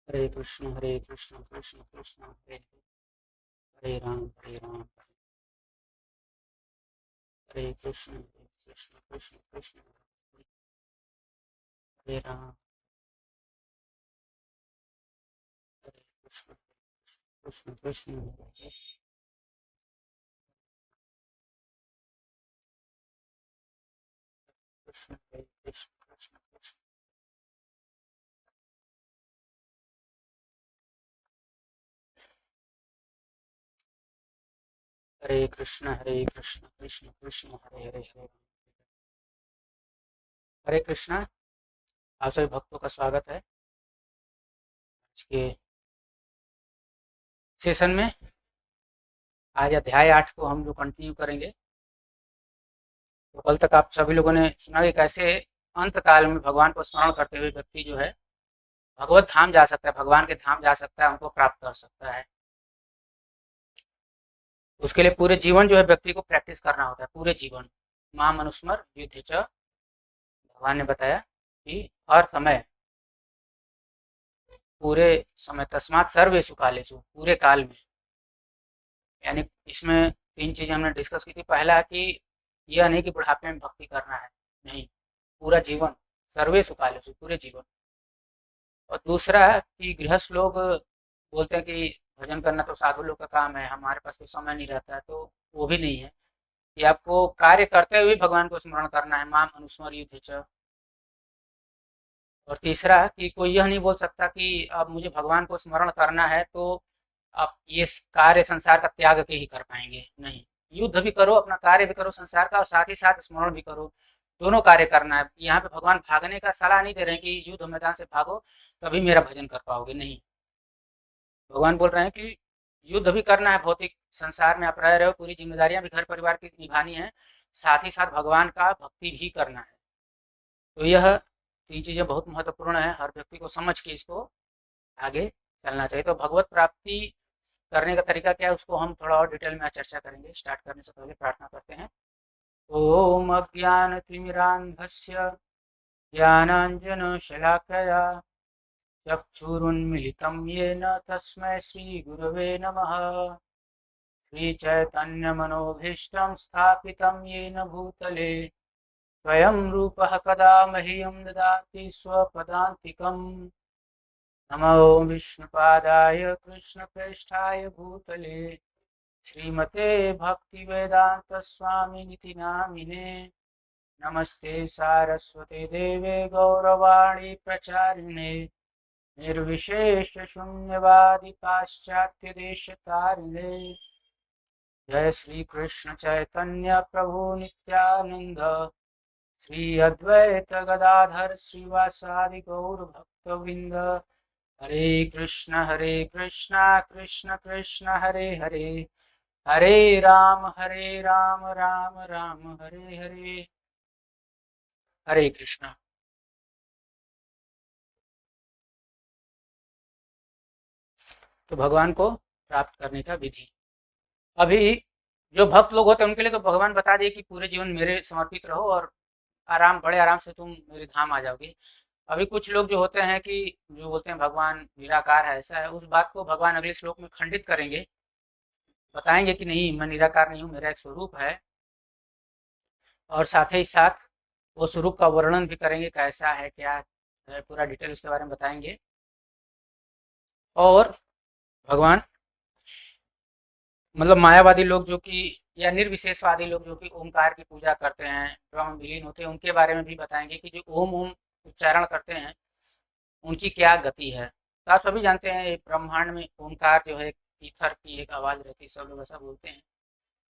हरे कृष्ण कृष्ण कृष्ण हरे हरे राम हरे कृष्ण कृष्ण कृष्ण हरे राम हरे कृष्ण कृष्ण कृष्ण हरे कृष्ण कृष्ण कृष्ण हरे कृष्ण कृष्ण कृष्ण हरे हरे हरे हरे कृष्णा। आप सभी भक्तों का स्वागत है आज के सेशन में। आज अध्याय 8 को हम लोग कंटिन्यू करेंगे। तो कल तक आप सभी लोगों ने सुना कि कैसे अंत काल में भगवान को स्मरण करते हुए व्यक्ति जो है भगवत धाम जा सकता है, भगवान के धाम जा सकता है, उनको प्राप्त कर सकता है। उसके लिए पूरे जीवन जो है व्यक्ति को प्रैक्टिस करना होता है, पूरे जीवन। माम अनुस्मर युद्ध च, भगवान ने बताया कि हर समय, पूरे समय, तस्मात सर्वेषु कालेषु, पूरे काल में। यानी इसमें 3 चीजें हमने डिस्कस की थी। पहला कि यह नहीं कि बुढ़ापे में भक्ति करना है, नहीं, पूरा जीवन, सर्वेषु कालेषु, पूरे जीवन। और दूसरा कि गृहस्थ लोग बोलते हैं कि भजन करना तो साधु लोग का काम है, हमारे पास तो समय नहीं रहता है, तो वो भी नहीं है। कि आपको कार्य करते हुए भगवान को स्मरण करना है, माम अनुस्मर युद्ध च। और तीसरा कि कोई यह नहीं बोल सकता कि अब मुझे भगवान को स्मरण करना है तो आप ये कार्य संसार का त्याग के ही कर पाएंगे, नहीं। युद्ध भी करो, अपना कार्य भी करो संसार का, और साथ ही साथ स्मरण भी करो। दोनों कार्य करना है। यहाँ पे भगवान भागने का सलाह नहीं दे रहे हैं कि युद्ध मैदान से भागो तभी मेरा भजन कर पाओगे, नहीं। भगवान बोल रहे हैं कि युद्ध भी करना है, भौतिक संसार में आप रह रहे हो, पूरी जिम्मेदारियां भी घर परिवार की निभानी है, साथ ही साथ भगवान का भक्ति भी करना है। तो यह 3 चीजें बहुत महत्वपूर्ण है, हर व्यक्ति को समझ के इसको आगे चलना चाहिए। तो भगवत प्राप्ति करने का तरीका क्या है उसको हम थोड़ा और डिटेल में चर्चा करेंगे। स्टार्ट करने से पहले प्रार्थना करते हैं। ओम अज्ञानतिमिरान्धस्य ज्ञानाञ्जनशलाकया चक्षुरुन्मिलितं येन तस्मै श्रीगुरवे नमः। श्रीचैतन्यमनोभीष्टं स्थापितं येन भूतले स्वयं रूपः कदा मह्यं ददाति स्वपदान्तिकम्। नमो विष्णुपादाय कृष्णप्रेष्ठाय भूतले श्रीमते भक्तिवेदान्तस्वामिनिति नामिने। नमस्ते सारस्वते देवे गौरवाणी प्रचारिणे निर्विशेषशून्यवादी पाश्चात्यदेशतारिणे। जय श्री कृष्ण चैतन्य प्रभु नित्यानंद, श्री अद्वैत गदाधर श्रीवासादि गौर भक्तवृंद। हरे कृष्ण कृष्ण कृष्ण हरे हरे, हरे राम राम राम हरे हरे। हरे कृष्णा। तो भगवान को प्राप्त करने का विधि। अभी जो भक्त लोग होते हैं उनके लिए तो भगवान बता दिए कि पूरे जीवन मेरे समर्पित रहो और आराम, बड़े आराम से तुम मेरे धाम आ जाओगे। अभी कुछ लोग जो होते हैं कि जो बोलते हैं भगवान निराकार है, ऐसा है, उस बात को भगवान अगले श्लोक में खंडित करेंगे। बताएंगे कि नहीं, मैं निराकार नहीं हूँ, मेरा एक स्वरूप है। और साथ ही साथ वो स्वरूप का वर्णन भी करेंगे, कैसा है, क्या है, पूरा डिटेल उसके बारे में बताएंगे। और भगवान, मतलब मायावादी लोग जो कि, या निर्विशेषवादी लोग जो कि ओमकार की पूजा करते हैं, ब्रह्म विलीन होते हैं, उनके बारे में भी बताएंगे कि जो ओम ओम उच्चारण करते हैं उनकी क्या गति है। तो आप सभी जानते हैं ये ब्रह्मांड में ओमकार जो है ईथर की एक आवाज रहती है, सब लोग ऐसा बोलते हैं।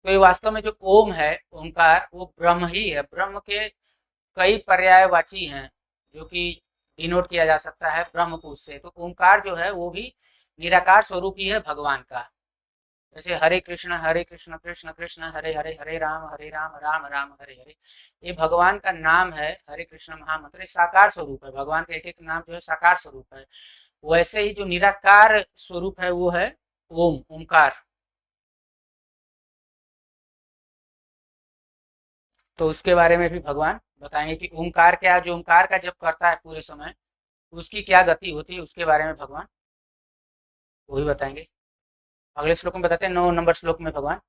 तो ये वास्तव में जो ओम है, ओमकार, वो ब्रह्म ही है। ब्रह्म के कई पर्यायवाची हैं जो कि डिनोट किया जा सकता है ब्रह्म को उससे। तो ओमकार जो है वो भी निराकार स्वरूप ही है भगवान का। जैसे हरे कृष्ण कृष्ण कृष्ण हरे हरे, हरे राम राम राम हरे हरे, ये भगवान का नाम है। हरे कृष्ण महामंत्र, ये साकार स्वरूप है। भगवान का एक एक नाम जो है साकार स्वरूप है। वैसे ही जो निराकार स्वरूप है वो है ओम, ओमकार। तो उसके बारे में भी भगवान बताएंगे कि ओमकार क्या है, जो ओमकार का जब करता है पूरे समय उसकी क्या गति होती है, उसके बारे में भगवान वो भी बताएंगे। अगले श्लोक में बताते हैं 9 नंबर श्लोक में भगवान,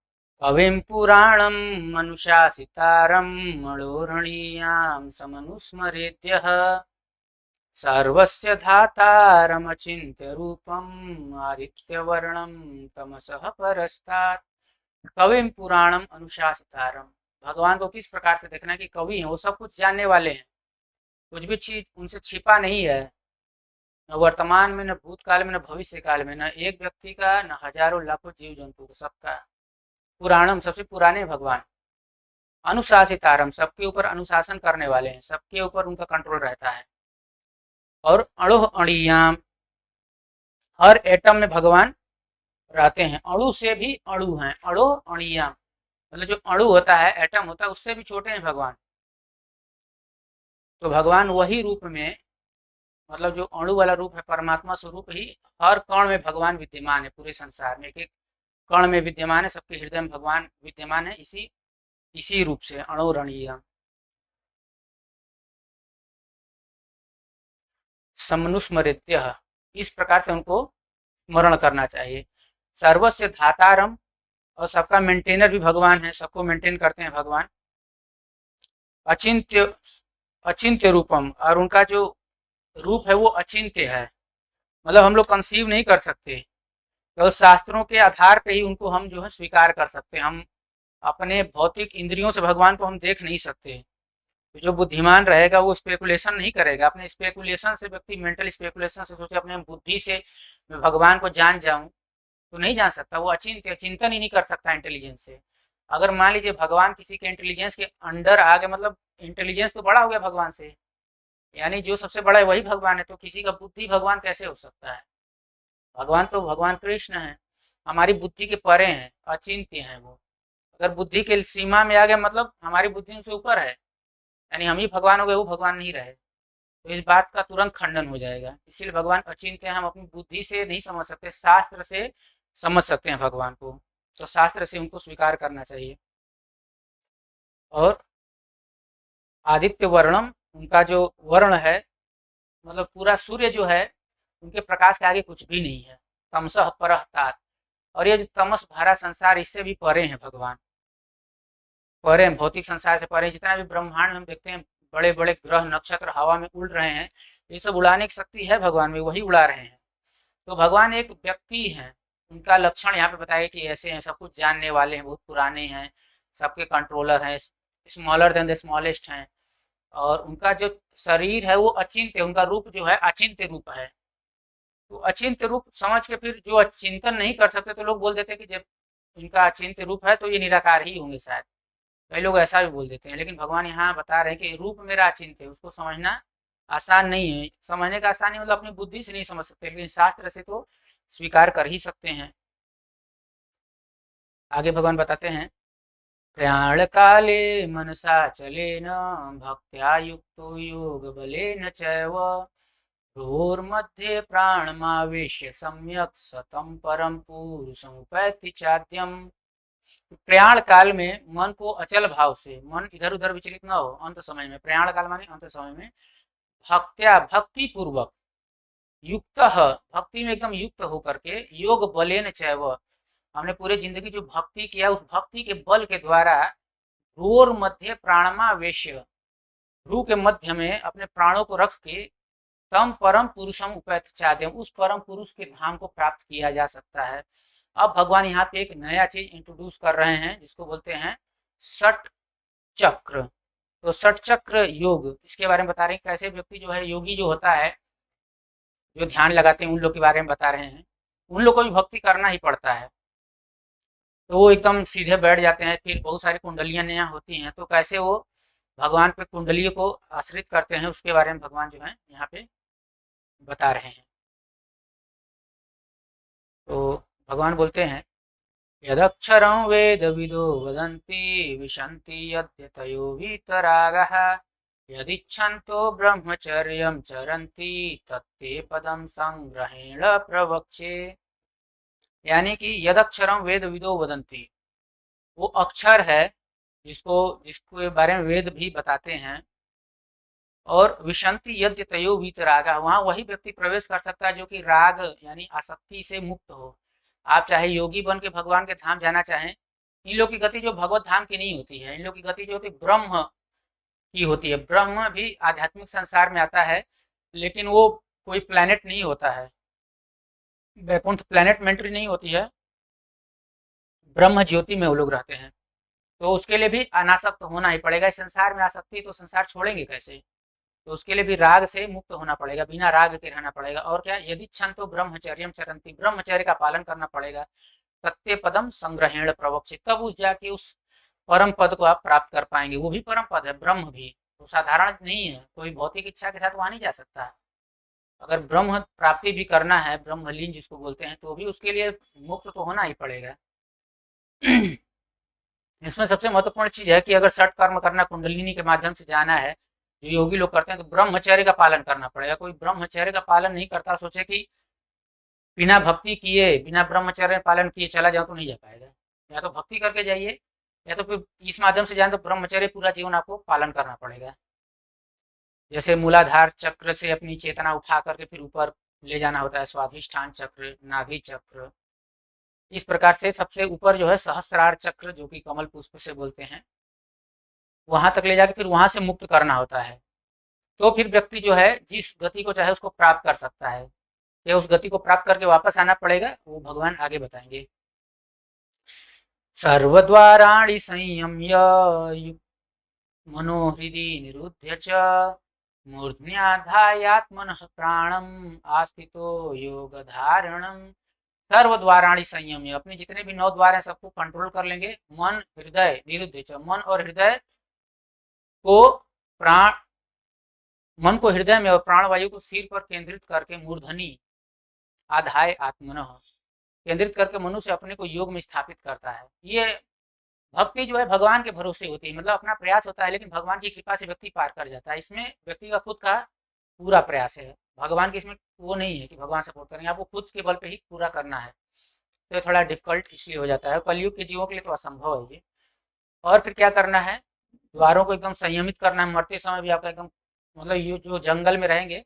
कविं पुराणं मनुशासितारं मणोरणीयां समनुस्मरेद्यः सर्वस्य धातारमचिन्त्य रूपम् आदित्यवर्णं तमसः परस्तात्। कविं पुराणम अनुशासितारम, भगवान को किस प्रकार से देखना है कि कवि हैं, वो सब कुछ जानने वाले हैं, कुछ भी चीज उनसे छिपा नहीं है, न वर्तमान में, न भूतकाल में, न भविष्य काल में, न एक व्यक्ति का, न हजारों लाखों जीव जंतु सबका। पुराणम सबसे पुराने भगवान, अनुशासितारम सबके ऊपर अनुशासन करने वाले हैं, सबके ऊपर उनका कंट्रोल रहता है। और अणुः अणीयाम, हर एटम में भगवान रहते हैं, अणु से भी अणु हैं, अणु अणीयाम मतलब जो अणु होता है, एटम होता है, उससे भी छोटे हैं भगवान। तो भगवान वही रूप में, मतलब जो अणु वाला रूप है, परमात्मा स्वरूप ही हर कण में भगवान विद्यमान है, पूरे संसार में एक एक कण में विद्यमान है, सबके हृदय में भगवान विद्यमान है, इसी रूप से अणुरणीय समनुस्मृत्य, इस प्रकार से उनको स्मरण करना चाहिए। सर्वस्य धातारम, और सबका मेंटेनर भी भगवान है, सबको मेंटेन करते हैं भगवान। अचिंत्य, अचिंत्य रूपम, और उनका जो रूप है वो अचिंत्य है, मतलब हम लोग कंसीव नहीं कर सकते, तो शास्त्रों के आधार पे ही उनको हम जो है स्वीकार कर सकते हैं। हम अपने भौतिक इंद्रियों से भगवान को हम देख नहीं सकते। तो जो बुद्धिमान रहेगा वो स्पेकुलेशन नहीं करेगा, अपने स्पेकुलेशन से, व्यक्ति मेंटल स्पेकुलेशन से सोचे अपने बुद्धि से मैं भगवान को जान जाऊं, तो नहीं जान सकता। वो अचिंत्य, चिंतन ही नहीं कर सकता इंटेलिजेंस से। अगर मान लीजिए भगवान किसी के इंटेलिजेंस के अंडर आ गए, मतलब इंटेलिजेंस तो बड़ा हो गया भगवान से, यानी जो सबसे बड़ा है वही भगवान है, तो किसी का बुद्धि भगवान कैसे हो सकता है? भगवान तो भगवान कृष्ण है, हमारी बुद्धि के परे हैं, अचिंत्य हैं वो। अगर बुद्धि के सीमा में आ गया मतलब हमारी बुद्धि उनसे ऊपर है, यानी हम ही भगवान हो गए, वो भगवान नहीं रहे, तो इस बात का तुरंत खंडन हो जाएगा। इसीलिए भगवान अचिंत्य हैं, हम अपनी बुद्धि से नहीं समझ सकते, शास्त्र से समझ सकते हैं भगवान को, तो शास्त्र से उनको स्वीकार करना चाहिए। और आदित्य वर्णम, उनका जो वर्ण है, मतलब पूरा सूर्य जो है, उनके प्रकाश के आगे कुछ भी नहीं है। तमसः परः तात, और ये जो तमस भरा संसार, इससे भी परे हैं भगवान, परे हैं, भौतिक संसार से परे। जितना भी ब्रह्मांड में हम देखते हैं, बड़े बड़े ग्रह नक्षत्र हवा में उड़ रहे हैं, ये सब उड़ाने की शक्ति है भगवान में, वही उड़ा रहे हैं। तो भगवान एक व्यक्ति हैं, उनका लक्षण यहाँ पे बताया कि ऐसे हैं, सब कुछ जानने वाले हैं, बहुत पुराने हैं, सबके कंट्रोलर हैं, स्मॉलर देन द स्मॉलेस्ट हैं। और उनका जो शरीर है वो अचिंत्य, उनका रूप जो है अचिंत्य रूप है। तो अचिंत्य रूप समझ के फिर जो चिंतन नहीं कर सकते, तो लोग बोल देते हैं कि जब इनका अचिंत्य रूप है तो ये निराकार ही होंगे शायद, कई लोग ऐसा भी बोल देते हैं। लेकिन भगवान यहाँ बता रहे हैं कि रूप मेरा अचिंत्य है, उसको समझना आसान नहीं है। समझने का आसान नहीं मतलब अपनी बुद्धि से नहीं समझ सकते, लेकिन शास्त्र से तो स्वीकार कर ही सकते हैं। आगे भगवान बताते हैं, प्रयाण काले मनसा चलेन भक्त्या युक्तो योग बलेन चैव भ्रोर्मध्ये प्राणमावेश्य सम्यक सतम परम पुरुषमुपैति चाद्यम। प्रयाण काल में मन को अचल भाव से, मन इधर उधर विचलित न हो, अंत समय में, प्रयाण काल माने अंत समय में, भक्त्या भक्ति पूर्वक, युक्त, भक्ति में एकदम युक्त होकर के, योग बलेन चैव, हमने पूरे जिंदगी जो भक्ति किया उस भक्ति के बल के द्वारा, भ्रूर मध्य प्राणमावेश्य, भ्रू के मध्य में अपने प्राणों को रख के, तम परम पुरुषम उपैत चाहते, उस परम पुरुष के धाम को प्राप्त किया जा सकता है। अब भगवान यहाँ पे एक नया चीज इंट्रोड्यूस कर रहे हैं, जिसको बोलते हैं षट चक्र। तो षट चक्र योग, इसके बारे में बता रहे हैं, कैसे व्यक्ति जो है, योगी जो होता है, जो ध्यान लगाते हैं, उन लोग के बारे में बता रहे हैं। उन लोग को भी भक्ति करना ही पड़ता है, तो वो एकदम सीधे बैठ जाते हैं। फिर बहुत सारी कुंडलियां यहाँ होती हैं, तो कैसे वो भगवान पे कुंडलियों को आश्रित करते हैं, उसके बारे में भगवान जो है यहाँ पे बता रहे हैं। तो भगवान बोलते हैं, यदक्षरं वेद विदो वदन्ति विशन्ति यद्यतयो वीतरागः यदिच्छन्तो ब्रह्मचर्यं चरन्ति तत्ते पदं संग्रहेण प्रवक्षे। यानी कि यदक्षरं वेद विदो वदन्ति, वो अक्षर है जिसको जिसके बारे में वेद भी बताते हैं, और विशंति यद्य तयो वीतरागा, वहाँ वही व्यक्ति प्रवेश कर सकता है जो कि राग यानी आसक्ति से मुक्त हो। आप चाहे योगी बन के भगवान के धाम जाना चाहें, इन लोग की गति जो भगवत धाम की नहीं होती है, इन लोग की गति जो होती है ब्रह्म की होती है। ब्रह्म भी आध्यात्मिक संसार में आता है, लेकिन वो कोई प्लैनेट नहीं होता है, वैकुंठ प्लैनेट में एंट्री नहीं होती है, ब्रह्म ज्योति में वो लोग रहते हैं। तो उसके लिए भी अनासक्त होना ही पड़ेगा। इस संसार में आसक्ति तो संसार छोड़ेंगे कैसे, तो उसके लिए भी राग से मुक्त होना पड़ेगा, बिना राग के रहना पड़ेगा। और क्या, यदि छंतो ब्रह्मचर्यम चरंती, ब्रह्मचर्य का पालन करना पड़ेगा। तत्ते पदम संग्रहेण प्रवक्षित, तब उस जाके उस परम पद को आप प्राप्त कर पाएंगे। वो भी परम पद है, ब्रह्म भी तो साधारण नहीं है, कोई भौतिक इच्छा के साथ वहां नहीं जा सकता। अगर ब्रह्म प्राप्ति भी करना है, ब्रह्मलीन जिसको बोलते हैं, तो भी उसके लिए मुक्त तो होना ही पड़ेगा। इसमें सबसे महत्वपूर्ण चीज है कि अगर षट कर्म करना, कुंडलिनी के माध्यम से जाना है, जो योगी लोग करते हैं, तो ब्रह्मचर्य का पालन करना पड़ेगा। कोई ब्रह्मचर्य का पालन नहीं करता, सोचे कि बिना भक्ति किए, बिना ब्रह्मचर्य पालन किए चला जाओ, तो नहीं जा पाएगा। या तो भक्ति करके जाइए, या तो फिर इस माध्यम से जाए तो ब्रह्मचर्य पूरा जीवन आपको पालन करना पड़ेगा। जैसे मूलाधार चक्र से अपनी चेतना उठा करके फिर ऊपर ले जाना होता है, स्वाधिष्ठान चक्र, नाभि चक्र, इस प्रकार से सबसे ऊपर जो है सहस्रार चक्र, जो कि कमल पुष्प से बोलते हैं, वहां तक ले जाके फिर वहां से मुक्त करना होता है। तो फिर व्यक्ति जो है जिस गति को चाहे उसको प्राप्त कर सकता है। या उस गति को प्राप्त करके वापस आना पड़ेगा, वो भगवान आगे बताएंगे। सर्वद्वाराणि संयम्य मनोहृदि निरुध्य च मूर्ध्न्याधायात्मनः प्राणम आस्थितो योग धारणम। सर्वद्वाराणि संयम्य, अपने जितने भी 9 द्वार हैं सबको कंट्रोल कर लेंगे। मन हृदय निरुद्ध च, मन और हृदय को प्राण, मन को हृदय में और प्राणवायु को सिर पर केंद्रित करके मूर्धनी आधाय आत्मनः, केंद्रित करके मनुष्य अपने को योग में स्थापित करता है। ये भक्ति जो है भगवान के भरोसे होती है, मतलब अपना प्रयास होता है, लेकिन भगवान की कृपा से व्यक्ति पार कर जाता है। इसमें व्यक्ति का खुद का पूरा प्रयास है, भगवान की इसमें वो नहीं है कि भगवान सपोर्ट करेंगे, आपको खुद के बल पे ही पूरा करना है। तो ये थोड़ा डिफिकल्ट इसलिए हो जाता है, कलयुग के जीवों के लिए तो असंभव है ये। और फिर क्या करना है, द्वारों को एकदम संयमित करना है। मरते समय भी आपका एकदम, मतलब ये जो जंगल में रहेंगे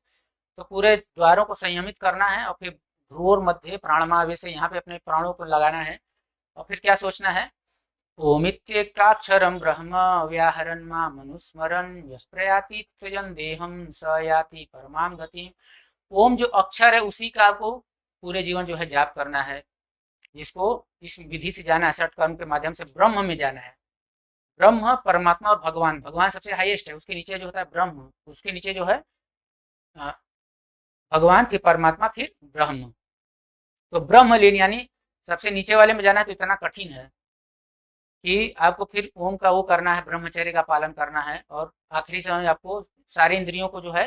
तो पूरे द्वारों को संयमित करना है। और फिर भ्रूर मध्य प्राणमावेश, यहाँ पे अपने प्राणों को लगाना है। और फिर क्या सोचना है, ओमित्येकाक्षरं ब्रह्म व्याहरन् मामनुस्मरन् यः प्रयाति त्यजन् देहं स याति परमां गतिम्। ओम जो अक्षर है उसी का आपको पूरे जीवन जो है जाप करना है, जिसको इस विधि से जाना है, षट कर्म के माध्यम से ब्रह्म में जाना है। ब्रह्म परमात्मा और भगवान, भगवान सबसे हाईएस्ट है, उसके नीचे जो होता है ब्रह्म, उसके नीचे जो है भगवान, फिर परमात्मा, फिर ब्रह्म। तो ब्रह्मलीन यानी सबसे नीचे वाले में जाना है, तो इतना कठिन है कि आपको फिर ओम का वो करना है, ब्रह्मचर्य का पालन करना है। और आखिरी समय आपको सारी इंद्रियों को जो है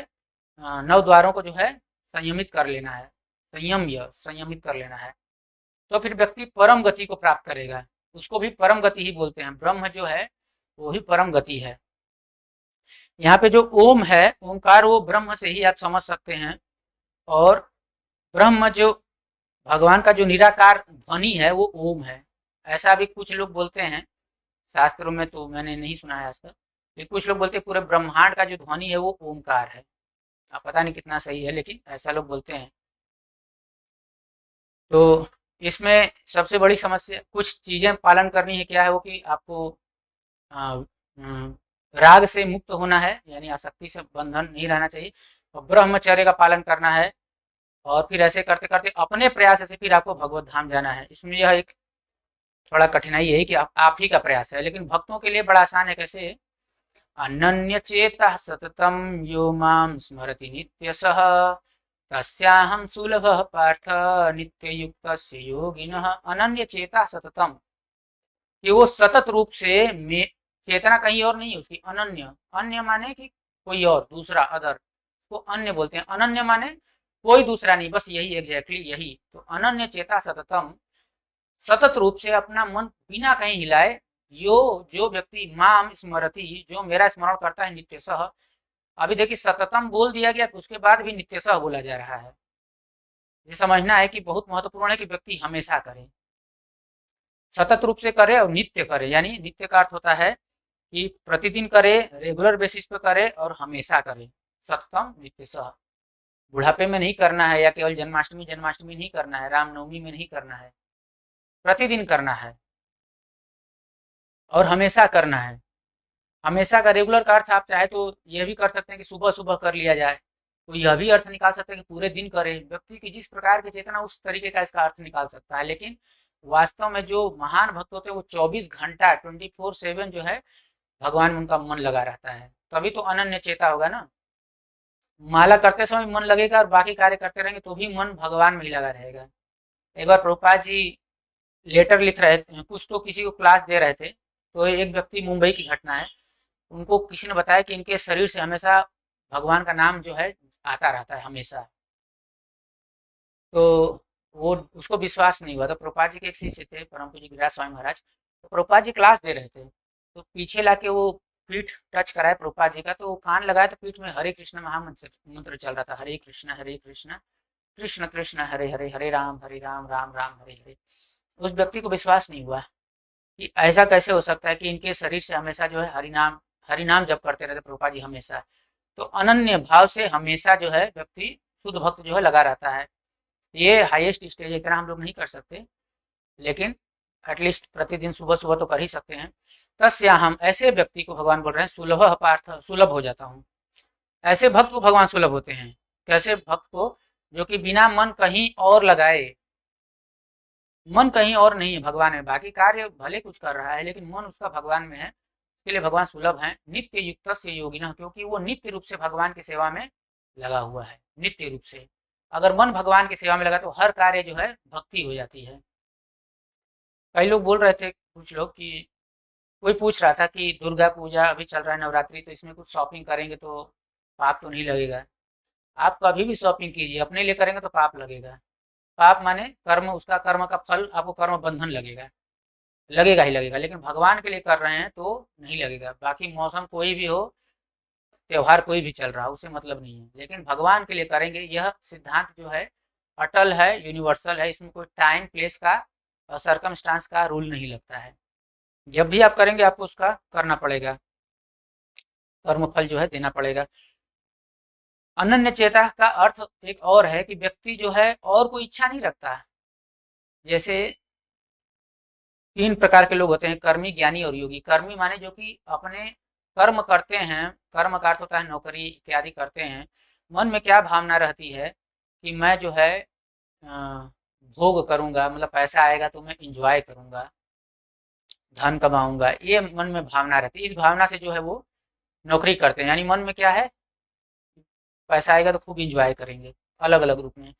9 द्वारों को जो है संयमित कर लेना है, संयमित कर लेना है। तो फिर व्यक्ति परम गति को प्राप्त करेगा, उसको भी परम गति ही बोलते हैं। ब्रह्म जो है वो ही परम गति है। यहाँ पे जो ओम है, ओमकार, वो ब्रह्म से ही आप समझ सकते हैं। और ब्रह्म जो भगवान का जो निराकार ध्वनि है वो ओम है, ऐसा भी कुछ लोग बोलते हैं। शास्त्रों में तो मैंने नहीं सुना है आज तक, लेकिन कुछ लोग बोलते हैं पूरे ब्रह्मांड का जो ध्वनि है वो ओमकार है। अब पता नहीं कितना सही है, लेकिन ऐसा लोग बोलते हैं। तो इसमें सबसे बड़ी समस्या, कुछ चीजें पालन करनी है। क्या है वो कि आपको राग से मुक्त होना है, यानी आसक्ति से बंधन नहीं रहना चाहिए, और ब्रह्मचर्य का पालन करना है। और फिर ऐसे करते करते अपने प्रयास से फिर आपको भगवत धाम जाना है। इसमें यह एक थोड़ा कठिनाई है कि आप ही का प्रयास है, लेकिन भक्तों के लिए बड़ा आसान है। कैसे, अनन्य चेता सततम यो माम स्मरति नित्यसः तस्याहं सुलभः पार्थ नित्य युक्तस्य योगिनः। अनन्य चेता सततम, कि वो सतत रूप से में, चेतना कहीं और नहीं है उसकी, अनन्य, अन्य माने कि कोई और, दूसरा, अदर, को अन्य बोलते हैं। अनन्य माने कोई दूसरा नहीं, बस यही, एग्जैक्टली यही। तो अनन्य चेता सततम, सतत रूप से अपना मन बिना कहीं हिलाए, जो व्यक्ति माम स्मरति, जो मेरा स्मरण करता है, नित्यसः। अभी देखिए सततम बोल दिया गया, उसके बाद भी नित्यसः बोला जा रहा है। ये समझना है कि बहुत महत्वपूर्ण है कि व्यक्ति हमेशा करे, सतत रूप से करे और नित्य करे। यानी नित्य का अर्थ होता है कि प्रतिदिन करे, रेगुलर बेसिस पे करे और हमेशा करे। सततम नित्यशः। बुढ़ापे में नहीं करना है या केवल जन्माष्टमी जन्माष्टमी नहीं करना है, रामनवमी में नहीं करना है, प्रतिदिन करना है और हमेशा करना है। हमेशा का रेगुलर का अर्थ आप चाहे तो यह भी कर सकते हैं कि सुबह सुबह कर लिया जाए, तो यह भी अर्थ निकाल सकते हैं कि पूरे दिन करें। व्यक्ति की जिस प्रकार की चेतना उस तरीके का इसका अर्थ निकाल सकता है, लेकिन वास्तव में जो महान भक्त होते हैं वो 24 घंटा 24/7 जो है भगवान में उनका मन लगा रहता है, तभी तो अनन्य चेता होगा ना। माला करते समय मन लगेगा और बाकी कार्य करते रहेंगे तो भी मन भगवान में ही लगा रहेगा। एक बार प्रभुपाद जी लेटर लिख रहे थे, कुछ तो किसी को क्लास दे रहे थे, तो एक व्यक्ति, मुंबई की घटना है, उनको किसी ने बताया कि इनके शरीर से हमेशा भगवान का नाम जो है आता रहता है हमेशा। तो वो उसको विश्वास नहीं हुआ, तो प्रभुपाद जी के एक शिष्य थे परम पूज्य गिरिराज स्वामी महाराज, तो प्रभुपाद जी क्लास दे रहे थे, तो पीछे लाके वो पीठ टच कराए प्रभुपाद जी का, तो वो कान लगाया तो पीठ में हरे कृष्ण महामंत्र मंत्र चल रहा था, हरे कृष्ण कृष्ण कृष्ण हरे हरे, हरे राम राम राम हरे हरे। उस व्यक्ति को विश्वास नहीं हुआ कि ऐसा कैसे हो सकता है कि इनके शरीर से हमेशा जो है हरि नाम जप करते रहते प्रभुपाद जी हमेशा। तो अनन्य भाव से हमेशा जो है व्यक्ति शुद्ध भक्त जो है लगा रहता है। ये हाईएस्ट स्टेज है, इतना हम लोग नहीं कर सकते, लेकिन एटलीस्ट प्रतिदिन सुबह सुबह तो कर ही सकते हैं। तस्या हम, ऐसे व्यक्ति को भगवान बोल रहे हैं, सुलभ पार्थ, सुलभ हो जाता हूँ। ऐसे भक्त को भगवान सुलभ होते हैं। कैसे भक्त को? जो कि बिना मन कहीं और लगाए, मन कहीं और नहीं है, भगवान में, बाकी कार्य भले कुछ कर रहा है लेकिन मन उसका भगवान में है, उसके लिए भगवान सुलभ है। नित्य युक्त से योगिना, क्योंकि वो नित्य रूप से भगवान की सेवा में लगा हुआ है, नित्य रूप से। अगर मन भगवान की सेवा में लगा तो हर कार्य जो है भक्ति हो जाती है। कई लोग बोल रहे थे, कुछ लोग, कि कोई पूछ रहा था कि दुर्गा पूजा अभी चल रहा है, नवरात्रि, तो इसमें कुछ शॉपिंग करेंगे तो पाप तो नहीं लगेगा? आप कभी भी शॉपिंग कीजिए, अपने लिए करेंगे तो पाप लगेगा। पाप माने कर्म, उसका कर्म का फल आपको कर्म बंधन लगेगा, लगेगा ही लगेगा। लेकिन भगवान के लिए कर रहे हैं तो नहीं लगेगा। बाकी मौसम कोई भी हो, त्योहार कोई भी चल रहा हो, उससे मतलब नहीं है, लेकिन भगवान के लिए करेंगे। यह सिद्धांत जो है अटल है, यूनिवर्सल है, इसमें कोई टाइम प्लेस का और सरकमस्टांस का रूल नहीं लगता है। जब भी आप करेंगे आपको उसका करना पड़ेगा, कर्म फल जो है देना पड़ेगा। अनन्य चेता का अर्थ एक और है कि व्यक्ति जो है और कोई इच्छा नहीं रखता। जैसे 3 प्रकार के लोग होते हैं, कर्मी, ज्ञानी और योगी। कर्मी माने जो कि अपने कर्म करते हैं, कर्म का अर्थ होता है नौकरी इत्यादि करते हैं। मन में क्या भावना रहती है कि मैं जो है भोग करूंगा, मतलब पैसा आएगा तो मैं इंजॉय करूंगा, धन कमाऊंगा, ये मन में भावना रहती है। इस भावना से जो है वो नौकरी करते हैं, यानी मन में क्या है, पैसा आएगा तो खूब इंजॉय करेंगे अलग अलग रूप में।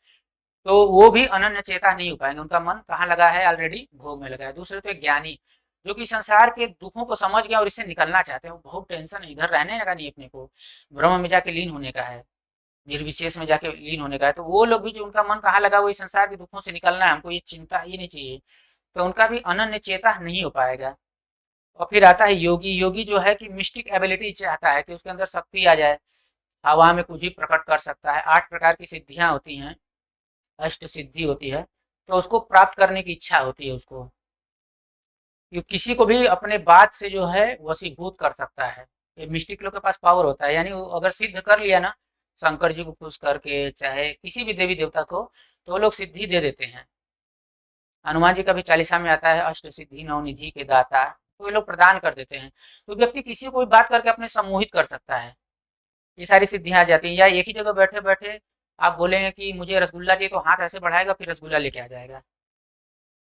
तो वो भी अनन्य चेता नहीं हो पाएंगे, उनका मन कहाँ लगा है, ऑलरेडी भोग में लगा है। दूसरे तो एक ज्ञानी, जो कि संसार के दुखों को समझ गया और इससे निकलना चाहते हैं। वो बहुत टेंशन, इधर रहने लगा नहीं, अपने को ब्रह्म में जाके लीन होने का है, निर्विशेष में जाके लीन होने का है। तो वो लोग भी जो उनका मन कहाँ लगा, वो इस संसार के दुखों से निकलना है, हमको ये चिंता ये नहीं चाहिए, तो उनका भी अनन्य चेता नहीं हो पाएगा। और फिर आता है योगी। योगी जो है कि मिस्टिक एबिलिटी चाहता है कि उसके अंदर शक्ति आ जाए, हवा में कुछ भी प्रकट कर सकता है। 8 प्रकार की सिद्धियां होती हैं, अष्ट सिद्धि होती है, तो उसको प्राप्त करने की इच्छा होती है उसको। ये किसी को भी अपने बात से जो है वशीभूत कर सकता है, ये मिस्टिक लोग के पास पावर होता है। यानी वो अगर सिद्ध कर लिया ना, शंकर जी को खुश करके, चाहे किसी भी देवी देवता को, तो वो लोग सिद्धि दे देते हैं। हनुमान जी का भी चालीसा में आता है, अष्ट सिद्धि नवनिधि के दाता, तो ये लोग प्रदान कर देते हैं। तो व्यक्ति किसी को भी बात करके अपने सम्मोहित कर सकता है, ये सारी सिद्धियां आ जाती हैं। या एक ही जगह बैठे बैठे आप बोलेंगे कि मुझे रसगुल्ला चाहिए, तो हाथ ऐसे बढ़ाएगा, फिर रसगुल्ला लेके आ जाएगा।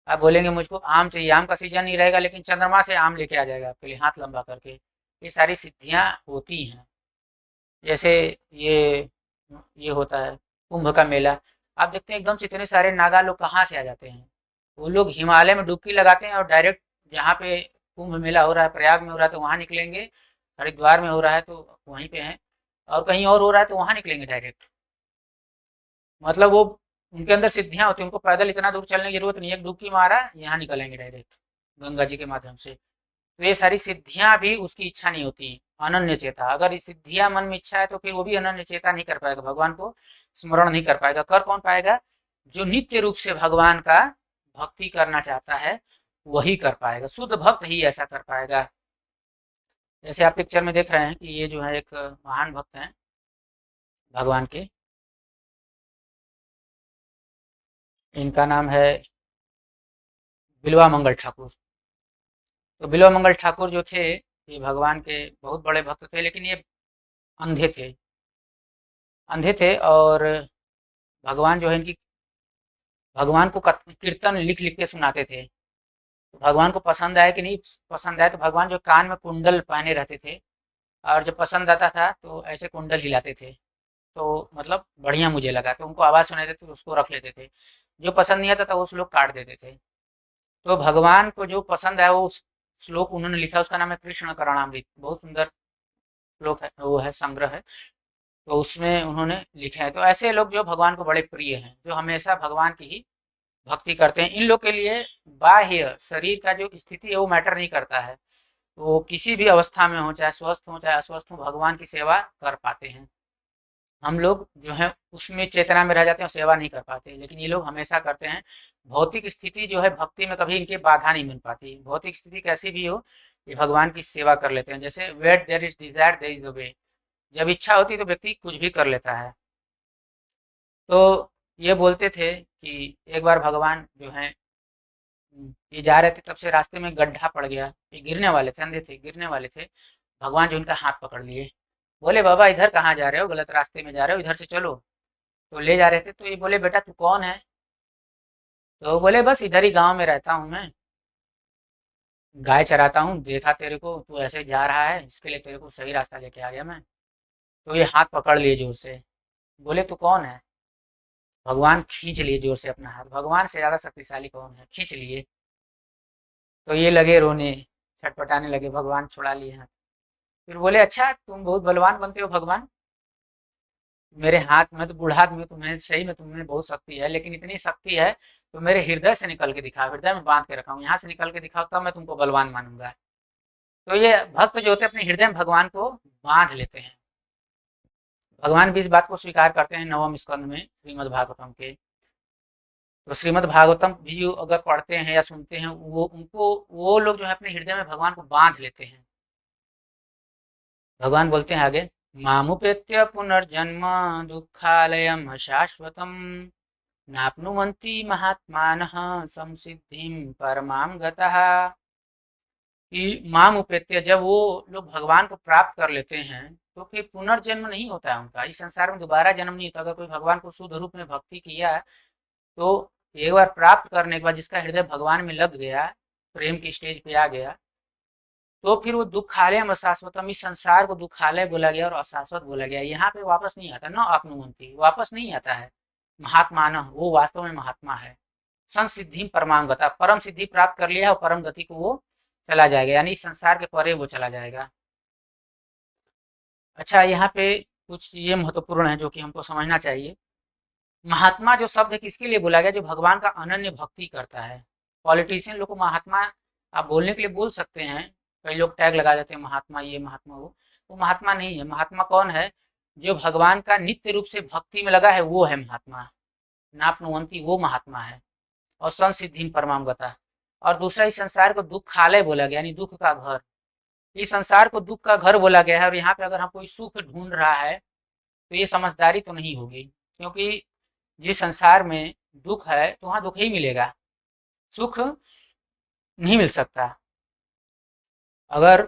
आप बोलेंगे मुझको आम चाहिए, आम का सीजन नहीं रहेगा, लेकिन चंद्रमा से आम लेके आ जाएगा आपके लिए, हाथ लंबा करके। ये सारी सिद्धियां होती हैं। जैसे ये ये होता है कुंभ का मेला, आप देखते हैं एकदम से इतने सारे नागा लोग कहाँ से आ जाते हैं। वो लोग हिमालय में डुबकी लगाते हैं और डायरेक्ट जहाँ पे कुंभ मेला हो रहा है, प्रयाग में हो रहा है तो वहाँ निकलेंगे, हरिद्वार में हो रहा है तो वहीं पे हैं, और कहीं और हो रहा है तो वहाँ निकलेंगे डायरेक्ट। मतलब वो, उनके अंदर सिद्धियां होती हैं, उनको पैदल इतना दूर चलने की जरूरत नहीं है, एक डुबकी मारा यहाँ निकलेंगे डायरेक्ट गंगा जी के माध्यम से। तो ये सारी सिद्धियां भी उसकी इच्छा नहीं होती। अनन्य चेता, अगर ये सिद्धियां मन में इच्छा है तो फिर वो भी अनन्य चेता नहीं कर पाएगा, भगवान को स्मरण नहीं कर पाएगा। कर कौन पाएगा? जो नित्य रूप से भगवान का भक्ति करना चाहता है वही कर पाएगा, शुद्ध भक्त ही ऐसा कर पाएगा। जैसे आप पिक्चर में देख रहे हैं कि ये जो है एक महान भक्त हैं, भगवान के। इनका नाम है बिल्वा मंगल ठाकुर। तो बिल्वा मंगल ठाकुर जो थे ये भगवान के बहुत बड़े भक्त थे, लेकिन ये अंधे थे। अंधे थे और भगवान जो है इनकी भगवान को कीर्तन लिख लिख के सुनाते थे। तो भगवान को पसंद आया कि नहीं पसंद आया, तो भगवान जो कान में कुंडल पहने रहते थे और जब पसंद आता था तो ऐसे कुंडल हिलाते थे। तो मतलब बढ़िया मुझे लगा, तो उनको आवाज़ सुनाई देती तो उसको रख लेते थे। जो पसंद नहीं आता था वो श्लोक काट देते थे। तो भगवान को जो पसंद आया वो श्लोक उन्होंने लिखा, उसका नाम है कृष्ण करणामृत। बहुत सुंदर श्लोक है, वो है संग्रह है। तो उसमें उन्होंने लिखा है। तो ऐसे लोग जो भगवान को बड़े प्रिय हैं, जो हमेशा भगवान की ही भक्ति करते हैं। इन लोग के लिए बाह्य शरीर का जो स्थिति है वो मैटर नहीं करता है। वो किसी भी अवस्था में हो, चाहे स्वस्थ हो चाहे अस्वस्थ हो, भगवान की सेवा कर पाते हैं। हम लोग जो है उसमें चेतना में रह जाते हैं और सेवा नहीं कर पाते, लेकिन ये लोग हमेशा करते हैं। भौतिक स्थिति जो है भक्ति में कभी इनके बाधा नहीं बन पाती। भौतिक स्थिति कैसी भी हो, ये भगवान की सेवा कर लेते हैं। जैसे wait there is desire there is the way. जब इच्छा होती है तो व्यक्ति कुछ भी कर लेता है। तो ये बोलते थे कि एक बार भगवान जो है ये जा रहे थे, तब से रास्ते में गड्ढा पड़ गया। ये गिरने वाले थे, अंधे थे, गिरने वाले थे। भगवान जो उनका हाथ पकड़ लिए, बोले बाबा इधर कहाँ जा रहे हो, गलत रास्ते में जा रहे हो, इधर से चलो। तो ले जा रहे थे। तो ये बोले बेटा तू कौन है। तो बोले बस इधर ही गांव में रहता हूँ मैं, गाय चराता हूँ, देखा तेरे को तू ऐसे जा रहा है, इसके लिए तेरे को सही रास्ता लेके आ गया मैं। तो ये हाथ पकड़ लिए जोर से। बोले तू कौन है। भगवान खींच लिए जोर से अपना हाथ। भगवान से ज्यादा शक्तिशाली कौन है, खींच लिए। तो ये लगे रोने, छटपटाने लगे, भगवान छुड़ा लिए हाथ। फिर बोले अच्छा तुम बहुत बलवान बनते हो भगवान, मेरे हाथ में तो बूढ़ा आदमी हूँ, तुम्हें सही में तुम्हें बहुत शक्ति है, लेकिन इतनी शक्ति है तो मेरे हृदय से निकल के दिखाओ, हृदय में बांध के रखा हूँ, यहाँ से निकल के दिखाओ तब मैं तुमको बलवान मानूंगा। तो ये भक्त जो होते हैं अपने हृदय में भगवान को बांध लेते हैं। भगवान भी इस बात को स्वीकार करते हैं नवम स्कंद में श्रीमद् भागवतम के। तो श्रीमद् भागवतम भी जो अगर पढ़ते हैं या सुनते हैं, वो लोग जो है अपने हृदय में भगवान को बांध लेते हैं। भगवान बोलते हैं आगे, मामुपेत्य पुनर्जन्म दुःखालयम् अशाश्वतम् नाप्नुवन्ति महात्मानः संसिद्धिं परमां गतः। कि माम उपेत्य, जब वो लोग भगवान को प्राप्त कर लेते हैं तो फिर पुनर्जन्म नहीं होता है उनका, इस संसार में दोबारा जन्म नहीं होता। अगर कोई भगवान को शुद्ध रूप में भक्ति किया तो एक बार प्राप्त करने के बाद जिसका हृदय भगवान में लग गया, प्रेम की स्टेज पे आ गया, तो फिर वो दुखालयम अशाश्वतम, इस संसार को दुखालय बोला गया और अशाश्वत बोला गया। यहाँ पे वापस नहीं आता, न आपनुवंती, वापस नहीं आता है। महात्मा न, वो वास्तव में महात्मा है। संसिद्धि परमाम गता, परम सिद्धि प्राप्त कर लिया और परम गति को वो चला जाएगा, यानी इस संसार के परे वो चला जाएगा। अच्छा, यहाँ पे कुछ चीजें महत्वपूर्ण है जो कि हमको समझना चाहिए। महात्मा जो शब्द है किसके लिए बोला गया, जो भगवान का अनन्य भक्ति करता है। पॉलिटिशियन लोग को महात्मा आप बोलने के लिए बोल सकते हैं, कई लोग टैग लगा देते हैं महात्मा ये महात्मा वो महात्मा नहीं है। महात्मा कौन है, जो भगवान का नित्य रूप से भक्ति में लगा है वो है महात्मा। नापनुवंती वो महात्मा है। और संसिद्धि परमाम गता। और दूसरा, इस संसार को दुखालय बोला गया, यानी दुख का घर। इस संसार को दुख का घर बोला गया है। और यहाँ पे अगर हम कोई सुख ढूंढ रहा है तो ये समझदारी तो नहीं होगी, क्योंकि जिस संसार में दुख है तो वहां दुख ही मिलेगा, सुख नहीं मिल सकता। अगर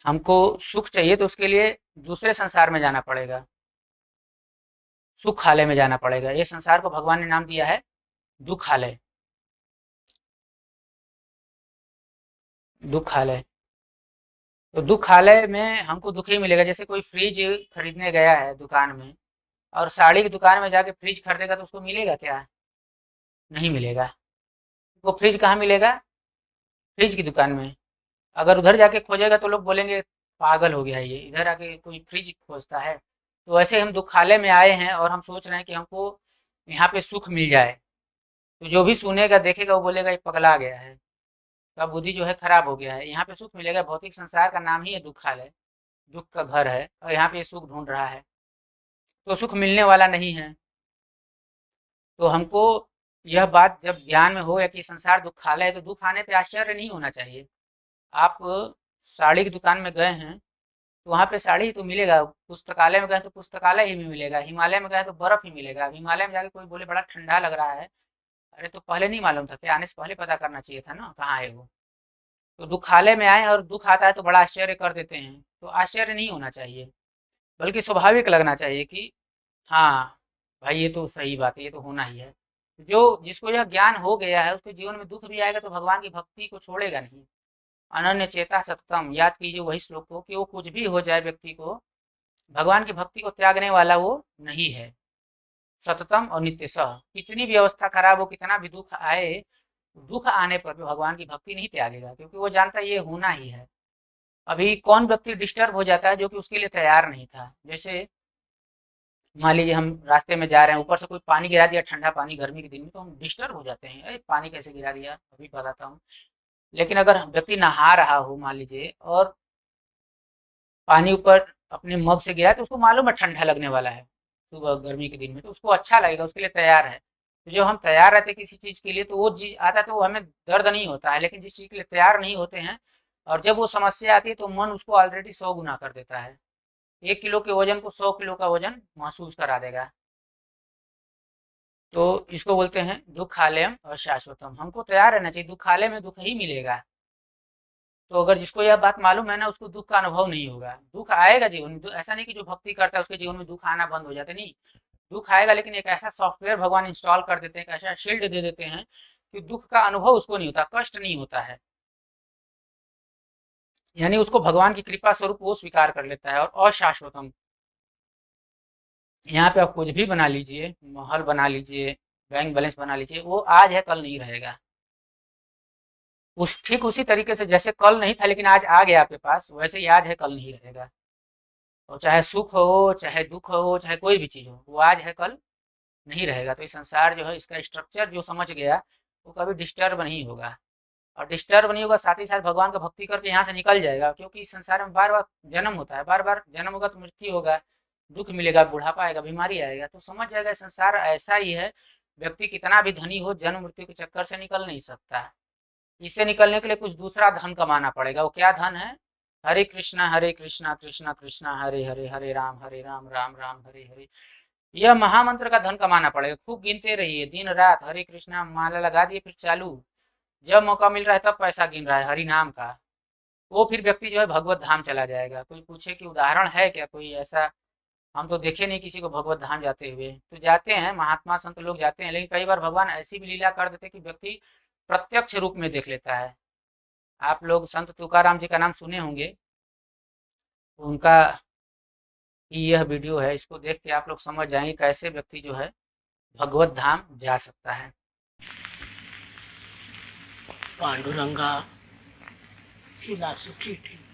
हमको सुख चाहिए तो उसके लिए दूसरे संसार में जाना पड़ेगा, सुखालय में जाना पड़ेगा। ये संसार को भगवान ने नाम दिया है दुखालय, दुखालय। तो दुखालय में हमको दुख ही मिलेगा। जैसे कोई फ्रिज खरीदने गया है दुकान में और साड़ी की दुकान में जाके फ्रिज खरीदेगा तो उसको मिलेगा क्या, नहीं मिलेगा। वो फ्रिज कहाँ मिलेगा, फ्रिज की दुकान में। अगर उधर जाके खोजेगा तो लोग बोलेंगे पागल हो गया ये, इधर आके कोई फ्रिज खोजता है। तो ऐसे हम दुखालय में आए हैं और हम सोच रहे हैं कि हमको यहाँ पे सुख मिल जाए, तो जो भी सुनेगा देखेगा वो बोलेगा ये पगला गया है, का बुद्धि जो है खराब हो गया है। यहाँ पे सुख मिलेगा, भौतिक संसार का नाम ही है दुखालय, दुख का घर है, और यहाँ पे सुख ढूंढ रहा है तो सुख मिलने वाला नहीं है। तो हमको यह बात जब ज्ञान में हो गया कि संसार दुखालय है, तो दुख आने पे आश्चर्य नहीं होना चाहिए। आप साड़ी की दुकान में गए हैं तो वहाँ पे साड़ी तो मिलेगा, पुस्तकालय में गए तो पुस्तकालय ही में मिलेगा, हिमालय में गए तो बर्फ ही मिलेगा। हिमालय में जाके कोई बोले बड़ा ठंडा लग रहा है, अरे तो पहले नहीं मालूम था क्या? आने से पहले पता करना चाहिए था ना कहाँ है वो। तो दुखालय में आए और दुख आता है तो बड़ा आश्चर्य कर देते हैं, तो आश्चर्य नहीं होना चाहिए, बल्कि स्वाभाविक लगना चाहिए कि हाँ भाई ये तो सही बात है, ये तो होना ही है। जो जिसको यह ज्ञान हो गया है उसके जीवन में दुख भी आएगा तो भगवान की भक्ति को छोड़ेगा नहीं। अनन्य चेता सततम, याद कीजिए वही श्लोक को कि वो कुछ भी हो जाए व्यक्ति को, भगवान की भक्ति को त्यागने वाला वो नहीं है। सततम और नित्य सह, कितनी भी अवस्था खराब हो, कितना भी दुख आए, दुख आने पर भी भगवान की भक्ति नहीं त्यागेगा, क्योंकि वो जानता है ये होना ही है। अभी कौन व्यक्ति डिस्टर्ब हो जाता है जो कि उसके लिए तैयार नहीं था? जैसे मान लीजिए हम रास्ते में जा रहे हैं, ऊपर से कोई पानी गिरा दिया, ठंडा पानी गर्मी के दिन में, तो हम डिस्टर्ब हो जाते हैं, अरे पानी कैसे गिरा दिया, अभी बताता हूँ। लेकिन अगर व्यक्ति नहा रहा हो मान लीजिए और पानी ऊपर अपने मग से गिरा है, तो उसको मालूम है ठंडा लगने वाला है सुबह गर्मी के दिन में, तो उसको अच्छा लगेगा, उसके लिए तैयार है। तो जो हम तैयार रहते हैं किसी चीज़ के लिए तो वो चीज़ आता है तो वो हमें दर्द नहीं होता है, लेकिन जिस चीज़ के लिए तैयार नहीं होते हैं और जब वो समस्या आती है तो मन उसको ऑलरेडी 100 गुना कर देता है। 1 किलो के वजन को 100 किलो का वजन महसूस करा देगा। तो इसको बोलते हैं दुखालयम अशाश्वतम। हमको तैयार रहना चाहिए, दुखालय में दुख ही मिलेगा। तो अगर जिसको यह बात मालूम है ना उसको दुख का अनुभव नहीं होगा। दुख आएगा जीवन में, ऐसा नहीं कि जो भक्ति करता है उसके जीवन में दुख आना बंद हो जाता है, नहीं, दुख आएगा, लेकिन एक ऐसा सॉफ्टवेयर भगवान इंस्टॉल कर देते हैं, एक ऐसा शील्ड दे देते हैं कि दुख का अनुभव उसको नहीं होता, कष्ट नहीं होता है। यानी उसको भगवान की कृपा स्वरूप वो स्वीकार कर लेता है। और अशाश्वतम, यहाँ पे आप कुछ भी बना लीजिए, महल बना लीजिए, बैंक बैलेंस बना लीजिए, वो आज है कल नहीं रहेगा। उस ठीक उसी तरीके से जैसे कल नहीं था लेकिन आज आ गया आपके पास, वैसे ही आज है कल नहीं रहेगा। और चाहे सुख हो, चाहे दुख हो, चाहे कोई भी चीज़ हो, वो आज है कल नहीं रहेगा। तो ये संसार जो है, इसका स्ट्रक्चर जो समझ गया वो कभी डिस्टर्ब नहीं होगा। और डिस्टर्ब नहीं होगा, साथ ही साथ भगवान का भक्ति करके यहाँ से निकल जाएगा, क्योंकि इस संसार में बार बार जन्म होता है, बार बार जन्म होगा तो मृत्यु होगा, दुख मिलेगा, बुढ़ापा आएगा, बीमारी आएगा, तो समझ जाएगा संसार ऐसा ही है। व्यक्ति कितना भी धनी हो, जन्म मृत्यु के चक्कर से निकल नहीं सकता। इससे निकलने के लिए कुछ दूसरा धन कमाना पड़ेगा। वो क्या धन है? हरे कृष्णा कृष्णा कृष्णा हरे हरे, हरे राम राम राम हरे हरे। यह महामंत्र का धन कमाना पड़ेगा। खूब गिनते रहिए दिन रात, हरे कृष्णा माला लगा दिए, फिर चालू, जब मौका मिल रहा है तब पैसा गिन रहा है हरि नाम का, वो फिर व्यक्ति जो है भगवत धाम चला जाएगा। कोई पूछे कि उदाहरण है क्या कोई ऐसा? हम तो देखे नहीं किसी को भगवत धाम जाते हुए। तो जाते हैं महात्मा संत लोग जाते हैं, लेकिन कई बार भगवान ऐसी भी लीला कर देते कि व्यक्ति प्रत्यक्ष रूप में देख लेता है। आप लोग संत तुकाराम जी का नाम सुने होंगे, उनका ही यह वीडियो है, इसको देख के आप लोग समझ जाएंगे कैसे व्यक्ति जो है भगवत धाम जा सकता है। पांडुरंगा तिला सुखी थी।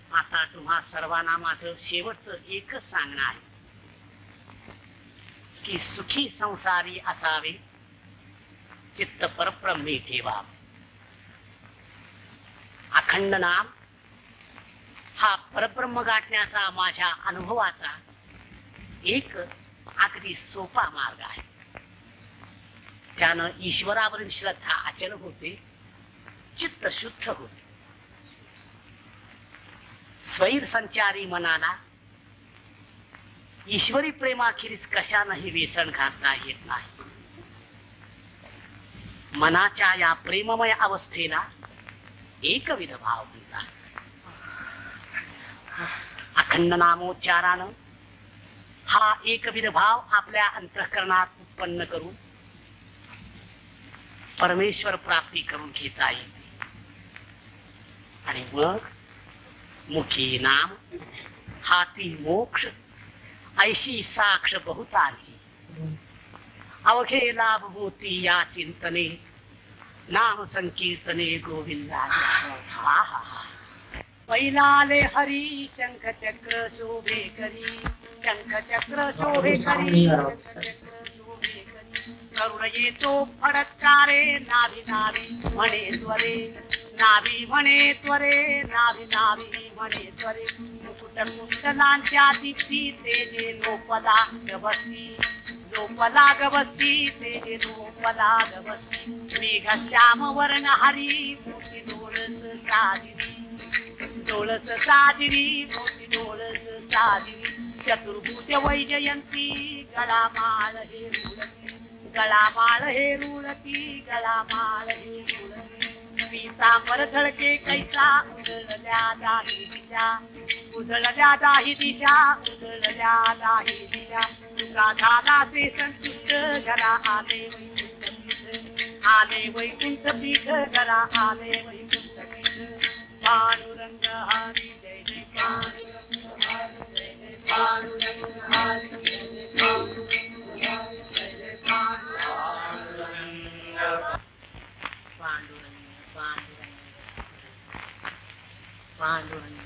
आता तुम्हा सर्वांना माझं शेवटचं एकच सांगणं आहे की सुखी संसारी असावे, चित्त परब्रह्मी ठेवा। अखंड नाम हा परब्रह्म गाठण्याचा माझ्या अनुभवाचा एकच अगदी सोपा मार्ग आहे। त्यानं ईश्वरावरील श्रद्धा अचल होते, चित्त शुद्ध होते। स्वैर संचारी मनाला ईश्वरी प्रेमाखेरीज कशानंही व्यसन घालता येत नाही। मनाच्या या प्रेममय अवस्थेला एकविध भाव म्हणतात। अखंड नामोच्चारानं हा एकविध भाव आपल्या अंतःकरणात उत्पन्न करून परमेश्वर प्राप्ती करून घेता येते। आणि मग मुखी नाम, हाती मोक्ष, ऐशी साक्ष बहुताची, अवघे लाभ होती या चिंतने, नाम संकीर्तने गोविंदाच्या. हा हा हा. पैलाले हरी शंख चक्र शोभे करी, शंख चक्र शोभे करी, शंख चक्र शोभे करी. करुण येतो फडकारे, नाभी नाभी म्हणे त्वरे, नाभी म्हणे त्वरे, नाभी नाभी म्हणे त्वरे. मुकुट कुंडलांच्या दीप्ती तेजे लोपला गवसती, लोपला गवसती तेजे लोपला गवसती. मेघ श्याम वर्ण हरी मोठी डोळस साजिनी, डोळस साजिनी मोठी डोळस साजिनी. चतुर्भुज वैजयंती गळामाळ हे रुळती, गळामाळ हे रुळती, गळामाळ हे रुळती. पीतांबर झळके कैसा उजळल्या दाही दिशा, उजळल्या दाही दिशा, उजळल्या दाही दिशा. तुका झाला से संतुष्ट घरा आले वैकुंठ पीठ, आले वैकुंठ पीठ घरा आले वैकुंठ पीठ. पांडुरंग हरी जय जय पांडुरंग हरी जय जय पांडुरंग हरी जय जय पांडुरंग हरी जय जय पांडुरंग. पांडुरंग पांडुरंग पांडुरंग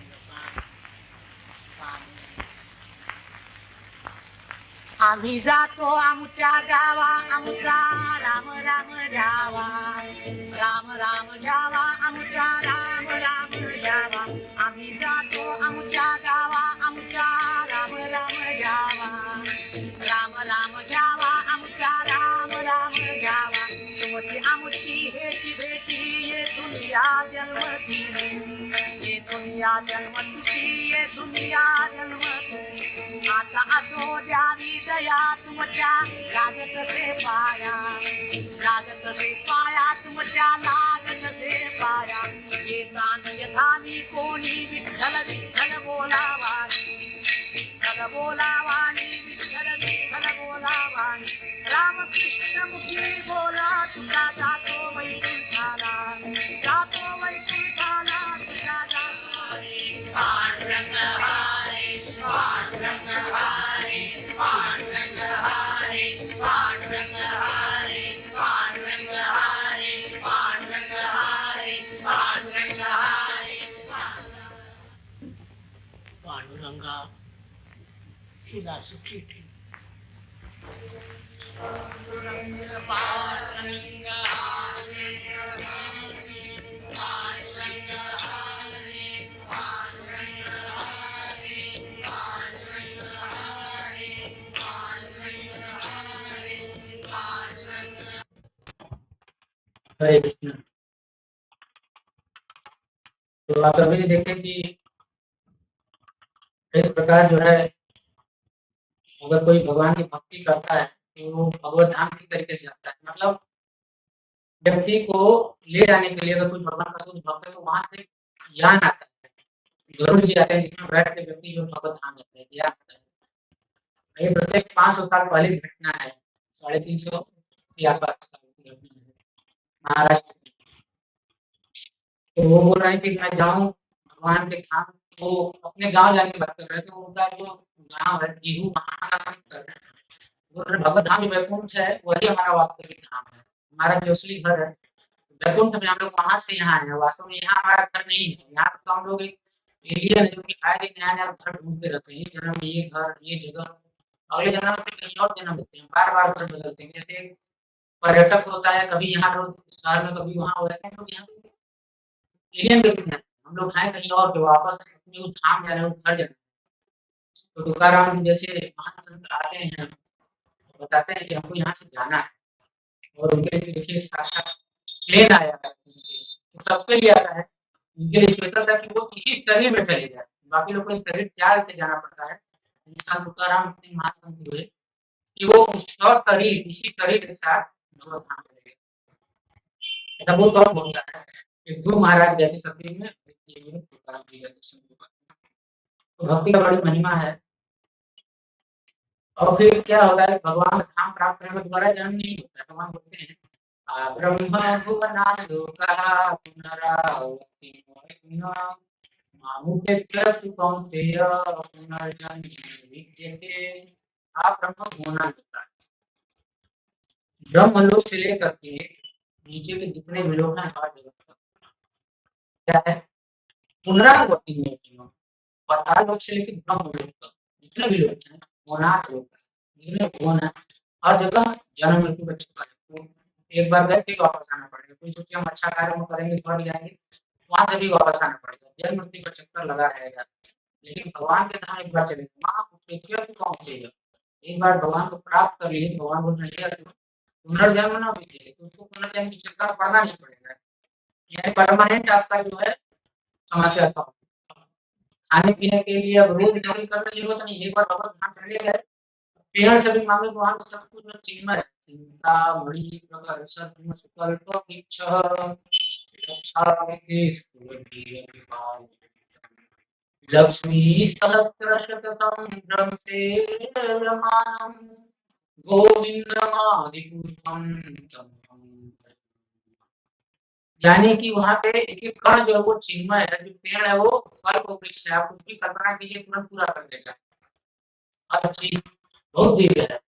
पांडुरंग. आम्ही जातो आमच्या गावा, आमचा राम राम जावा, राम राम जावा, आमचा राम राम जावा. आम्ही जातो आमच्या गावा, आमचा राम राम जावा, राम राम जावा, आमचा राम राम जावा. तुमची आमची हेची भेटी ये दुनिया जन्मती, ये दुनिया जन्मती, ये दुनिया जन्मती. आता असो द्यावी दया तुमच्या लागत से पाया, लागत से पाया तुमच्या लागत से पाया. येतान यथानी कोणी विठ्ठल विठ्ठल बोलावानी, विठ्ठल बोलावानी, विठ्ठल विठ्ठल बोलावानी. रामकृष्ण मुखी बोला तुझा जातो वैकुंठाला, जातो वैकुंठाला, तुझा जातो वैकुंठाला. पांडुरंग हरे, पांडुरंग हरे, पांडुरंग हरे, पांडुरंग हरे, पांडुरंग हरे, पांडुरंग हरे, पांडुरंग हरे. पांडुरंगा हिला सुखी ठेव. पांडुरंग पांडुरंग हरे, पांडुरंग हरे, पांडुरंग हरे, पांडुरंग हरे, पांडुरंग हरे, पांडुरंग. हरे कृष्ण। तो आप अभी देखें कि इस प्रकार जो है अगर कोई भगवान की भक्ति करता है तो वो भगवत धाम किस तरीके से आता है, मतलब व्यक्ति को ले जाने के लिए अगर कोई भगवान का शुद्ध भक्त है तो वहां से ज्ञान आता है, गरुड़ जी आते हैं जिसमें बैठ के व्यक्ति जो भगवत धाम जाता है, ज्ञान आता है। ये प्रत्येक 500 साल पहले की घटना है, 350 के आसपास की घटना है महाराष्ट्र की। तो वो बोल रहे हैं कि मैं जाऊं भगवान के धाम, वो अपने गांव जाने की बात कर रहे हैं। तो उनका जो गांव है गेहूं वहां का कर रहे हैं, वो भगवत धाम जो वैकुंठ है वही हमारा वास्तविक धाम है, हमारा जो असली घर है वैकुंठ में। हम लोग वहां से यहाँ आए हैं, वास्तव में यहाँ हमारा घर नहीं है। यहाँ तो हम लोग एक एलियन है जो कि आए दिन नया नया घर ढूंढते रहते हैं, इस जन्म में ये घर ये जगह, अगले जन्म में कहीं और जन्म लेते हैं, बार बार घर बदलते हैं। जैसे पर्यटक होता है, कभी यहाँ शहर में कभी वहाँ, वैसे हम लोग यहाँ एलियन व्यक्ति हैं, हम लोग हैं कहीं और के, वापस अपने उस धाम जा रहे हैं, उस घर जा रहे हैं। तो तुकाराम जैसे महान संत आते हैं बताते हैं कि हमको यहाँ से जाना है, और उनके लिए देखिए साक्षात प्लेन आया है उनसे, तो सबके लिए आता है। उनके लिए स्पेशल था कि वो इसी शरीर में चले जाए, बाकी लोग को इस शरीर त्याग के जाना पड़ता है। इंसान तुकाराम इतने महासंत हुए कि वो शरीर इसी शरीर के साथ भगवत धाम चले गए। ऐसा बहुत कम होता है, एक दो महाराज गए थे सतयुग में, तुकाराम जी गए थे। तो भक्ति का बड़ी महिमा है। और फिर क्या होता है, भगवान का धाम प्राप्त करने में दोबारा जन्म नहीं होता है। भगवान बोलते हैं ब्रह्म भुवनालोकः पुनरावर्ति मामुपेत्य कौन्तेय पुनर्जन्म विद्यते। आप ब्रह्म होना होता है। ब्रह्मलोक से लेकर के नीचे के जितने भी लोग हैं हर जगह तक क्या है, पुनरावृत्ति में जीवन। पाताल लोक से लेकर ब्रह्मलोक तक जितने भी लोग हैं, मोनार्थ लोग हैं, जितने भुवन हैं, हर जगह जन्म मृत्यु का चक्कर है। तो एक बार गए फिर वापस आना पड़ेगा। कोई सोचे हम अच्छा कार्य करेंगे स्वर्ग जाएंगे, वहां से भी वापस आना पड़ेगा। जन्म मृत्यु का चक्कर लगा रहेगा। लेकिन भगवान के धाम एक बार चले, माँ उपेक्षा तो कौन चाहिए। एक बार भगवान को प्राप्त कर लिए, भगवान बोल रहे हैं पुनर्जन्म ना हुई तो उसको पुनर्जन्म की चक्कर में पड़ना नहीं पड़ेगा। यानी परमानेंट आपका जो है समस्या सॉल्व। खाने पीने के लिए अब रोज नौकरी करने की जरूरत नहीं। एक बार भगवत धाम चले गए, पेड़ से भी मांगे तो वहां पे सब कुछ चिन्मय है। चिंता मणि प्रकार सब सुकल्प इच्छा रक्षा विदेश पूर्व लक्ष्मी सहस्रशत संभ्रम से रमानम गोविंदमादिपुरुषम तमहं। यानी कि वहां पे एक एक कण जो है वो चिन्मय है, जो पेड़ है वो कल्प वृक्ष है। आप उसकी कल्पना कीजिए, तुरंत पूरा कर देगा। हर चीज बहुत दिव्य है।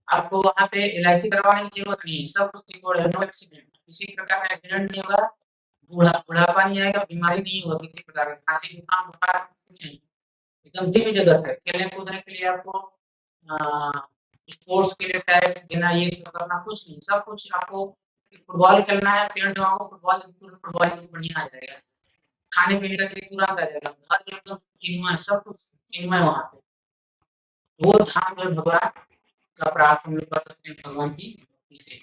आपको वहां पे LIC करवाने की जरूरत नहीं है, सब कुछ सिक्योर है। नो एक्सीडेंट, किसी प्रकार का एक्सीडेंट नहीं होगा, बुढ़ापा नहीं आएगा, बीमारी नहीं होगा किसी प्रकार का, खांसी जुकाम बुखार कुछ नहीं। एकदम दिव्य जगत है। खेलने कूदने के लिए आपको स्पोर्ट्स के लिए टैक्स देना, ये सब करना कुछ नहीं। सब कुछ आपको फुटबॉल खेलना है, पेड़ जमाओ, फुटबॉल फुटबॉल बढ़िया आ जाएगा। खाने पीने का चीज तुरंत आ जाएगा। हर एकदम चिन्मय, सब कुछ चिन्मय वहां पे। वो धाम जो भगवान का प्राप्त हम लोग कर सकते हैं भगवान की भक्ति से।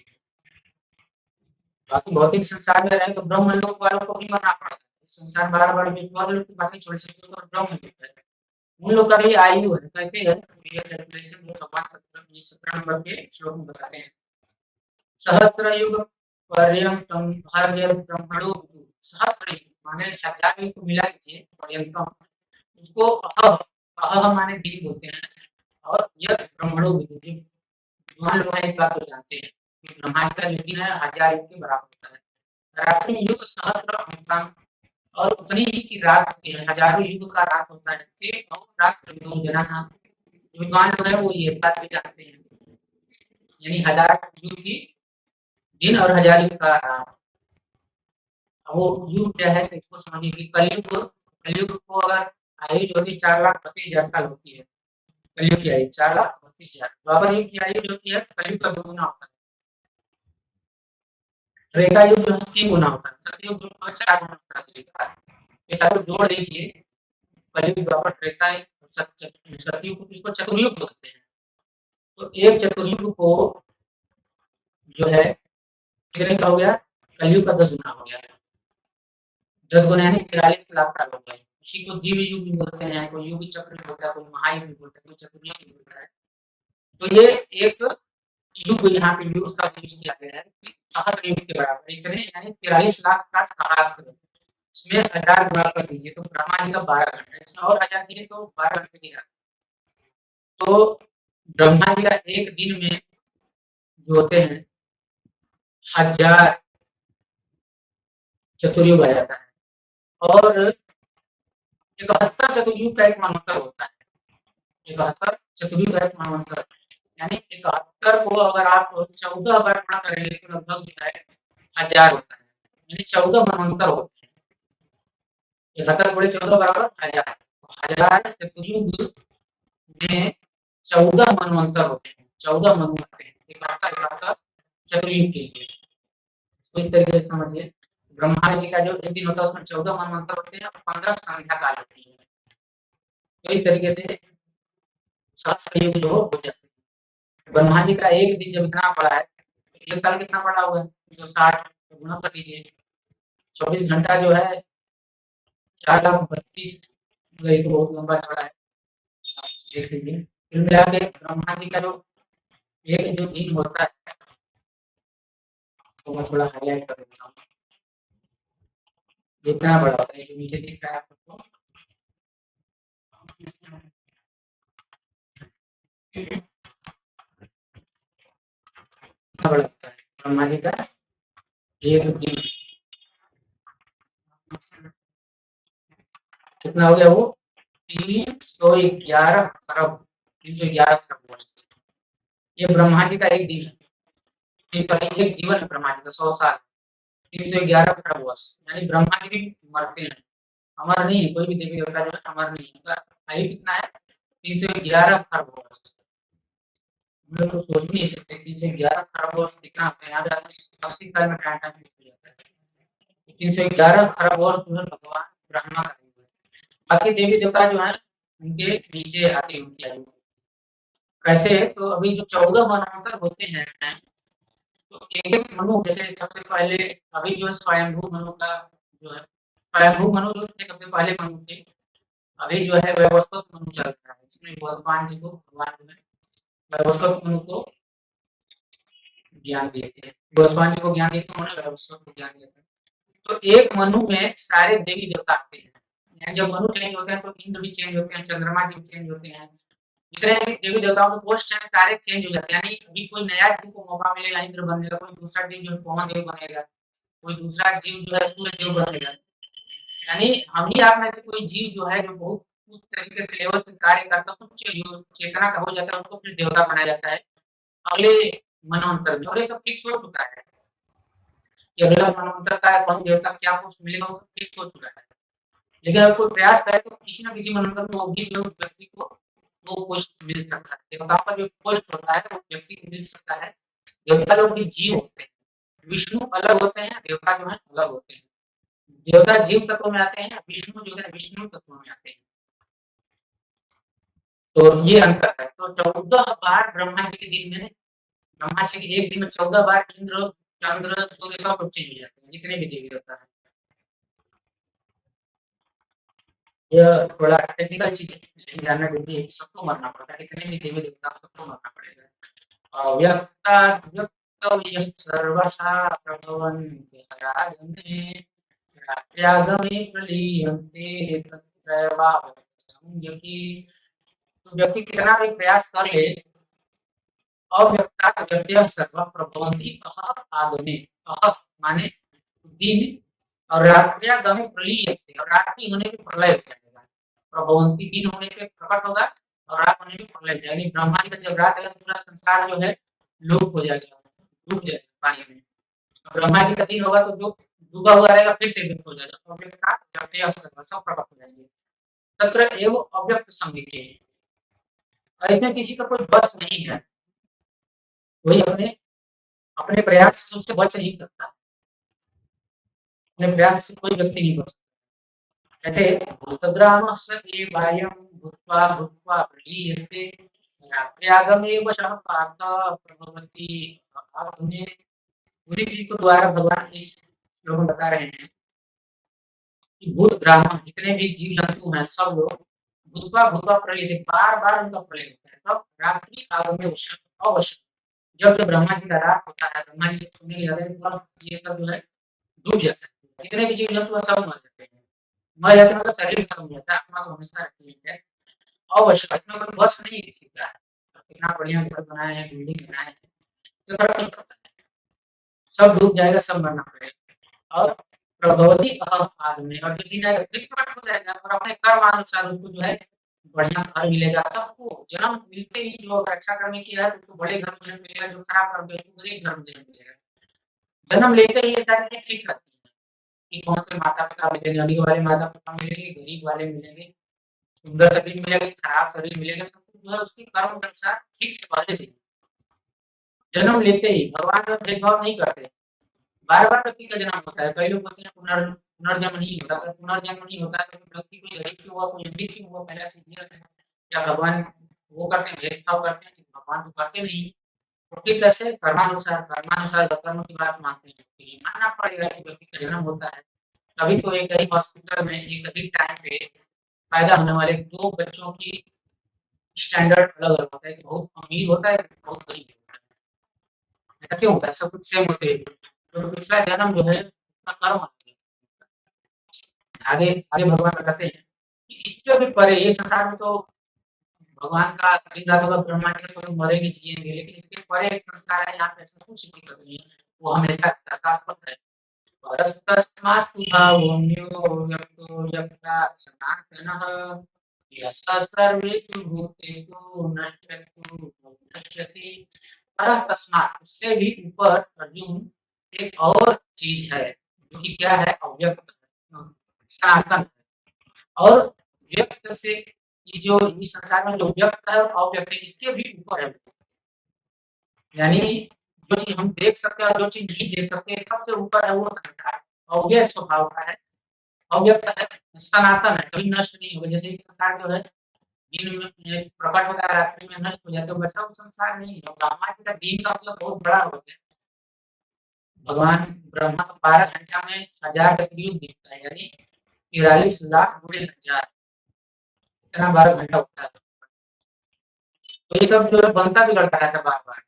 बाकी भौतिक संसार में रहे तो ब्रह्म लोक वालों को भी मानना पड़ता है। संसार बार बार में स्वर्ग लोक की बातें छोड़ सकते हो तो ब्रह्म लोक है। उन लोग का भी आयु है, कैसे है ये कैलकुलेशन वो भगवान 17 नंबर के श्लोक में बताते हैं। सहस्त्र युग पर्यंतम भाग्य ब्रह्मणो सहस्त्र युग माने 1000 युग को मिला लीजिए पर्यंतम, उसको अह अह माने दिन बोलते हैं। और यह ब्रह्मणो विदुषी, विद्वान लोग इस बात को जानते हैं कि ब्रह्मांड का जो दिन है 1000 युग के बराबर होता है। रात्रि युग सहस्त्र अमृतम, और उतनी ही की रात होती है, हजारों युग का रात होता है। एक और रात जना विद्वान लोग है वो ये बात भी जानते हैं। यानी 1000 युग की दिन और 1000 युग का रात। वो युग क्या है तो इसको समझिए कि कलयुग को अगर आयु जो होती 4,32,000 साल होती है। कलयुग की आयु 4,32,000। द्वापर युग की आयु जो होती है कलयुग का 2 गुना होता है। त्रेता युग जो है 3 गुना होता है। सतयुग जो है 4 गुना होता है। ये चारों जोड़ दीजिए, कलयुग द्वापर त्रेता सतयुग को चतुर्युग बोलते हैं। तो एक चतुर्युग को जो है कितने का हो गया, कलयुग का 10 गुना हो गया। 10 गुना यानी 43 लाख साल हो गए। उसी को दिव्य युग भी बोलते हैं, कोई युग चक्र भी बोलता है, कोई महायुग भी बोलता है, कोई चतुर्युग भी बोलता है। तो ये एक युग यहाँ पे युग शब्द यूज किया गया है कि सहस्र युग के बराबर इतने यानी 43 लाख का सहस्र। इसमें 1000 गुणा कर दीजिए तो ब्रह्मा जी का 12 घंटा, इसमें और 1000 दिए तो 12 घंटे की रात। तो ब्रह्मा जी का एक दिन में जो होते हैं 1000 चतुर्युग आ जाता है। और 71 चतुर्युग का एक मनवंतर होता है। 71 चतुर्युग का एक मनवंतर, यानी 71 को अगर आप 14 बार गुणा करेंगे तो लगभग जो है 1000 होता है। यानी 14 मनवंतर होते हैं। 71 गुणे 14 बराबर 1000। 1000 चतुर्युग में 14 मनवंतर होते हैं। 14 मनवंतर हैं 71 चतुर्युग के लिए। तो इस तरीके से समझिए ब्रह्मा जी का जो एक दिन होता है उसमें 14 मनवंतर होते हैं और 15 संध्या काल होती है। तो इस तरीके से 7 संयोग जो हो जाते हैं। ब्रह्मा जी का एक दिन जब इतना बड़ा है, एक साल कितना बड़ा हुआ है, 160 गुणा कर दीजिए। 24 घंटा जो है 4,32,000, तो बहुत लंबा चौड़ा है। देख लीजिए फिर मिला के ब्रह्मा जी का जो एक जो दिन होता है तो मैं थोड़ा हाईलाइट कर देता हूँ। इतना बड़ा होता है, जो नीचे दिख रहा है आपको इतना बड़ा होता है ब्रह्मा जी का एक दिन। कितना हो गया वो 311 खरब 311 खरब वर्ष। ये ब्रह्मा जी का एक दिन है, एक जीवन है ब्रह्मा जी का 100 साल 311 खरब वर्ष, यानी ब्रह्मा जी भी मरते हैं, अमर नहीं है, कोई भी देवी देवता जो है अमर नहीं है, उनका आयु कितना है 311 खरब वर्ष। हम लोग तो सोच भी नहीं सकते 311 खरब वर्ष कितना होता है, यहाँ पे 80 साल में टाइम हो जाता है। 311 खरब वर्ष जो है भगवान ब्रह्मा का आयु है। बाकी देवी देवता जो है उनके नीचे आते हैं उनकी आयु। कैसे, तो अभी जो 14 मन्वंतर होते हैं, तो एक एक मनु, जैसे सबसे पहले अभी जो है स्वयंभू मनु का जो है, स्वयंभू मनु जो थे सबसे पहले मनु थे, अभी जो है वैवस्वत मनु चल रहा है, इसमें भगवान जी को भगवान जो है वैवस्वत मनु को ज्ञान देते हैं, भगवान जी को ज्ञान देते हैं, उन्हें वैवस्वत को ज्ञान देते हैं। तो एक मनु में सारे देवी देवता आते हैं, जब मनु चेंज होते हैं तो इंद्र भी चेंज होते हैं, चंद्रमा जी भी चेंज होते हैं, जितने भी देवी देवताओं के पोस्ट हैं सारे चेंज हो जाते हैं, यानी अभी कोई नया जीव को मौका मिलेगा इंद्र बनने का, कोई दूसरा जीव जो है पवन देव बनेगा, कोई दूसरा जीव जो है सूर्य देव बनेगा, यानी हम ही आप में से कोई जीव जो है जो बहुत उस तरीके से लेवल से कार्य करता है, कुछ चेतना का हो जाता है, उसको फिर देवता बनाया जाता है अगले मनवंतर में, और ये सब फिक्स हो चुका है कि अगला मनवंतर का कौन देवता क्या पोस्ट मिलेगा, वो सब फिक्स हो चुका है। लेकिन अगर कोई प्रयास करे तो किसी न किसी मनवंतर में वो भी जो व्यक्ति को वो पोस्ट मिल सकता है, देवताओं का जो पोस्ट होता है वो व्यक्ति को मिल सकता है। देवता लोग भी जीव होते हैं, विष्णु अलग होते हैं, देवता जो है अलग होते हैं, देवता जीव तत्व में आते हैं, विष्णु जो है विष्णु तत्व में आते हैं, तो ये अंतर है। तो 14 बार ब्रह्मा जी के दिन में, ब्रह्मा जी के एक दिन में 14 बार इंद्र चंद्र सूर्य सब लोग चेंज हो जाते हैं, जितने भी देवी देवता है। यह थोड़ा टेक्निकल चीज है, जानना जरूरी है कि सबको मरना पड़ता है, इतने भी देवी देवता सबको मरना पड़ेगा। व्यक्त सर्वथा प्रभवन्ति हरागमे रात्र्यागमे प्रलीयन्ते तत्रैवावसं यदि, तो व्यक्ति कितना भी प्रयास कर ले, अव्यक्ता व्यक्तयः सर्व प्रभवन्ति आगमे, माने दिन, और रात्र्यागमे प्रलीयन्ते, और रात्रि होने पे प्रलय हो जाएगा, प्रभवन्ति दिन होने पे प्रकट होगा और रात होने पे प्रलय हो जाएगा, यानी ब्रह्मा जी का जब रात आएगा पूरा संसार जो है लुप्त हो जाएगा, डूब जाएगा पानी में, ब्रह्मा जी का दिन होगा तो जो डूबा हुआ रहेगा फिर से व्यक्त हो जाएगा, तो अव्यक्ता व्यक्तयः सर्व सब प्रकट हो जाएंगे। तत्र एव अव्यक्त संविधि, और इसमें किसी का कोई बस नहीं है, कोई अपने अपने प्रयास से उससे बच नहीं सकता, अपने प्रयास से कोई व्यक्ति नहीं बच सकता। ऐसे भूतग्रामस्य एवायं भूत्वा भूत्वा प्रलीयते रात्र्यागमे वशः पार्थ प्रभवति आगमे। उसी चीज को द्वारा भगवान इस श्लोक में बता रहे हैं कि भूत ग्राम जितने भी जीव जंतु हैं सब लोग भूतवा भूतवा प्रलय, बार बार उनका प्रलय होता है, तब रात्रि आगमे अवश्य, जब जब ब्रह्मा जी का रात होता है, ब्रह्मा जी सोने के जाते हैं, तब ये सब जो है डूब जाता है, जितने भी जीव जंतु सब मर जाते हैं, मर जाते हैं मतलब शरीर खत्म हो जाता है, आत्मा तो हमेशा रहती है अवश्य, इसमें कोई बस नहीं किसी का, कितना बढ़िया घर बनाए हैं, बिल्डिंग बनाए हैं, फर्क नहीं पड़ता है, सब डूब जाएगा, सब मरना पड़ेगा। और प्रभवती आदमी, और जो दिन आएगा फिर प्रकट हो जाएगा, और अपने कर्म अनुसार उसको जो है बढ़िया घर मिलेगा, सबको जन्म मिलते ही जो रक्षा करने की है उसको बड़े घर में मिलेगा, जो खराब कर्म करेगा गरीब घर में मिलेगा, जन्म लेते ही ये सारी चीजें फिक्स रहती है कि कौन से माता पिता मिलेंगे, अमीर वाले माता पिता मिलेंगे, गरीब वाले मिलेंगे, सुंदर शरीर मिलेगा, खराब शरीर मिलेगा, सब कुछ जो है उसके कर्म के अनुसार फिक्स पहले से जन्म लेते ही भगवान का भेदभाव नहीं करते, बार बार व्यक्ति का जन्म होता है, कई लोग बोलते हैं पुनर्जन्म नहीं होता, अगर पुनर्जन्म नहीं होता है तो व्यक्ति कोई गरीब क्यों हुआ, कोई अमीर क्यों हुआ, पहले से दिया है, क्या भगवान वो करते हैं, भेदभाव करते हैं, भगवान तो करते नहीं, तो फिर कैसे कर्मानुसार कर्म की बात मानते हैं, तो ये मानना पड़ेगा कि व्यक्ति का जन्म होता है, तभी तो एक ही हॉस्पिटल में एक ही टाइम पे पैदा होने वाले दो बच्चों की स्टैंडर्ड अलग अलग होता है, कि बहुत अमीर होता है, बहुत गरीब होता है, ऐसा क्यों होता है, सब कुछ सेम होते हैं, तो पिछला जन्म जो है उसका कर्म आगे आगे भगवान बताते हैं कि इससे भी परे ये संसार में तो भगवान का दिन रात होगा, ब्रह्मा जी तो मरेंगे जिएंगे, लेकिन इसके परे एक संस्कार है, यहाँ पे ऐसा कुछ दिक्कत नहीं है, वो हमेशा शाश्वत है। परस्तस्मात् भावोऽन्यो व्यक्तो तो यत्र सनातनः यः सर्वेषु भूतेषु नश्यति परः तस्मात्। उससे भी ऊपर अर्जुन एक और चीज है जो कि क्या है, अव्यक्त सनातन है। और व्यक्त से ये जो इस संसार में जो व्यक्त है और अव्यक्त है इसके भी ऊपर है। यानी जो चीज हम देख सकते हैं और जो चीज नहीं देख सकते सबसे ऊपर है वो संसार, अव्यय स्वभाव का है, अव्यक्त है, सनातन है, कभी नष्ट नहीं होगा। जैसे इस संसार जो है दिन में प्रकट होता है, रात्रि में नष्ट हो जाता है, वैसा संसार नहीं है। ब्रह्मा जी का दिन का मतलब बहुत बड़ा होता है। भगवान ब्रह्मा को 12 घंटा में 1000 कलयुग दिखता है, यानी 43 लाख बुढ़े हजार, इतना 12 घंटा होता है। तो ये सब जो है बनता बिगड़ता रहता है बार बार।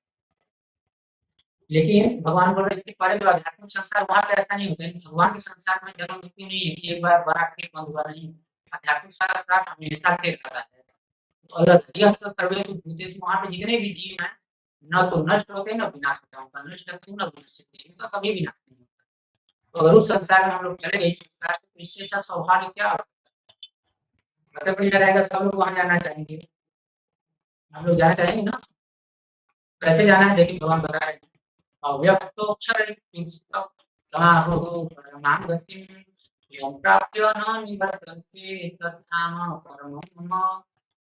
लेकिन भगवान बोल रहे इसके परे जो आध्यात्मिक संसार वहां पे ऐसा नहीं होता है। भगवान के संसार में जन्म मृत्यु नहीं है कि एक बार बना के बंद हुआ, नहीं। आध्यात्मिक संसार हमेशा से रहता है। तो अलग यह सर्वेषु भूतेषु, वहां पे जितने भी जीव हैं न तो नष्ट होते न विनाश होता, उनका नष्ट न विनाश, उनका कभी विनाश नहीं होता। तो अगर उस संसार में हम लोग चले गए इस संसार तो इससे अच्छा सौभाग्य क्या होता है। रहेगा, सब लोग वहां जाना चाहेंगे, हम लोग जाना चाहेंगे ना। कैसे जाना है देखिए, भगवान बता रहे हैं अव्यक्तोक्षर परमां गतिं यं प्राप्य न निवर्तन्ते तत्धाम परमं मम।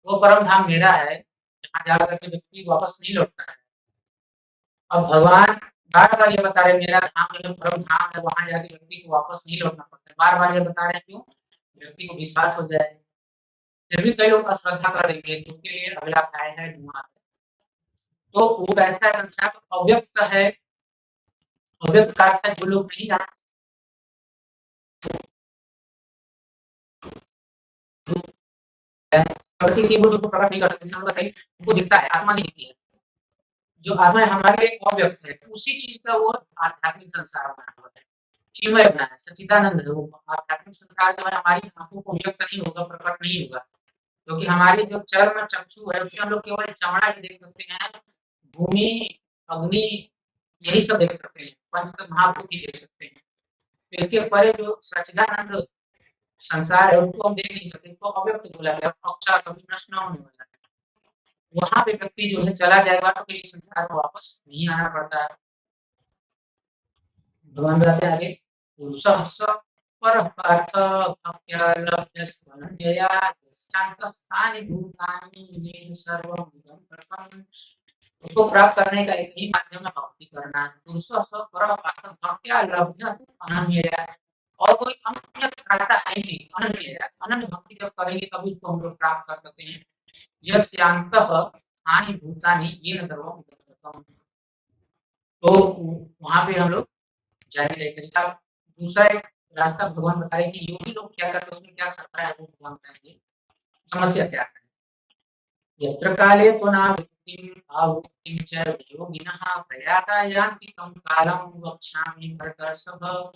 वो परम धाम मेरा है जहाँ जाकर के व्यक्ति वापस नहीं लौटता है। अब भगवान बार बार ये बता रहे मेरा धाम जो है परम धाम है, वहां जाके व्यक्ति को वापस नहीं लौटना पड़ता है। बार बार ये बता रहे हैं क्यों, व्यक्ति को विश्वास हो जाए। फिर भी कई लोग अश्रद्धा करेंगे तो उसके लिए अगला अध्याय है धुआं। तो वो कैसा संसार अव्यक्त है, अव्यक्त का अर्थ है जो लोग नहीं जानते प्रकृति की वो जो प्रकट नहीं कर सकते, इंसान का सही उनको दिखता है, आत्मा नहीं दिखती है। जो आत्मा है हमारे लिए अव्यक्त है, तो उसी चीज का वो आध्यात्मिक संसार बना हुआ है, चिन्मय बना है, सच्चिदानंद है। वो आध्यात्मिक संसार जो है हमारी आंखों को व्यक्त नहीं होगा, प्रकट नहीं होगा, क्योंकि हमारी जो चर्म चक्षु है उससे हम लोग केवल चमड़ा ही देख सकते हैं, भूमि अग्नि यही सब देख सकते हैं, पंच महाभूत ही देख सकते हैं। तो इसके परे जो सच्चिदानंद संसार है उसको हम देख नहीं सकते, तो अव्यक्त बोला गया, अक्षर कभी नष्ट न होने वाला है। वहां पे व्यक्ति जो है चला जाएगा तो फिर इस संसार में वापस नहीं आना पड़ता है। भगवान बताते हैं आगे, पुरुषः स परः पार्थ भक्त्या शांतस्थानि भूतानि येन सर्वं इदं ततं। उसको प्राप्त करने का एक ही माध्यम है भक्ति करना। पुरुषः स परः पार्थ भक्त्या लभ्य अनन्यया, और कोई अन्य रास्ता है ही नहीं, अनन्य है। अनन्य भक्ति जब करेंगे तभी उसको हम लोग प्राप्त कर सकते हैं। यस्यांतः हानि भूतानि येन सर्वं इदं ततं। तो वहां पे हम लोग जारी रहेगा। दूसरा एक रास्ता भगवान बता रहे कि योगी लोग क्या करते हैं, उसमें क्या खतरा है वो भगवान बताएंगे, समस्या क्या है। यत्र काले त्वनावृत्तिम् आवृत्तिं च योगिनः प्रयाता यान्ति तं कालं वक्ष्यामि भरतर्षभ।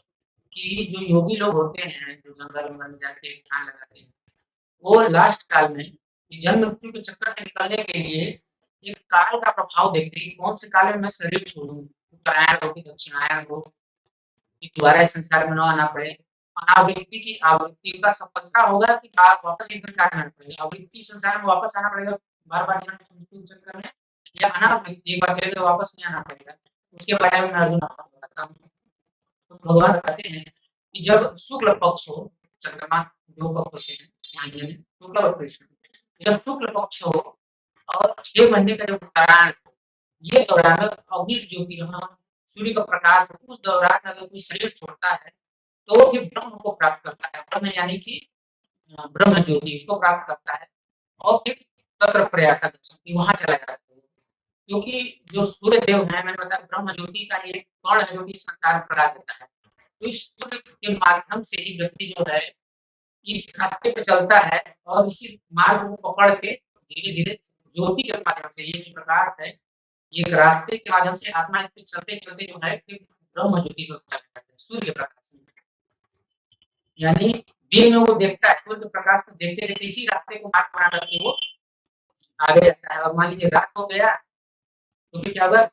कि जो योगी लोग होते हैं जो जंगल में जाके ध्यान लगाते हैं, वो लास्ट काल में जन्म मृत्यु के चक्कर से निकलने के लिए एक काल का प्रभाव देखते हैं, कौन से काल में मैं शरीर छोड़ूं, उत्तरायण हो कि दक्षिणायन हो, कि दोबारा इस संसार में न आना पड़े। अनावृत्ति की आवृत्ति का सपत्ता होगा कि वापस इस संसार में आना पड़ेगा, आवृत्ति संसार में वापस आना पड़ेगा बार बार चक्कर में, या अनावृत्ति एक बार चले तो वापस नहीं आना पड़ेगा। उसके बारे में मैं अर्जुन आपको बताता हूँ। तो भगवान बताते हैं कि जब शुक्ल पक्ष हो, चंद्रमा दो पक्ष होते हैं महीने में, शुक्ल और कृष्ण, जब शुक्ल पक्ष हो और 6 महीने का जो उत्तरायण हो, ये दौरान अग्नि ज्योति सूर्य का प्रकाश, उस दौरान अगर कोई शरीर छोड़ता है तो वो फिर ब्रह्म को प्राप्त करता है। ब्रह्म यानी कि ब्रह्म ज्योति उसको प्राप्त करता है और फिर तत्र प्रयाता गच्छति, वहां चला जाता है। क्योंकि जो सूर्य देव है, मैंने बताया ब्रह्म ज्योति का एक कण है जो कि संसार में प्रकाश देता है। तो इस सूर्य के माध्यम से ही व्यक्ति जो है इस रास्ते पे चलता है और इसी मार्ग को पकड़ के धीरे धीरे ज्योति के माध्यम से, ये जो प्रकाश है ये रास्ते के माध्यम से आत्मा इस पे चलते चलते जो है फिर ब्रह्म ज्योति को चला जाता है, सूर्य प्रकाश में। यानी दिन में वो देखता है सूर्य प्रकाश को, देखते देखते इसी रास्ते को मार्ग बना करके वो आगे जाता है। और मान लीजिए रात हो गया तो फिर क्या होगा,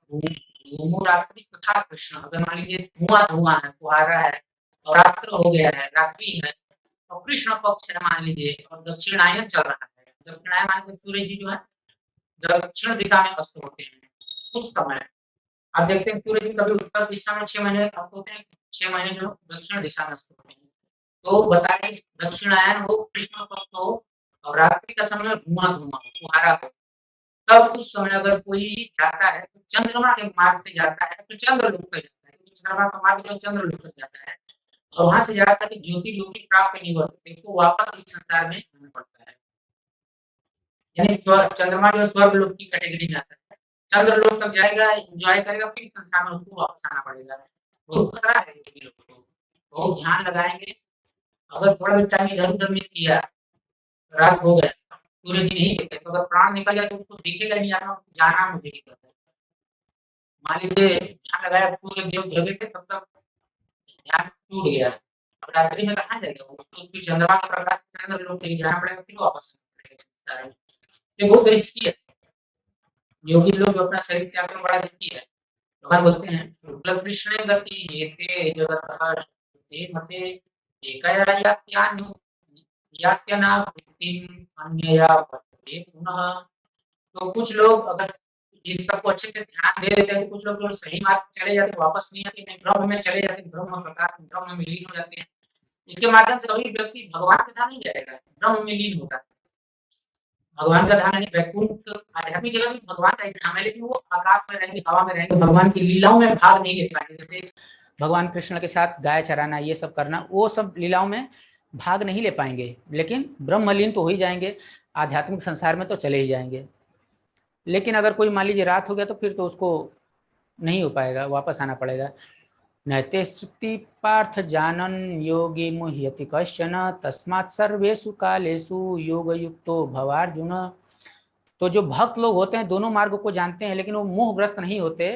धूमो रात्रि तथा कृष्ण, अगर मान लीजिए धुआं धुआं है, फुहारा है और रात्र हो गया है, रात्रि है, और कृष्ण पक्ष है मान लीजिए, और दक्षिणायन चल रहा है। दक्षिणायन मान लीजिए सूर्य जी जो है दक्षिण दिशा में अस्त होते हैं उस समय। आप देखते हैं सूर्य जी कभी उत्तर दिशा में 6 महीने अस्त होते हैं, 6 महीने जो दक्षिण दिशा में अस्त होते हैं। तो बताइए दक्षिणायन हो, कृष्ण पक्ष हो और रात्रि का समय धुआं धुआं हो, कुहारा हो, तब उस समय अगर कोई जाता है तो चंद्रमा के मार्ग से जाता है तो चंद्रलोक तक जाता है, क्योंकि चंद्रमा का मार्ग जो है चंद्रलोक तक जाता है, और वहां से जाकर के ज्योति ज्योति प्राप्त नहीं हो सकती, तो वापस इस संसार में आना पड़ता है। यानी चंद्रमा जो स्वर्ग लोक की कैटेगरी में आता है, चंद्रलोक तक जाएगा, एंजॉय करेगा, फिर संसार में उसको वापस आना पड़ेगा। बहुत खतरा है योगी लोग को, बहुत ध्यान लगाएंगे। अगर थोड़ा भी टाइम इधर उधर मिस किया, रात हो गया, सूरज नहीं दिखे, तो अगर प्राण निकल जाए तो उसको दिखेगा नहीं, जाना मुझे ही करता है। मान लीजिए ध्यान लगाया सूर्य देव जगह पे, तब तक ध्यान टूट गया, अब रात्रि में कहाँ जाएगा वो, तो फिर चंद्रमा का प्रकाश चंद्र लोग कहीं जाना पड़ेगा, फिर वापस आना पड़ेगा संसार में। ये बहुत रिस्की है, योगी लोग जो अपना शरीर त्याग करना बड़ा रिस्की है। भगवान बोलते हैं शुक्ल कृष्ण गति हेते जगत मते एकया यात्यानु यात्यनावृत्तिम अन्यया वर्तते पुनः। तो कुछ लोग अगर इस सबको अच्छे से ध्यान दे देते हैं, तो कुछ लोग जो सही मार्ग पे चले जाते हैं वापस नहीं आते, ब्रह्म में चले जाते हैं, ब्रह्म प्रकाश ब्रह्म में लीन हो जाते हैं। इसके माध्यम से कभी व्यक्ति भगवान के धाम नहीं जाएगा, ब्रह्म में लीन होता है। भगवान का धाम यानी वैकुंठ आध्यात्मिक जगह भी भगवान का ही धाम है, लेकिन वो आकाश में रहेंगे, हवा में रहेंगे, भगवान की लीलाओं में भाग नहीं ले पाएंगे। जैसे भगवान कृष्ण के साथ गाय चराना, ये सब करना, वो सब लीलाओं में भाग नहीं ले पाएंगे, लेकिन ब्रह्मलीन तो हो ही जाएंगे, आध्यात्मिक संसार में तो चले ही जाएंगे। लेकिन अगर कोई मान लीजिए रात हो गया तो फिर तो उसको नहीं हो पाएगा, वापस आना पड़ेगा। नैते श्रुति पार्थ जानन योगी मुह्यति कश्चन तस्मात् सर्वेषु कालेषु योग युक्तो भवार्जुन। तो जो भक्त लोग होते हैं दोनों मार्ग को जानते हैं, लेकिन वो मोहग्रस्त नहीं होते,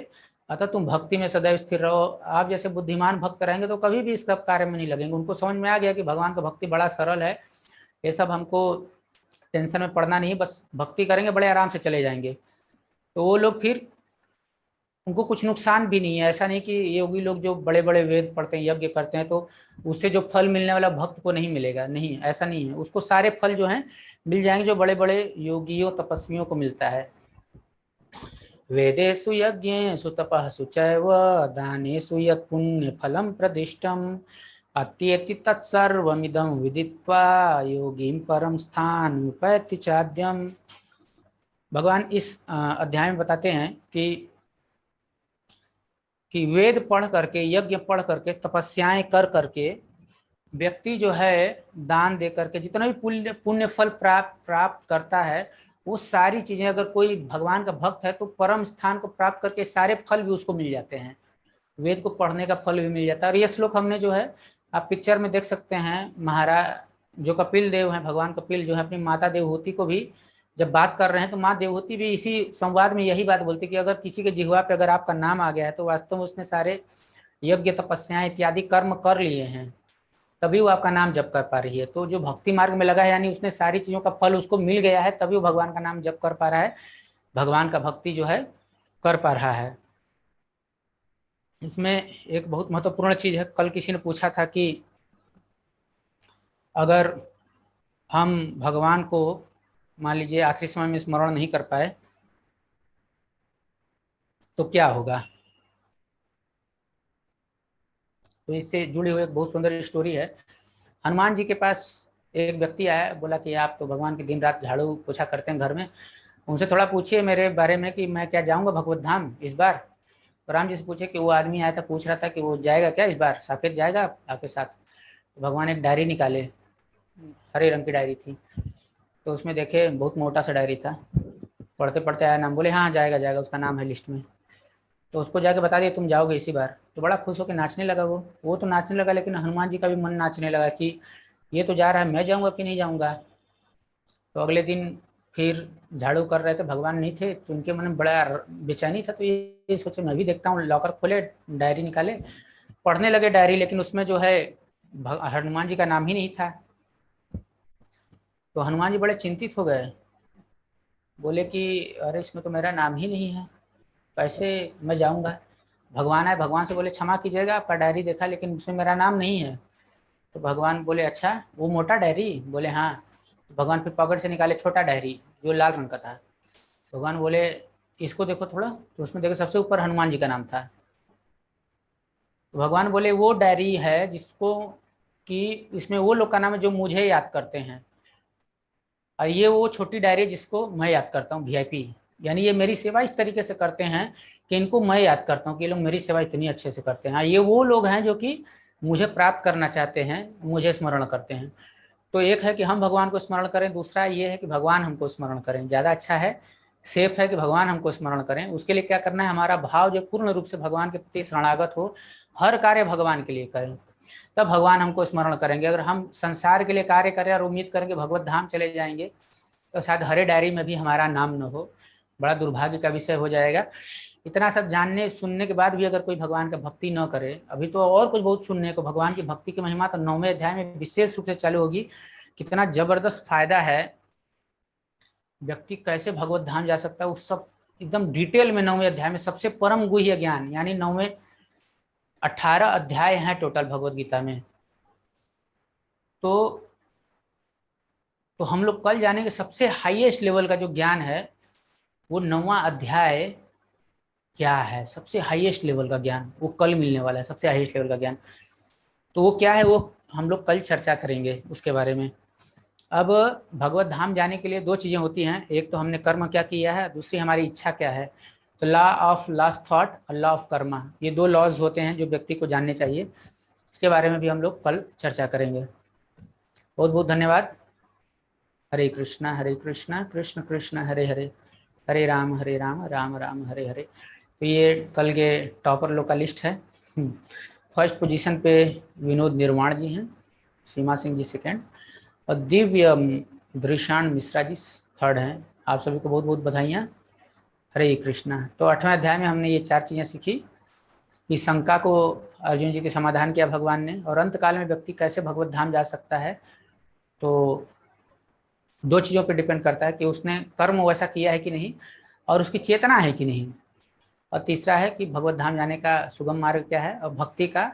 अतः तुम भक्ति में सदैव स्थिर रहो। आप जैसे बुद्धिमान भक्त रहेंगे तो कभी भी इस सब कार्य में नहीं लगेंगे। उनको समझ में आ गया कि भगवान का भक्ति बड़ा सरल है, ये सब हमको टेंशन में पड़ना नहीं, बस भक्ति करेंगे बड़े आराम से चले जाएंगे। तो वो लोग फिर उनको कुछ नुकसान भी नहीं है। ऐसा नहीं कि योगी लोग जो बड़े बड़े वेद पढ़ते हैं, यज्ञ करते हैं, तो उससे जो फल मिलने वाला भक्त को नहीं मिलेगा, नहीं, ऐसा नहीं है। उसको सारे फल जो हैं मिल जाएंगे जो बड़े बड़े योगियों तपस्वियों को मिलता है। वेदेषु यज्ञेषु तपःसु चैव दानेषु यत् पुण्यफलं प्रदिष्टम् अत्येति तत्सर्वमिदं विदित्वा योगीं परम स्थानमुपैति चाद्यम्। भगवान इस अध्याय में बताते हैं कि वेद पढ़ करके, यज्ञ पढ़ करके, तपस्याएं कर करके व्यक्ति जो है दान दे करके जितना भी पुण्य फल प्राप्त करता है, वो सारी चीजें, अगर कोई भगवान का भक्त है तो परम स्थान को प्राप्त करके सारे फल भी उसको मिल जाते हैं। वेद को पढ़ने का फल भी मिल जाता है। और ये श्लोक हमने जो है आप पिक्चर में देख सकते हैं, महाराज जो कपिल देव हैं, भगवान कपिल जो है अपनी माता देवहूति को भी जब बात कर रहे हैं तो माँ देवहूति भी इसी संवाद में यही बात बोलती कि अगर किसी के जिह्वा पे अगर आपका नाम आ गया है तो वास्तव में उसने सारे यज्ञ तपस्याएं इत्यादि कर्म कर लिए हैं, तभी वो आपका नाम जप कर पा रही है। तो जो भक्ति मार्ग में लगा है, यानी उसने सारी चीज़ों का फल उसको मिल गया है, तभी वो भगवान का नाम जप कर पा रहा है, भगवान का भक्ति जो है कर पा रहा है। इसमें एक बहुत महत्वपूर्ण चीज़ है, कल किसी ने पूछा था कि अगर हम भगवान को मान लीजिए आखिरी समय में स्मरण नहीं कर पाए तो क्या होगा। तो इससे जुड़ी हुई एक बहुत सुंदर स्टोरी है। हनुमान जी के पास एक व्यक्ति आया, बोला कि आप तो भगवान की दिन रात झाड़ू पोछा करते हैं घर में, उनसे थोड़ा पूछिए मेरे बारे में कि मैं क्या जाऊंगा भगवत धाम इस बार। तो राम जी से पूछे कि वो आदमी आया था, पूछ रहा था कि वो जाएगा क्या इस बार, साकेत जाएगा आपके साथ। तो भगवान एक डायरी निकाले, हरे रंग की डायरी थी, तो उसमें देखे बहुत मोटा सा डायरी था। पढ़ते पढ़ते आया नाम, बोले हाँ जाएगा जाएगा, उसका नाम है लिस्ट में। तो उसको जाके बता दिया तुम जाओगे इसी बार। तो बड़ा खुश होकर नाचने लगा वो तो नाचने लगा, लेकिन हनुमान जी का भी मन नाचने लगा कि ये तो जा रहा है, मैं जाऊँगा कि नहीं जाऊँगा। तो अगले दिन फिर झाड़ू कर रहे थे, भगवान नहीं थे, तो उनके मन में बड़ा बेचैनी था। तो ये सोचे मैं भी देखता हूँ, लॉकर खोले, डायरी निकाले, पढ़ने लगे डायरी, लेकिन उसमें जो है हनुमान जी का नाम ही नहीं था। तो हनुमान जी बड़े चिंतित हो गए, बोले कि अरे इसमें तो मेरा नाम ही नहीं है, कैसे मैं जाऊँगा। भगवान आए, भगवान से बोले क्षमा कीजिएगा, आपका डायरी देखा लेकिन उसमें मेरा नाम नहीं है। तो भगवान बोले अच्छा वो मोटा डायरी, बोले हाँ। भगवान फिर पॉकेट से निकाले छोटा डायरी जो लाल रंग का था। भगवान बोले इसको देखो थोड़ा, तो उसमें देखो सबसे ऊपर हनुमान जी का नाम था। तो भगवान बोले वो डायरी है जिसको कि इसमें वो लोग का नाम है जो मुझे याद करते हैं, और ये वो छोटी डायरी जिसको मैं याद करता हूँ, वीआईपी। यानी ये मेरी सेवा इस तरीके से करते हैं कि इनको मैं याद करता हूँ कि ये लोग मेरी सेवा इतनी अच्छे से करते हैं। ये वो लोग हैं जो कि मुझे प्राप्त करना चाहते हैं, मुझे स्मरण करते हैं। तो एक है कि हम भगवान को स्मरण करें, दूसरा ये है कि भगवान हमको स्मरण करें। ज़्यादा अच्छा है, सेफ है कि भगवान हमको स्मरण करें। उसके लिए क्या करना है, हमारा भाव जो पूर्ण रूप से भगवान के प्रति शरणागत हो, हर कार्य भगवान के लिए करें, तब भगवान हमको स्मरण करेंगे। अगर हम संसार के लिए कार्य करें और उम्मीद करेंगे भगवत धाम चले जाएंगे, तो शायद हरे डायरी में भी हमारा नाम न हो, बड़ा दुर्भाग्य का विषय हो जाएगा। इतना सब जानने सुनने के बाद भी अगर कोई भगवान का भक्ति न करे, अभी तो और कुछ बहुत सुनने को, भगवान की भक्ति की महिमा तो 9वें अध्याय में विशेष रूप से चालू होगी। कितना जबरदस्त फायदा है, व्यक्ति कैसे भगवत धाम जा सकता है, उस सब एकदम डिटेल में 9वें अध्याय में सबसे परम गुह्य ज्ञान, यानी 9वें 18 अध्याय हैं टोटल भगवत गीता में। तो हम लोग कल जानेंगे सबसे हाईएस्ट लेवल का जो ज्ञान है, वो 9वां अध्याय क्या है, सबसे हाईएस्ट लेवल का ज्ञान वो कल मिलने वाला है, सबसे हाईएस्ट लेवल का ज्ञान। तो वो क्या है, वो हम लोग कल चर्चा करेंगे उसके बारे में। अब भगवत धाम जाने के लिए दो चीज़ें होती हैं, एक तो हमने कर्म क्या किया है, दूसरी हमारी इच्छा क्या है। तो लॉ ऑफ लास्ट थॉट और लॉ ऑफ कर्मा, ये दो लॉज होते हैं जो व्यक्ति को जानने चाहिए। इसके बारे में भी हम लोग कल चर्चा करेंगे। बहुत बहुत धन्यवाद। हरे कृष्णा कृष्ण कृष्ण हरे हरे, हरे राम राम राम हरे हरे। तो ये कल के टॉपर लोग का लिस्ट है। फर्स्ट पोजीशन पे विनोद निर्वाण जी हैं, सीमा सिंह जी सेकेंड, और दिव्य दृशान मिश्रा जी थर्ड हैं। आप सभी को बहुत बहुत बधाइयाँ। हरे कृष्णा। तो 8वें अध्याय में हमने ये 4 चीज़ें सीखी कि शंका को अर्जुन जी के समाधान किया भगवान ने, और अंत काल में व्यक्ति कैसे भगवत धाम जा सकता है। तो 2 चीज़ों पर डिपेंड करता है कि उसने कर्म वैसा किया है कि नहीं, और उसकी चेतना है कि नहीं, और तीसरा है कि भगवत धाम जाने का सुगम मार्ग क्या है, और भक्ति का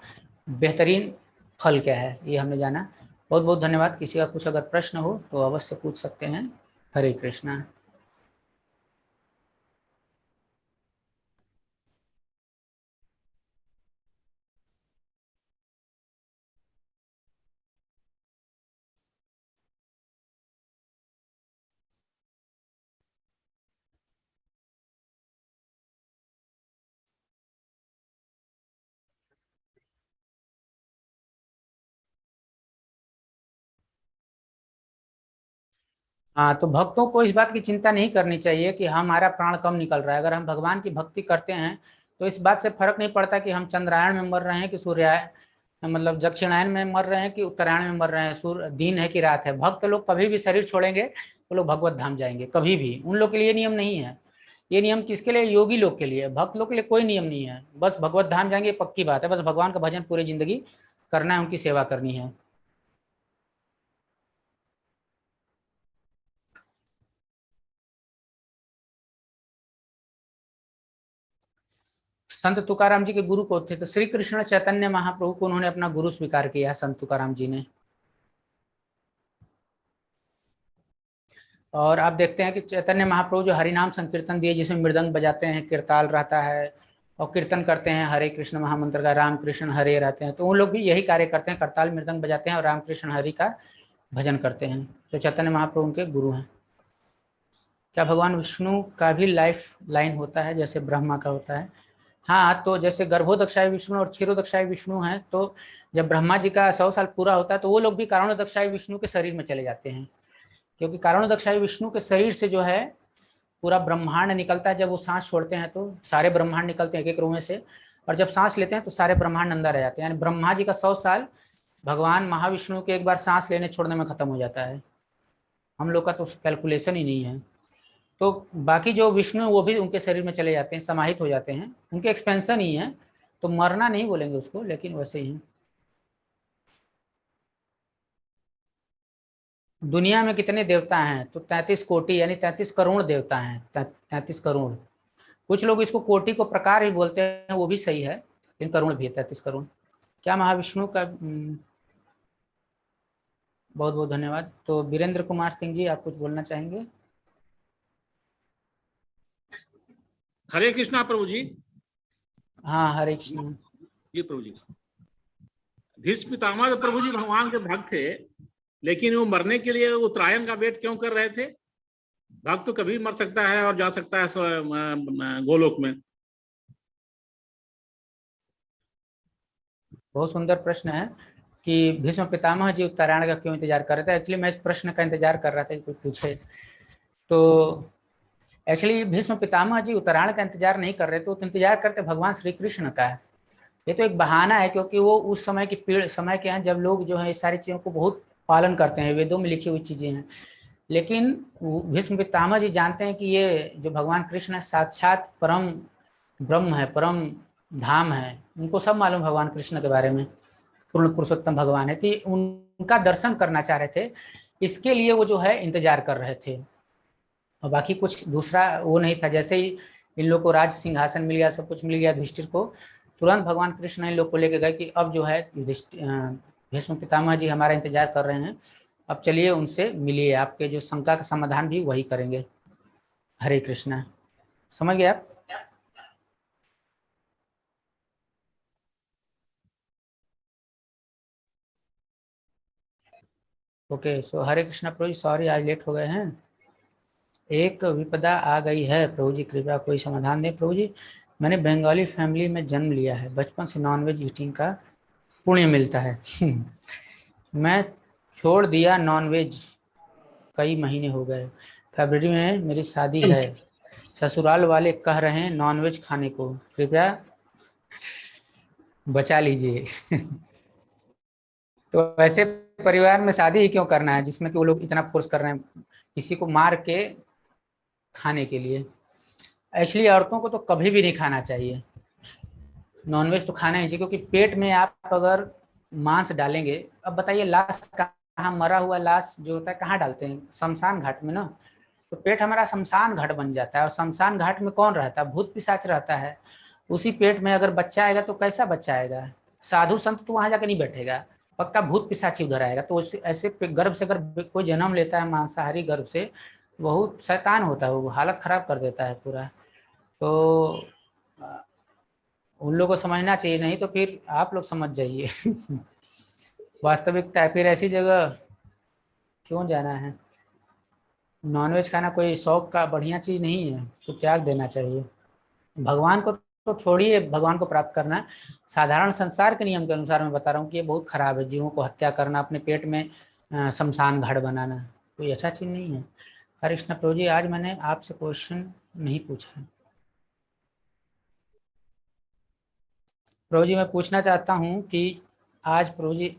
बेहतरीन फल क्या है, ये हमने जाना। बहुत बहुत धन्यवाद। किसी का कुछ अगर प्रश्न हो तो अवश्य पूछ सकते हैं। हरे कृष्णा। हाँ, तो भक्तों को इस बात की चिंता नहीं करनी चाहिए कि हमारा प्राण कम निकल रहा है। अगर हम भगवान की भक्ति करते हैं तो इस बात से फर्क नहीं पड़ता कि हम चंद्रायण में मर रहे हैं कि सूर्यायन, मतलब दक्षिणायन में मर रहे हैं कि उत्तरायण में मर रहे हैं, सूर्य दिन है कि रात है। भक्त लोग कभी भी शरीर छोड़ेंगे वो लोग भगवत धाम जाएंगे, कभी भी। उन लोग के लिए नियम नहीं है। ये नियम किसके लिए, योगी लोग के लिए। भक्त लोग के लिए कोई नियम नहीं है, बस भगवत धाम जाएंगे पक्की बात है। बस भगवान का भजन पूरी जिंदगी करना है, उनकी सेवा करनी है। संत तुकाराम जी के गुरु को थे, तो श्री कृष्ण चैतन्य महाप्रभु को उन्होंने अपना गुरु स्वीकार किया, संत तुकाराम जी ने। और आप देखते हैं कि चैतन्य महाप्रभु जो हरिनाम संकीर्तन दिए, जिसमें मृदंग बजाते हैं, किरताल रहता है, और कीर्तन करते हैं हरे कृष्ण महामंत्र का, राम कृष्ण हरे रहते हैं, तो उन लोग भी यही कार्य करते हैं, करताल मृदंग बजाते हैं और राम कृष्ण हरि का भजन करते हैं। तो चैतन्य महाप्रभु उनके गुरु हैं। क्या भगवान विष्णु का भी लाइफ लाइन होता है जैसे ब्रह्मा का होता है? हाँ, तो जैसे गर्भोदक्षाय विष्णु और क्षीरोदक्षाय विष्णु हैं, तो जब ब्रह्मा जी का 100 साल पूरा होता है तो वो लोग भी कारणोदक्षाय विष्णु के शरीर में चले जाते हैं, क्योंकि कारणोदक्षाय विष्णु के शरीर से जो है पूरा ब्रह्मांड निकलता है। जब वो सांस छोड़ते हैं तो सारे ब्रह्मांड निकलते हैं एक एक रुएं से, और जब सांस लेते हैं तो सारे ब्रह्मांड अंदर रह जाते हैं। यानी ब्रह्मा जी का 100 साल भगवान महाविष्णु के एक बार सांस लेने छोड़ने में खत्म हो जाता है। हम लोग का तो कैलकुलेशन ही नहीं है। तो बाकी जो विष्णु है वो भी उनके शरीर में चले जाते हैं, समाहित हो जाते हैं, उनके एक्सपेंशन ही है। तो मरना नहीं बोलेंगे उसको, लेकिन वैसे ही है। दुनिया में कितने देवता हैं? तो 33 कोटि, यानी 33 करोड़ देवता हैं, 33 करोड़। कुछ लोग इसको कोटि को प्रकार ही बोलते हैं, वो भी सही है, लेकिन करोड़ भी है 33 करोड़। क्या महाविष्णु का बहुत बहुत धन्यवाद। तो वीरेंद्र कुमार सिंह जी, आप कुछ बोलना चाहेंगे? हरे कृष्णा प्रभु जी। हाँ, हरे कृष्ण। जी प्रभु जी। भीष्म पितामह प्रभु जी भगवान के भक्त थे, लेकिन वो मरने के लिए उत्तरायण का वेट क्यों कर रहे थे? भक्त तो कभी मर सकता है और जा सकता है गोलोक में। बहुत सुंदर प्रश्न है कि भीष्म पितामह जी उत्तरायण का क्यों इंतजार कर रहे थे। एक्चुअली मैं इस प्रश्न का इंतजार कर रहा था कि कोई पूछे। तो एक्चुअली भीष्म पितामह जी उत्तरायण का इंतजार नहीं कर रहे थे, तो इंतजार करते भगवान श्री कृष्ण का। ये तो एक बहाना है, क्योंकि वो उस समय की पीढ़ समय के हैं जब लोग जो है इस सारी चीज़ों को बहुत पालन करते हैं, वेदों में लिखी हुई चीज़ें हैं। लेकिन भीष्म पितामह जी जानते हैं कि ये जो भगवान कृष्ण है साक्षात परम ब्रह्म है, परम धाम है। उनको सब मालूम भगवान कृष्ण के बारे में, पूर्ण पुरुषोत्तम भगवान है। तो उनका दर्शन करना चाह रहे थे, इसके लिए वो जो है इंतजार कर रहे थे, और बाकी कुछ दूसरा वो नहीं था। जैसे ही इन लोग को राज सिंहासन मिल गया, सब कुछ मिल गया युधिष्ठिर को, तुरंत भगवान कृष्ण इन लोग को लेके गए कि अब जो है भीष्म पितामह जी हमारा इंतजार कर रहे हैं, अब चलिए उनसे मिलिए, आपके जो शंका का समाधान भी वही करेंगे। हरे कृष्णा। समझ गए आप? ओके, सो हरे कृष्णा प्रभु जी, सॉरी आज लेट हो गए हैं। एक विपदा आ गई है प्रभु जी, कृपया कोई समाधान दें प्रभु जी। मैंने बंगाली फैमिली में जन्म लिया है, बचपन से नॉनवेज ईटिंग का पुण्य मिलता है। मैं छोड़ दिया नॉनवेज, कई महीने हो गए। फरवरी में मेरी शादी है, ससुराल वाले कह रहे हैं नॉनवेज खाने को, कृपया बचा लीजिए। तो ऐसे परिवार में शादी ही क्यों करना है जिसमें कि वो लोग इतना फोर्स कर रहे हैं किसी को मार के खाने के लिए। एक्चुअली औरतों को तो कभी भी नहीं खाना चाहिए नॉनवेज, तो खाना नहीं चाहिए, क्योंकि पेट में आप अगर मांस डालेंगे, अब बताइए लाश कहाँ, मरा हुआ लाश जो होता है कहाँ डालते हैं? शमशान घाट में ना। तो पेट हमारा शमशान घाट बन जाता है, और शमशान घाट में कौन रहता है? भूत पिशाच रहता है। उसी पेट में अगर बच्चा आएगा तो कैसा बच्चा आएगा? साधु संत तो वहां जाकर नहीं बैठेगा, पक्का भूत पिशाची उधर आएगा। तो ऐसे गर्भ से अगर कोई जन्म लेता है मांसाहारी गर्भ से, बहुत शैतान होता है, वो हालत खराब कर देता है पूरा। तो उन लोगों को समझना चाहिए, नहीं तो फिर आप लोग समझ जाइए। वास्तविकता है, फिर ऐसी जगह क्यों जाना है? नॉनवेज खाना कोई शौक का बढ़िया चीज़ नहीं है, उसको त्याग देना चाहिए। भगवान को तो छोड़िए, भगवान को प्राप्त करना, साधारण संसार के नियम के अनुसार मैं बता रहा हूँ कि ये बहुत खराब है। जीवों को हत्या करना, अपने पेट में शमशान घाट बनाना कोई अच्छा चीज़ नहीं है। हरे कृष्ण प्रभु जी, आज मैंने आपसे क्वेश्चन नहीं पूछा। प्रभु जी मैं पूछना चाहता हूँ कि आज प्रभु जी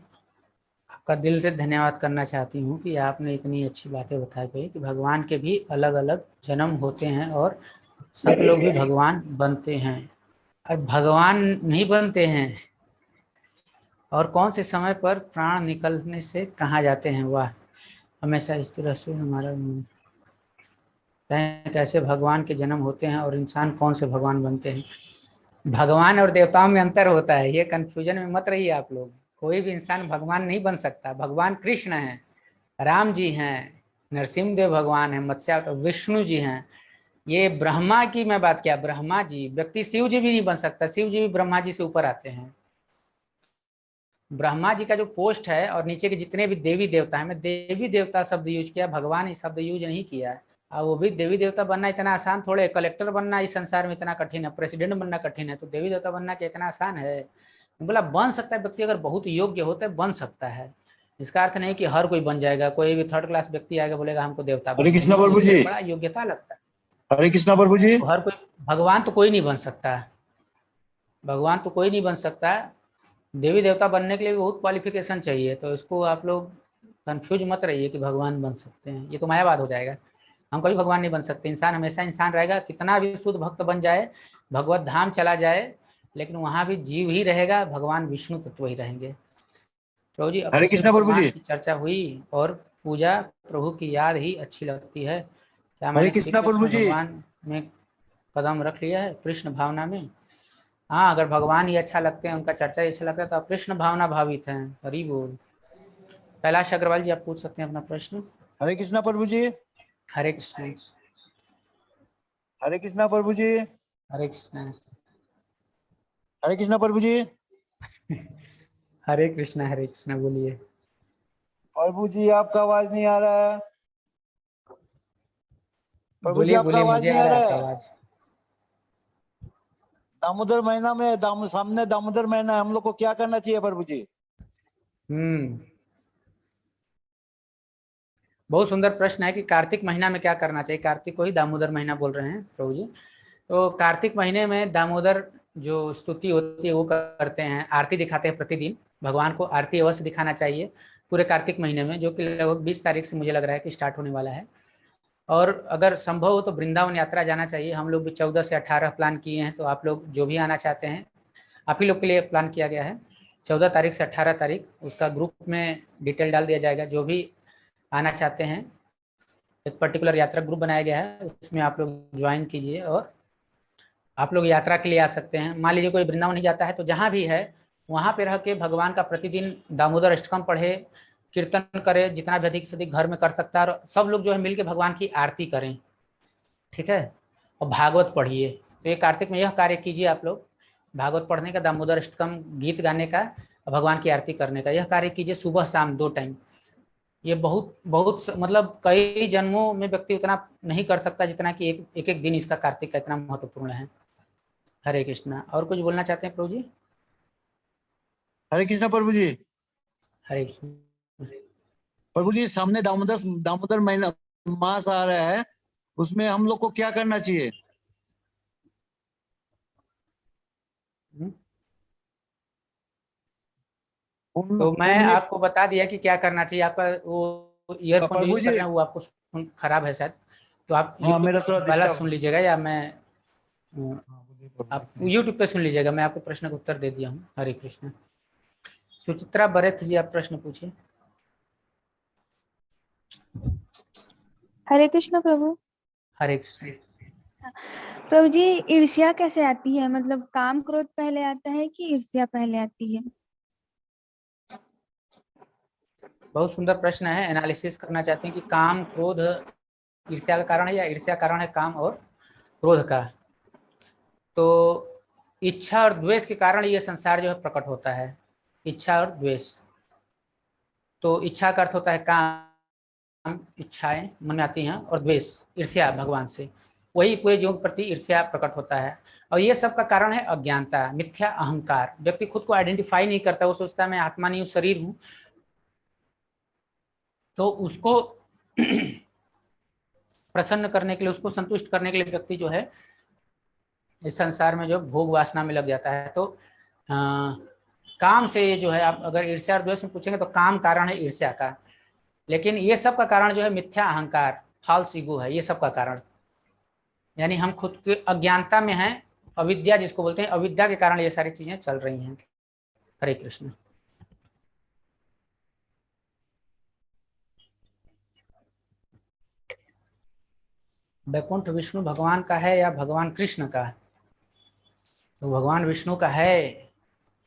आपका दिल से धन्यवाद करना चाहती हूँ कि आपने इतनी अच्छी बातें बताई गई कि भगवान के भी अलग अलग जन्म होते हैं, और सब लोग भी भगवान बनते हैं, और भगवान नहीं बनते हैं, और कौन से समय पर प्राण निकलने से कहाँ जाते हैं। वाह, हमेशा इस तरह से हमारा कैसे भगवान के जन्म होते हैं और इंसान कौन से भगवान बनते हैं। भगवान और देवताओं में अंतर होता है, ये कंफ्यूजन में मत रहिए आप लोग। कोई भी इंसान भगवान नहीं बन सकता। भगवान कृष्ण हैं, राम जी हैं, नरसिंह देव भगवान हैं, मत्स्य विष्णु जी हैं। ये ब्रह्मा की मैं बात किया, ब्रह्मा जी, व्यक्ति शिव जी भी नहीं बन सकता, शिव जी भी ब्रह्मा जी से ऊपर आते हैं। ब्रह्मा जी का जो पोस्ट है और नीचे के जितने भी देवी देवता है, मैं देवी देवता शब्द यूज किया, भगवान ये शब्द यूज नहीं किया। और वो भी देवी देवता बनना इतना आसान थोड़े, कलेक्टर बनना इस संसार में इतना कठिन है, प्रेसिडेंट बनना कठिन है, तो देवी देवता बनना क्या इतना आसान है? बोला बन सकता है व्यक्ति, अगर बहुत योग्य होता है बन सकता है। इसका अर्थ नहीं कि हर कोई बन जाएगा, कोई भी थर्ड क्लास व्यक्ति आएगा बोलेगा हमको देवता हरे बनना है, कृष्णा नहीं, प्रभु उससे जी। बड़ा योग्यता लगता है। हरे कृष्णा प्रभु जी। तो हर कोई भगवान तो कोई नहीं बन सकता, भगवान तो कोई नहीं बन सकता। देवी देवता बनने के लिए भी बहुत क्वालिफिकेशन चाहिए, तो इसको आप लोग कंफ्यूज मत रहिए कि भगवान बन सकते हैं, ये तो मायावाद हो जाएगा। हम कभी भगवान नहीं बन सकते, इंसान हमेशा इंसान रहेगा, कितना भी शुद्ध भक्त बन जाए, भगवत धाम चला जाए, लेकिन वहाँ भी जीव ही रहेगा, भगवान विष्णु तत्व ही रहेंगे। प्रभु जी, हरे अपने से कृष्णा प्रभु भगवान जी। की चर्चा हुई और पूजा प्रभु की याद ही अच्छी लगती है। क्या हरे मैंने श्री कृष्णा प्रभु कृष्ण जी। भगवान में कदम रख लिया है, कृष्ण भावना में? हाँ, अगर भगवान ही अच्छा लगते हैं, उनका चर्चा ही अच्छा लगता है, तो आप कृष्ण भावना भावित हैं। हरि बोल। कैलाश अग्रवाल जी, आप पूछ सकते हैं अपना प्रश्न। हरे कृष्णा प्रभु जी। हरे कृष्ण। हरे कृष्णा प्रभु जी। हरे कृष्ण। हरे कृष्णा प्रभु जी। हरे कृष्णा बोलिए। प्रभु जी आपका आवाज नहीं आ रहा है। प्रभु जी बोलिए आपका बोलिए, आवाज मुझे नहीं आ आ रहा है रहा आपका है। आवाज। दामोदर महीना में सामने दामोदर महीना है, हम लोग को क्या करना चाहिए प्रभु जी? हम्म, बहुत सुंदर प्रश्न है कि कार्तिक महीना में क्या करना चाहिए। कार्तिक को ही दामोदर महीना बोल रहे हैं प्रभु जी। तो कार्तिक महीने में दामोदर जो स्तुति होती है वो करते हैं, आरती दिखाते हैं प्रतिदिन। भगवान को आरती अवश्य दिखाना चाहिए पूरे कार्तिक महीने में, जो कि लगभग 20 तारीख से मुझे लग रहा है कि स्टार्ट होने वाला है। और अगर संभव हो तो वृंदावन यात्रा जाना चाहिए। हम लोग भी 14 से 18 प्लान किए हैं, तो आप लोग जो भी आना चाहते हैं, आप ही लोग के लिए प्लान किया गया है। 14 तारीख से 18 तारीख उसका ग्रुप में डिटेल डाल दिया जाएगा। जो भी आना चाहते हैं, एक पर्टिकुलर यात्रा ग्रुप बनाया गया है, उसमें आप लोग ज्वाइन कीजिए और आप लोग यात्रा के लिए आ सकते हैं। मान लीजिए कोई वृंदावन नहीं जाता है तो जहाँ भी है वहाँ पे रह के भगवान का प्रतिदिन दामोदर अष्टकम पढ़े, कीर्तन करे, जितना भी अधिक से अधिक घर में कर सकता है, और सब लोग जो है मिलके भगवान की आरती करें, ठीक है। और भागवत पढ़िए। तो ये कार्तिक में यह कार्य कीजिए आप लोग, भागवत पढ़ने का, दामोदर अष्टकम गीत गाने का, भगवान की आरती करने का, यह कार्य कीजिए सुबह शाम 2 टाइम। ये बहुत बहुत मतलब कई जन्मों में व्यक्ति उतना नहीं कर सकता जितना कि एक एक दिन इसका कार्तिक का इतना महत्वपूर्ण है। हरे कृष्णा। और कुछ बोलना चाहते हैं प्रभु जी? हरे कृष्णा प्रभु जी। हरे कृष्ण। प्रभु जी सामने दामोदर दामोदर महीना मास आ रहा है, उसमें हम लोग को क्या करना चाहिए? तो मैं पुण्य। आपको बता दिया कि क्या करना चाहिए। आपका वो ईयरफोन जो प्रभु यूज कर जी। रहे हैं वो आपको खराब है शायद, तो आप हाँ मेरा यूट्यूब थोड़ा वाला डिस्टर्ब। सुन लीजिएगा, या मैं आप यूट्यूब पे सुन लीजिएगा। मैं आपको प्रश्न का उत्तर दे दिया हूँ। हरे कृष्ण। सुचित्रा बरेथ जी, आप प्रश्न पूछिए। हरे कृष्ण प्रभु। हरे कृष्ण। प्रभु जी, ईर्ष्या कैसे आती है? मतलब काम क्रोध पहले आता है कि ईर्ष्या पहले आती है? बहुत सुंदर प्रश्न है। एनालिसिस करना चाहते हैं कि काम क्रोध ईर्ष्या का कारण है या ईर्ष्या कारण है काम और क्रोध का। तो इच्छा और द्वेष के कारण ये संसार जो है प्रकट होता है। इच्छा और द्वेष। तो इच्छा का अर्थ होता है काम, इच्छाएं मन में आती हैं, और द्वेष ईर्ष्या भगवान से, वही पूरे जीवन के प्रति ईर्ष्या प्रकट होता है। और ये सब का कारण है अज्ञानता, मिथ्या अहंकार। व्यक्ति खुद को आइडेंटिफाई नहीं करता, वो सोचता है मैं आत्मा नहीं हूँ, शरीर हूँ। तो उसको प्रसन्न करने के लिए, उसको संतुष्ट करने के लिए व्यक्ति जो है इस संसार में जो भोग वासना में लग जाता है। तो काम से ये जो है, आप अगर ईर्ष्या और द्वेष में पूछेंगे तो काम कारण है ईर्ष्या का, लेकिन ये सब का कारण जो है मिथ्या अहंकार, फॉल्स ईगो है ये सब का कारण। यानी हम खुद के अज्ञानता में हैं, अविद्या जिसको बोलते हैं, अविद्या के कारण ये सारी चीजें चल रही हैं। हरे कृष्ण। वैकुंठ विष्णु भगवान का है या भगवान कृष्ण का? तो भगवान विष्णु का है,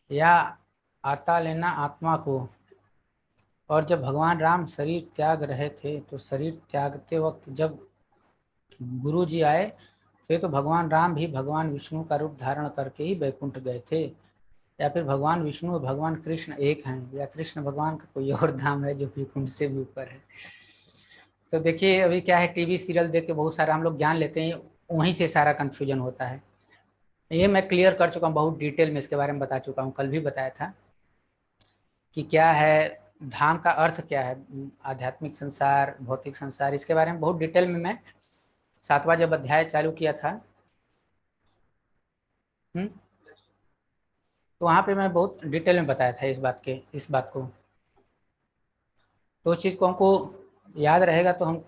या आता लेना आत्मा को। और जब भगवान राम शरीर त्याग रहे थे तो शरीर त्यागते वक्त जब गुरु जी आए थे तो भगवान राम भी भगवान विष्णु का रूप धारण करके ही वैकुंठ गए थे, या फिर भगवान विष्णु और भगवान कृष्ण एक हैं, या कृष्ण भगवान का कोई और धाम है जो वैकुंठ से भी ऊपर है। तो देखिए अभी क्या है, टीवी सीरियल देख के बहुत सारा हम लोग ज्ञान लेते हैं, वहीं से सारा कंफ्यूजन होता है। ये मैं क्लियर कर चुका हूँ, बहुत डिटेल में इसके बारे में बता चुका हूँ, कल भी बताया था कि क्या है धाम का अर्थ क्या है, आध्यात्मिक संसार, भौतिक संसार, इसके बारे में बहुत डिटेल में मैं 7वां जब अध्याय चालू किया था, तो वहाँ पे मैं बहुत डिटेल में बताया था इस बात को। तो उस चीज़ को हमको याद रहेगा तो हम,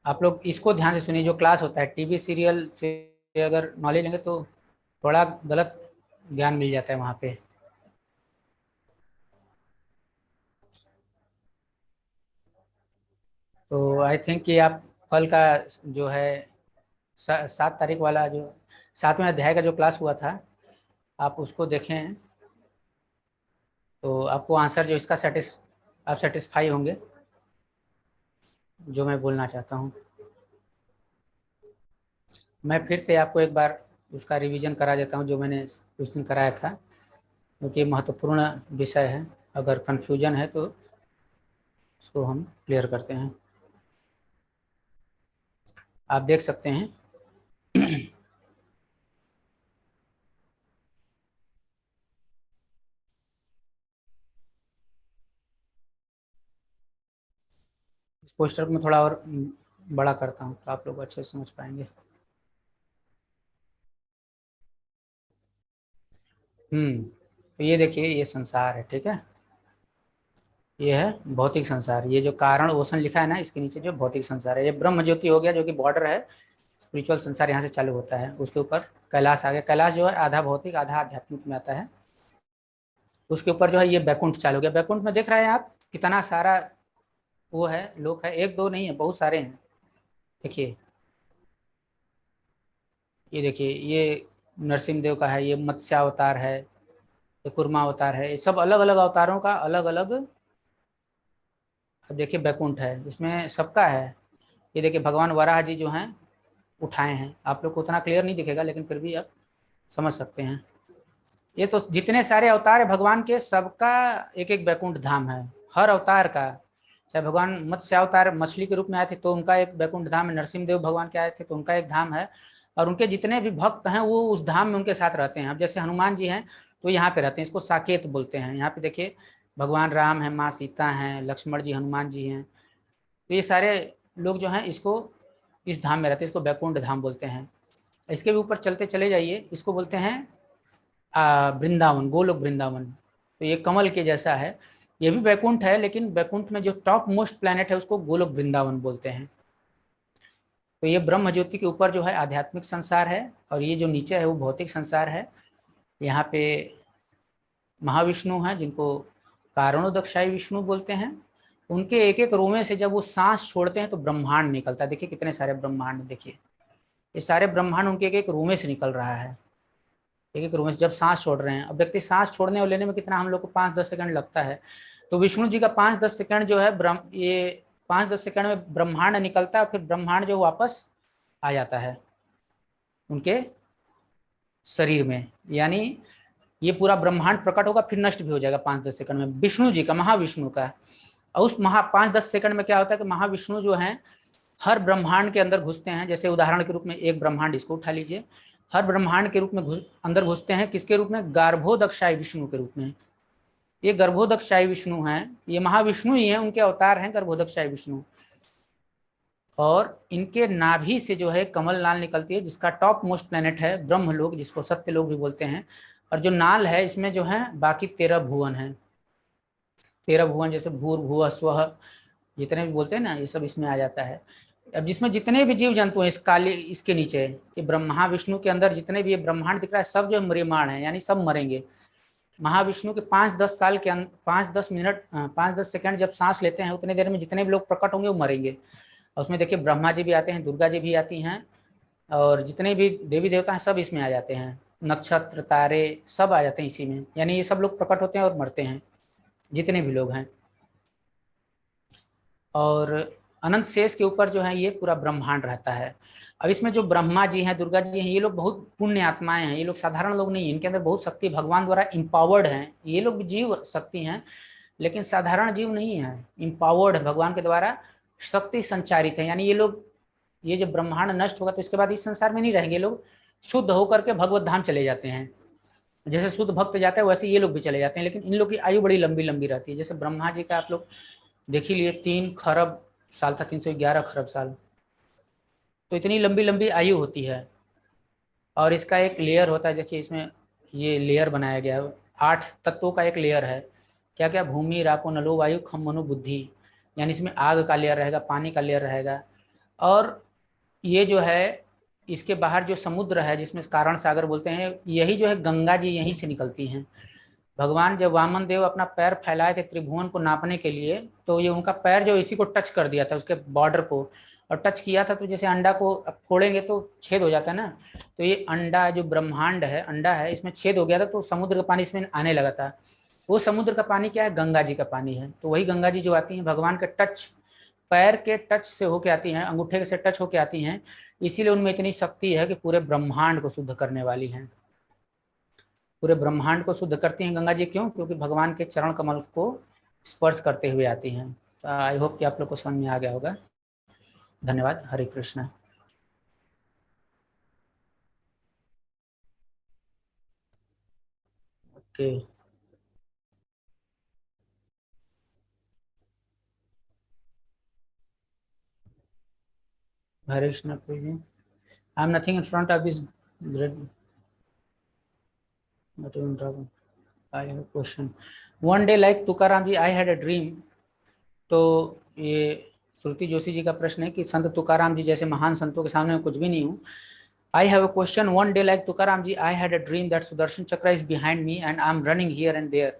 आप लोग इसको ध्यान से सुनिए। जो क्लास होता है टीवी सीरियल से अगर नॉलेज लेंगे तो थोड़ा गलत ज्ञान मिल जाता है वहाँ पे। तो आई थिंक कि आप कल का जो है 7 तारीख वाला जो 7वें अध्याय का जो क्लास हुआ था, आप उसको देखें तो आपको आंसर जो इसका आप सेटिस्फाई होंगे जो मैं बोलना चाहता हूँ। मैं फिर से आपको एक बार उसका रिवीजन करा देता हूँ जो मैंने उस दिन कराया था, क्योंकि महत्वपूर्ण विषय है। अगर कन्फ्यूजन है तो उसको हम क्लियर करते हैं। आप देख सकते हैं इस पोस्टर में थोड़ा और बड़ा करता हूँ तो आप लोग अच्छे से समझ पाएंगे। तो ये देखिए, ये संसार है, ठीक है। ये है भौतिक संसार। ये जो कारण ओशन लिखा है ना, इसके नीचे जो भौतिक संसार है, ये ब्रह्म ज्योति हो गया जो कि बॉर्डर है। स्पिरिचुअल संसार यहाँ से चालू होता है। उसके ऊपर कैलाश आ गया। कैलाश जो है आधा भौतिक आधा आध्यात्मिक में आता है। उसके ऊपर जो है ये बैकुंठ चालू हो गया। बैकुंठ में देख रहे हैं आप कितना सारा वो है, लोग है, एक दो नहीं है, बहुत सारे हैं। देखिए, ये देखिए, ये नरसिंह देव का है, ये मत्स्य अवतार है, ये कुर्मा अवतार है। ये सब अलग अलग अवतारों का अलग अलग। अब देखिए बैकुंठ है, इसमें सबका है। ये देखिए भगवान वराह जी जो हैं उठाए हैं। आप लोग को उतना क्लियर नहीं दिखेगा लेकिन फिर भी आप समझ सकते हैं। ये तो जितने सारे अवतार है भगवान के, सबका एक एक बैकुंठ धाम है हर अवतार का। चाहे भगवान मत्स्य अवतार मछली के रूप में आए थे तो उनका एक बैकुंठ धाम है। नरसिंह देव भगवान के आए थे तो उनका एक धाम है। और उनके जितने भी भक्त हैं वो उस धाम में उनके साथ रहते हैं। अब जैसे हनुमान जी हैं तो यहाँ पे रहते हैं, इसको साकेत बोलते हैं। यहाँ पे देखिए भगवान राम है, माँ सीता हैं, लक्ष्मण जी, हनुमान जी हैं। तो ये सारे लोग जो हैं इसको इस धाम में रहते हैं, इसको बैकुंठ धाम बोलते हैं। इसके भी ऊपर चलते चले जाइए, इसको बोलते हैं वृंदावन, गोलोक वृंदावन। तो ये कमल के जैसा है, ये भी बैकुंठ है, लेकिन बैकुंठ में जो टॉप मोस्ट प्लैनेट है उसको गोलोक वृंदावन बोलते हैं। तो ये ब्रह्म ज्योति के ऊपर जो है आध्यात्मिक संसार है और ये जो नीचे है वो भौतिक संसार है। यहाँ पे महाविष्णु हैं जिनको कारणोदकशायी विष्णु बोलते हैं। उनके एक एक रोमे से जब वो सांस छोड़ते हैं तो ब्रह्मांड निकलता है। देखिए कितने सारे ब्रह्मांड, देखिए ये सारे ब्रह्मांड उनके एक एक रोमे से निकल रहा है, एक एक रोमे से जब सांस छोड़ रहे हैं। अब व्यक्ति सांस छोड़ने और लेने में कितना हम लोग को 5-10 सेकंड लगता है, तो विष्णु जी का 5-10 सेकंड जो है ये 5-10 सेकंड में ब्रह्मांड निकलता है, फिर ब्रह्मांड जो वापस आ जाता है उनके शरीर में। यानी ये पूरा ब्रह्मांड प्रकट होगा फिर नष्ट भी हो जाएगा 5-10 सेकंड में, विष्णु जी का, महाविष्णु का। और उस 5-10 सेकंड में क्या होता है कि महाविष्णु जो हैं हर ब्रह्मांड के अंदर घुसते हैं। जैसे उदाहरण के रूप में एक ब्रह्मांड इसको उठा लीजिए, हर ब्रह्मांड के रूप में अंदर घुसते हैं। किसके रूप में? गर्भोदकशायी विष्णु के रूप में। ये गर्भोदकशायी विष्णु हैं, ये महाविष्णु ही हैं, उनके अवतार हैं गर्भोदकशायी विष्णु। और इनके नाभि से जो है कमल नाल निकलती है, जिसका टॉप मोस्ट प्लेनेट है ब्रह्मलोक, जिसको सत्य लोक भी बोलते हैं। और जो नाल है इसमें जो है बाकी 13 भुवन हैं। 13 भुवन जैसे भूर भुव स्व जितने भी बोलते हैं ना, ये सब इसमें आ जाता है। अब जिसमें जितने भी जीव जंतु हैं इस काले इसके नीचे, ये महाविष्णु के अंदर जितने भी ये ब्रह्मांड दिख रहा है सब जो म्रियमाण है, यानी सब मरेंगे। महाविष्णु के 5-10 साल के 5-10 मिनट 5-10 सेकंड जब सांस लेते हैं उतने देर में जितने भी लोग प्रकट होंगे वो मरेंगे। और उसमें देखिए ब्रह्मा जी भी आते हैं, दुर्गा जी भी आती हैं, और जितने भी देवी देवता हैं सब इसमें आ जाते हैं। नक्षत्र तारे सब आ जाते हैं इसी में, यानी ये सब लोग प्रकट होते हैं और मरते हैं जितने भी लोग हैं। और अनंत शेष के ऊपर जो है ये पूरा ब्रह्मांड रहता है। अब इसमें जो ब्रह्मा जी हैं, दुर्गा जी हैं, ये लोग बहुत पुण्य आत्माएं हैं। ये लोग साधारण लोग नहीं हैं, इनके अंदर बहुत शक्ति भगवान द्वारा इम्पावर्ड हैं। ये लोग भी जीव शक्ति हैं लेकिन साधारण जीव नहीं है, इम्पावर्ड है, भगवान के द्वारा शक्ति संचारित है। यानी ये लोग, ये जब ब्रह्मांड नष्ट होगा तो इसके बाद इस संसार में नहीं रहेंगे, लोग शुद्ध होकर के भगवत धाम चले जाते हैं। जैसे शुद्ध भक्त जाते हैं वैसे ये लोग भी चले जाते हैं, लेकिन इन लोग की आयु बड़ी लंबी लंबी रहती है। जैसे ब्रह्मा जी का आप लोग देख ही लिए 3 खरब साल था, 311 खरब साल, तो इतनी लंबी लंबी आयु होती है। और इसका एक लेयर होता है, देखिए इसमें ये लेयर बनाया गया है, 8 तत्वों का एक लेयर है। क्या क्या? भूमि, रापो, नलो, वायु, खम, मनो, बुद्धि। यानी इसमें आग का लेयर रहेगा, पानी का लेयर रहेगा। और ये जो है इसके बाहर जो समुद्र है जिसमें कारण सागर बोलते हैं, यही जो है गंगा जी यहीं से निकलती हैं। भगवान जब वामन देव अपना पैर फैलाए थे त्रिभुवन को नापने के लिए, तो ये उनका पैर जो इसी को टच कर दिया था, उसके बॉर्डर को, और टच किया था तो जैसे अंडा को फोड़ेंगे तो छेद हो जाता है ना, तो ये अंडा जो ब्रह्मांड है, अंडा है, इसमें छेद हो गया था तो समुद्र का पानी इसमें आने लगा था। वो समुद्र का पानी क्या है? गंगा जी का पानी है। तो वही गंगा जी जो आती हैं भगवान के टच, पैर के टच से होके आती हैं, अंगूठे से टच होके आती हैं, इसीलिए उनमें इतनी शक्ति है कि पूरे ब्रह्मांड को शुद्ध करने वाली हैं। पूरे ब्रह्मांड को शुद्ध करती हैं गंगा जी। क्यों? क्योंकि भगवान के चरण कमल को स्पर्श करते हुए आती हैं। आई होप कि आप लोग को समझ में आ गया होगा। धन्यवाद। Hare Krishna. Okay, Hare Krishna Prabhu ji. I am nothing in front of this great I have a question. One day like Tukaram ji, I had a dream. तो ये श्रुति जोशी जी का प्रश्न है कि संत तुकाराम जी जैसे महान संतों के सामने मैं कुछ भी नहीं हूँ। I have a question. One day like Tukaram ji, I had a dream that Sudarshan Chakra is behind me and I'm running here and there,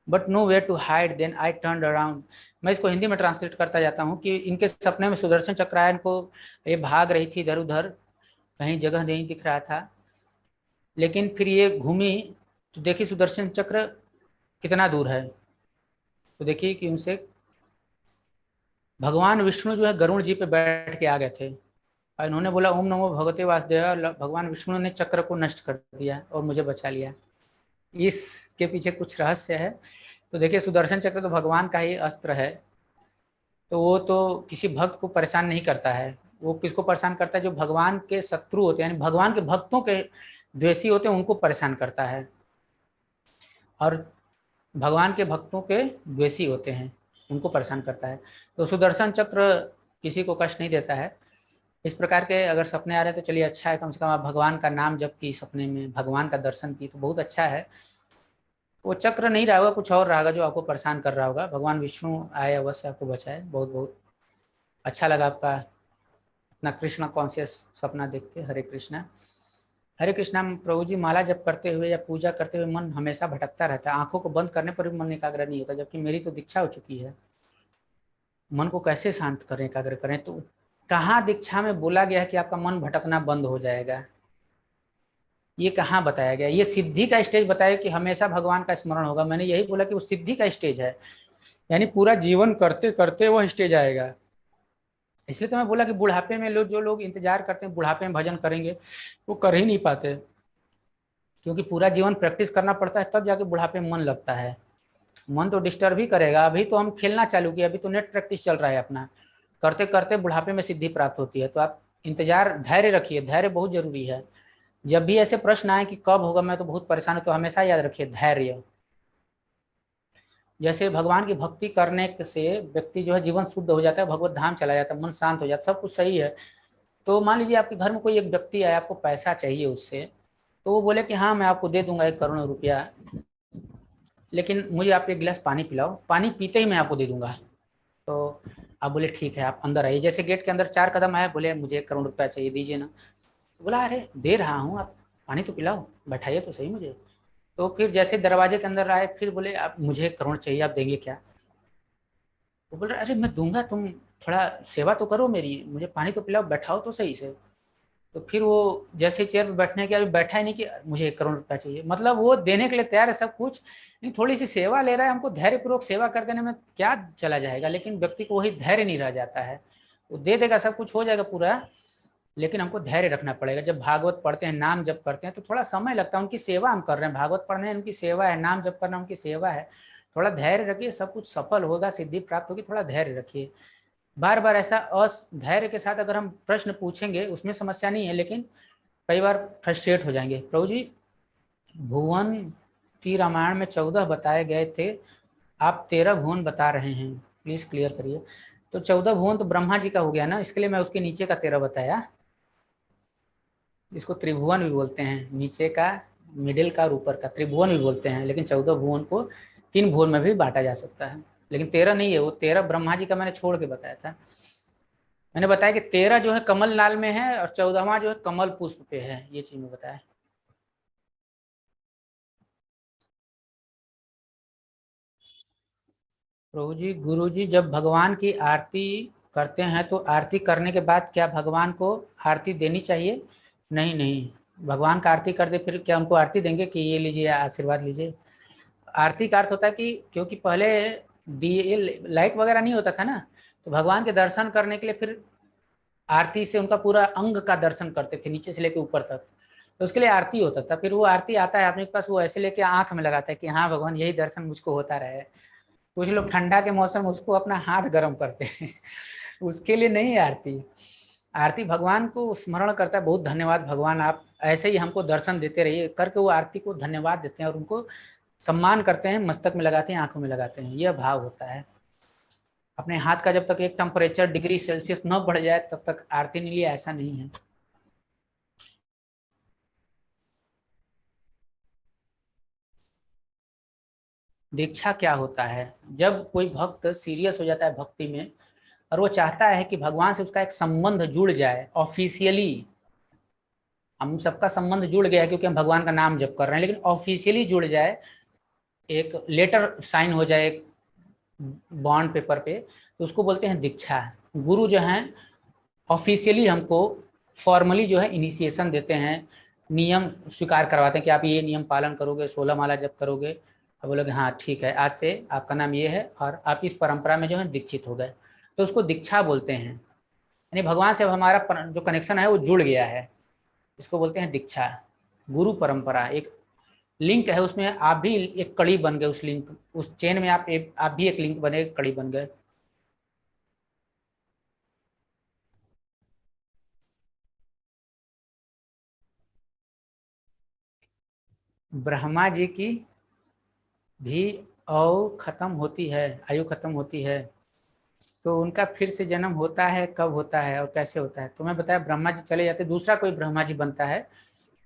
but nowhere to hide. Then I turned around. मैं इसको हिंदी में translate करता जाता हूँ कि इनके सपने में सुदर्शन चक्र आया, इनको ये भाग रही थी इधर उधर, कहीं जगह नहीं दिख रहा था, लेकिन फिर ये घूमी तो देखिए सुदर्शन चक्र कितना दूर है। तो देखिए कि उनसे भगवान विष्णु जो है गरुड़ जी पे बैठ के आ गए थे और इन्होंने बोला ओम नमो भगवते वासुदेव। भगवान विष्णु ने चक्र को नष्ट कर दिया और मुझे बचा लिया। इसके पीछे कुछ रहस्य है। तो देखिए सुदर्शन चक्र तो भगवान का ही अस्त्र है, तो वो तो किसी भक्त को परेशान नहीं करता है। वो किसको परेशान करता है? जो भगवान के शत्रु होते हैं, यानी भगवान के भक्तों के द्वेषी होते हैं, उनको परेशान करता है। और भगवान के भक्तों के द्वेषी होते हैं, उनको परेशान करता है। तो सुदर्शन चक्र किसी को कष्ट नहीं देता है। इस प्रकार के अगर सपने आ रहे हैं तो चलिए अच्छा है, कम से कम आप भगवान का नाम जप की, सपने में भगवान का दर्शन की, तो बहुत अच्छा है। वो चक्र नहीं रहा होगा, कुछ और रहेगा जो आपको परेशान कर रहा होगा। भगवान विष्णु आए अवश्य आपको बचाए। बहुत बहुत अच्छा लगा आपका अपना कृष्णा कॉन्शियस सपना देख के। हरे कृष्णा। हरे कृष्णा। प्रभु जी, माला जप करते हुए या पूजा करते हुए मन हमेशा भटकता रहता है, आंखों को बंद करने पर भी मन एकाग्र नहीं होता, जबकि मेरी तो दीक्षा हो चुकी है। मन को कैसे शांत करें, एकाग्र करें? तो कहाँ दीक्षा में बोला गया है कि आपका मन भटकना बंद हो जाएगा? ये कहाँ बताया गया? ये सिद्धि का स्टेज बताया कि हमेशा भगवान का स्मरण होगा। मैंने यही बोला कि वो सिद्धि का स्टेज है, यानी पूरा जीवन करते करते वो स्टेज आएगा। इसलिए तो मैं बोला कि बुढ़ापे में जो लोग इंतजार करते हैं बुढ़ापे में भजन करेंगे, वो कर ही नहीं पाते, क्योंकि पूरा जीवन प्रैक्टिस करना पड़ता है, तब जाके बुढ़ापे में मन लगता है। मन तो डिस्टर्ब ही करेगा। अभी तो हम खेलना चालू किया, अभी तो नेट प्रैक्टिस चल रहा है अपना, करते करते बुढ़ापे में सिद्धि प्राप्त होती है। तो आप इंतजार, धैर्य रखिए, धैर्य बहुत जरूरी है। जब भी ऐसे प्रश्न आए कि कब होगा, मैं तो बहुत परेशान हूँ, तो हमेशा याद रखिए धैर्य। जैसे भगवान की भक्ति करने से व्यक्ति जो है जीवन शुद्ध हो जाता है, भगवत धाम चला जाता है, मन शांत हो जाता है, सब कुछ सही है। तो मान लीजिए आपके घर में कोई एक व्यक्ति आया, आपको पैसा चाहिए उससे, तो वो बोले कि हाँ मैं आपको दे दूंगा 1 करोड़ रुपया, लेकिन मुझे आप 1 गिलास पानी पिलाओ, पानी पीते ही मैं आपको दे दूंगा। तो आप बोले ठीक है, आप अंदर आइए। जैसे गेट के अंदर 4 कदम आया, बोले मुझे 1 करोड़ रुपया चाहिए, दीजिए ना। तो बोला अरे दे रहा हूँ, आप पानी तो पिलाओ, बैठाइए तो सही मुझे। तो फिर जैसे दरवाजे के अंदर आए, फिर बोले आप मुझे 1 करोड़ चाहिए, आप देंगे क्या? वो बोल रहा अरे मैं दूंगा, तुम थोड़ा सेवा तो करो मेरी, मुझे पानी तो पिलाओ, बैठाओ तो सही से। तो फिर वो जैसे चेयर पे बैठने के, अभी बैठा ही नहीं कि मुझे 1 करोड़ रुपया चाहिए। मतलब वो देने के लिए तैयार है सब कुछ, नहीं थोड़ी सी सेवा ले रहा है, हमको धैर्यपूर्वक सेवा कर देने में क्या चला जाएगा, लेकिन व्यक्ति को वही धैर्य नहीं रह जाता है। वो दे देगा, सब कुछ हो जाएगा पूरा, लेकिन हमको धैर्य रखना पड़ेगा। जब भागवत पढ़ते हैं, नाम जप करते हैं, तो थोड़ा समय लगता है। उनकी सेवा हम कर रहे हैं, भागवत पढ़ रहे हैं, उनकी सेवा है, नाम जप करना उनकी सेवा है। थोड़ा धैर्य रखिए, सब कुछ सफल होगा, सिद्धि प्राप्त होगी, थोड़ा धैर्य रखिए। बार बार ऐसा धैर्य के साथ अगर हम प्रश्न पूछेंगे उसमें समस्या नहीं है, लेकिन कई बार फ्रस्ट्रेट हो जाएंगे। प्रभु जी, भुवन की रामायण में 14 बताए गए थे, आप 13 भुवन बता रहे हैं, प्लीज क्लियर करिए। तो 14 भुवन तो ब्रह्मा जी का हो गया ना, इसके लिए मैं उसके नीचे का 13 बताया। इसको त्रिभुवन भी बोलते हैं, नीचे का, मिडिल का और ऊपर का त्रिभुवन भी बोलते हैं। लेकिन 14 भुवन को 3 भुवन में भी बांटा जा सकता है, लेकिन 13 नहीं है। वो 13 ब्रह्मा जी का मैंने छोड़ के बताया था। मैंने बताया कि 13 जो है कमल नाल में है और 14वां जो है कमल पुष्प पे है, ये चीज में बताया। प्रभु जी, गुरु जी, जब भगवान की आरती करते हैं तो आरती करने के बाद क्या भगवान को आरती देनी चाहिए? नहीं नहीं, भगवान का आरती कर दे फिर क्या उनको आरती देंगे कि ये लीजिए आशीर्वाद लीजिए? आरती का अर्थ होता है कि क्योंकि पहले दिए लाइट वगैरह नहीं होता था ना, तो भगवान के दर्शन करने के लिए फिर आरती से उनका पूरा अंग का दर्शन करते थे, नीचे से लेकर ऊपर तक। तो उसके लिए आरती होता था। फिर वो आरती आता है आदमी के पास, वो ऐसे लेके आंख में लगाता है कि हाँ भगवान यही दर्शन मुझको होता रहे। कुछ लोग ठंडा के मौसम उसको अपना हाथ गर्म करते हैं उसके लिए नहीं आरती। आरती भगवान को स्मरण करता है, बहुत धन्यवाद भगवान, आप ऐसे ही हमको दर्शन देते रहिए करके वो आरती को धन्यवाद देते हैं और उनको सम्मान करते हैं, मस्तक में लगाते हैं, आंखों में लगाते हैं। यह भाव होता है। अपने हाथ का जब तक एक टेम्परेचर डिग्री सेल्सियस न बढ़ जाए तब तक आरती नहीं लिए, ऐसा नहीं है। दीक्षा क्या होता है? जब कोई भक्त सीरियस हो जाता है भक्ति में और वो चाहता है कि भगवान से उसका एक संबंध जुड़ जाए ऑफिशियली, हम सबका संबंध जुड़ गया क्योंकि हम भगवान का नाम जप कर रहे हैं, लेकिन ऑफिशियली जुड़ जाए, एक लेटर साइन हो जाए एक बॉन्ड पेपर पे, तो उसको बोलते हैं दीक्षा। गुरु जो हैं ऑफिशियली हमको फॉर्मली जो है इनिशिएशन देते हैं, नियम स्वीकार करवाते हैं कि आप ये नियम पालन करोगे, 16 माला जप करोगे, अब बोलोगे हाँ ठीक है, आज से आपका नाम ये है और आप इस परंपरा में जो है दीक्षित हो गए, तो उसको दीक्षा बोलते हैं। यानी भगवान से अब हमारा जो कनेक्शन है वो जुड़ गया है, इसको बोलते हैं दीक्षा। गुरु परंपरा एक लिंक है, उसमें आप भी एक कड़ी बन गए, उस लिंक, उस चेन में आप भी एक लिंक बने, कड़ी बन गए। ब्रह्मा जी की भी खत्म होती है, आयु खत्म होती है, तो उनका फिर से जन्म होता है, कब होता है और कैसे होता है? तो मैं बताया ब्रह्मा जी चले जाते, दूसरा कोई ब्रह्मा जी बनता है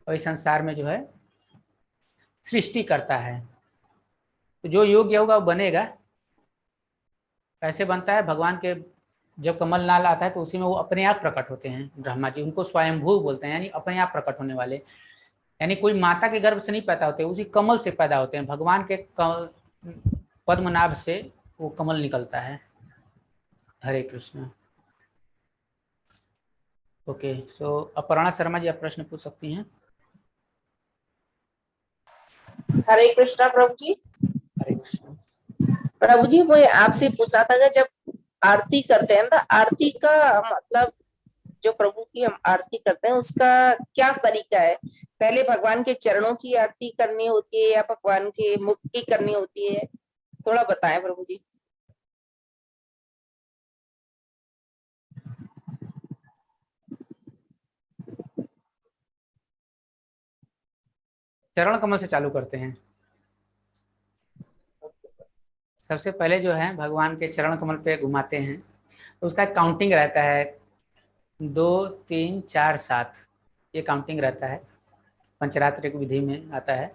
और इस संसार में जो है सृष्टि करता है, तो जो योग्य होगा वो बनेगा। कैसे बनता है? भगवान के जब कमल नाल आता है तो उसी में वो अपने आप प्रकट होते हैं ब्रह्मा जी, उनको स्वयंभू बोलते हैं, यानी अपने आप प्रकट होने वाले। यानी कोई माता के गर्भ से नहीं पैदा होते, उसी कमल से पैदा होते हैं, भगवान के पद्मनाभ से वो कमल निकलता है। हरे कृष्ण। ओके, सो अपर्णा शर्मा जी आप प्रश्न पूछ सकती हैं। हरे कृष्णा प्रभु जी। हरे कृष्ण। प्रभु जी मैं आपसे पूछना था कि जब आरती करते हैं ना, आरती का मतलब जो प्रभु की हम आरती करते हैं उसका क्या तरीका है? पहले भगवान के चरणों की आरती करनी होती है या भगवान के मुख की करनी होती है? थोड़ा बताएं प्रभु जी। चरण कमल से चालू करते हैं। सबसे पहले जो है भगवान के चरण कमल पे घुमाते हैं, तो उसका काउंटिंग रहता है 2 3 4 7, ये काउंटिंग रहता है, पंचरात्र की विधि में आता है।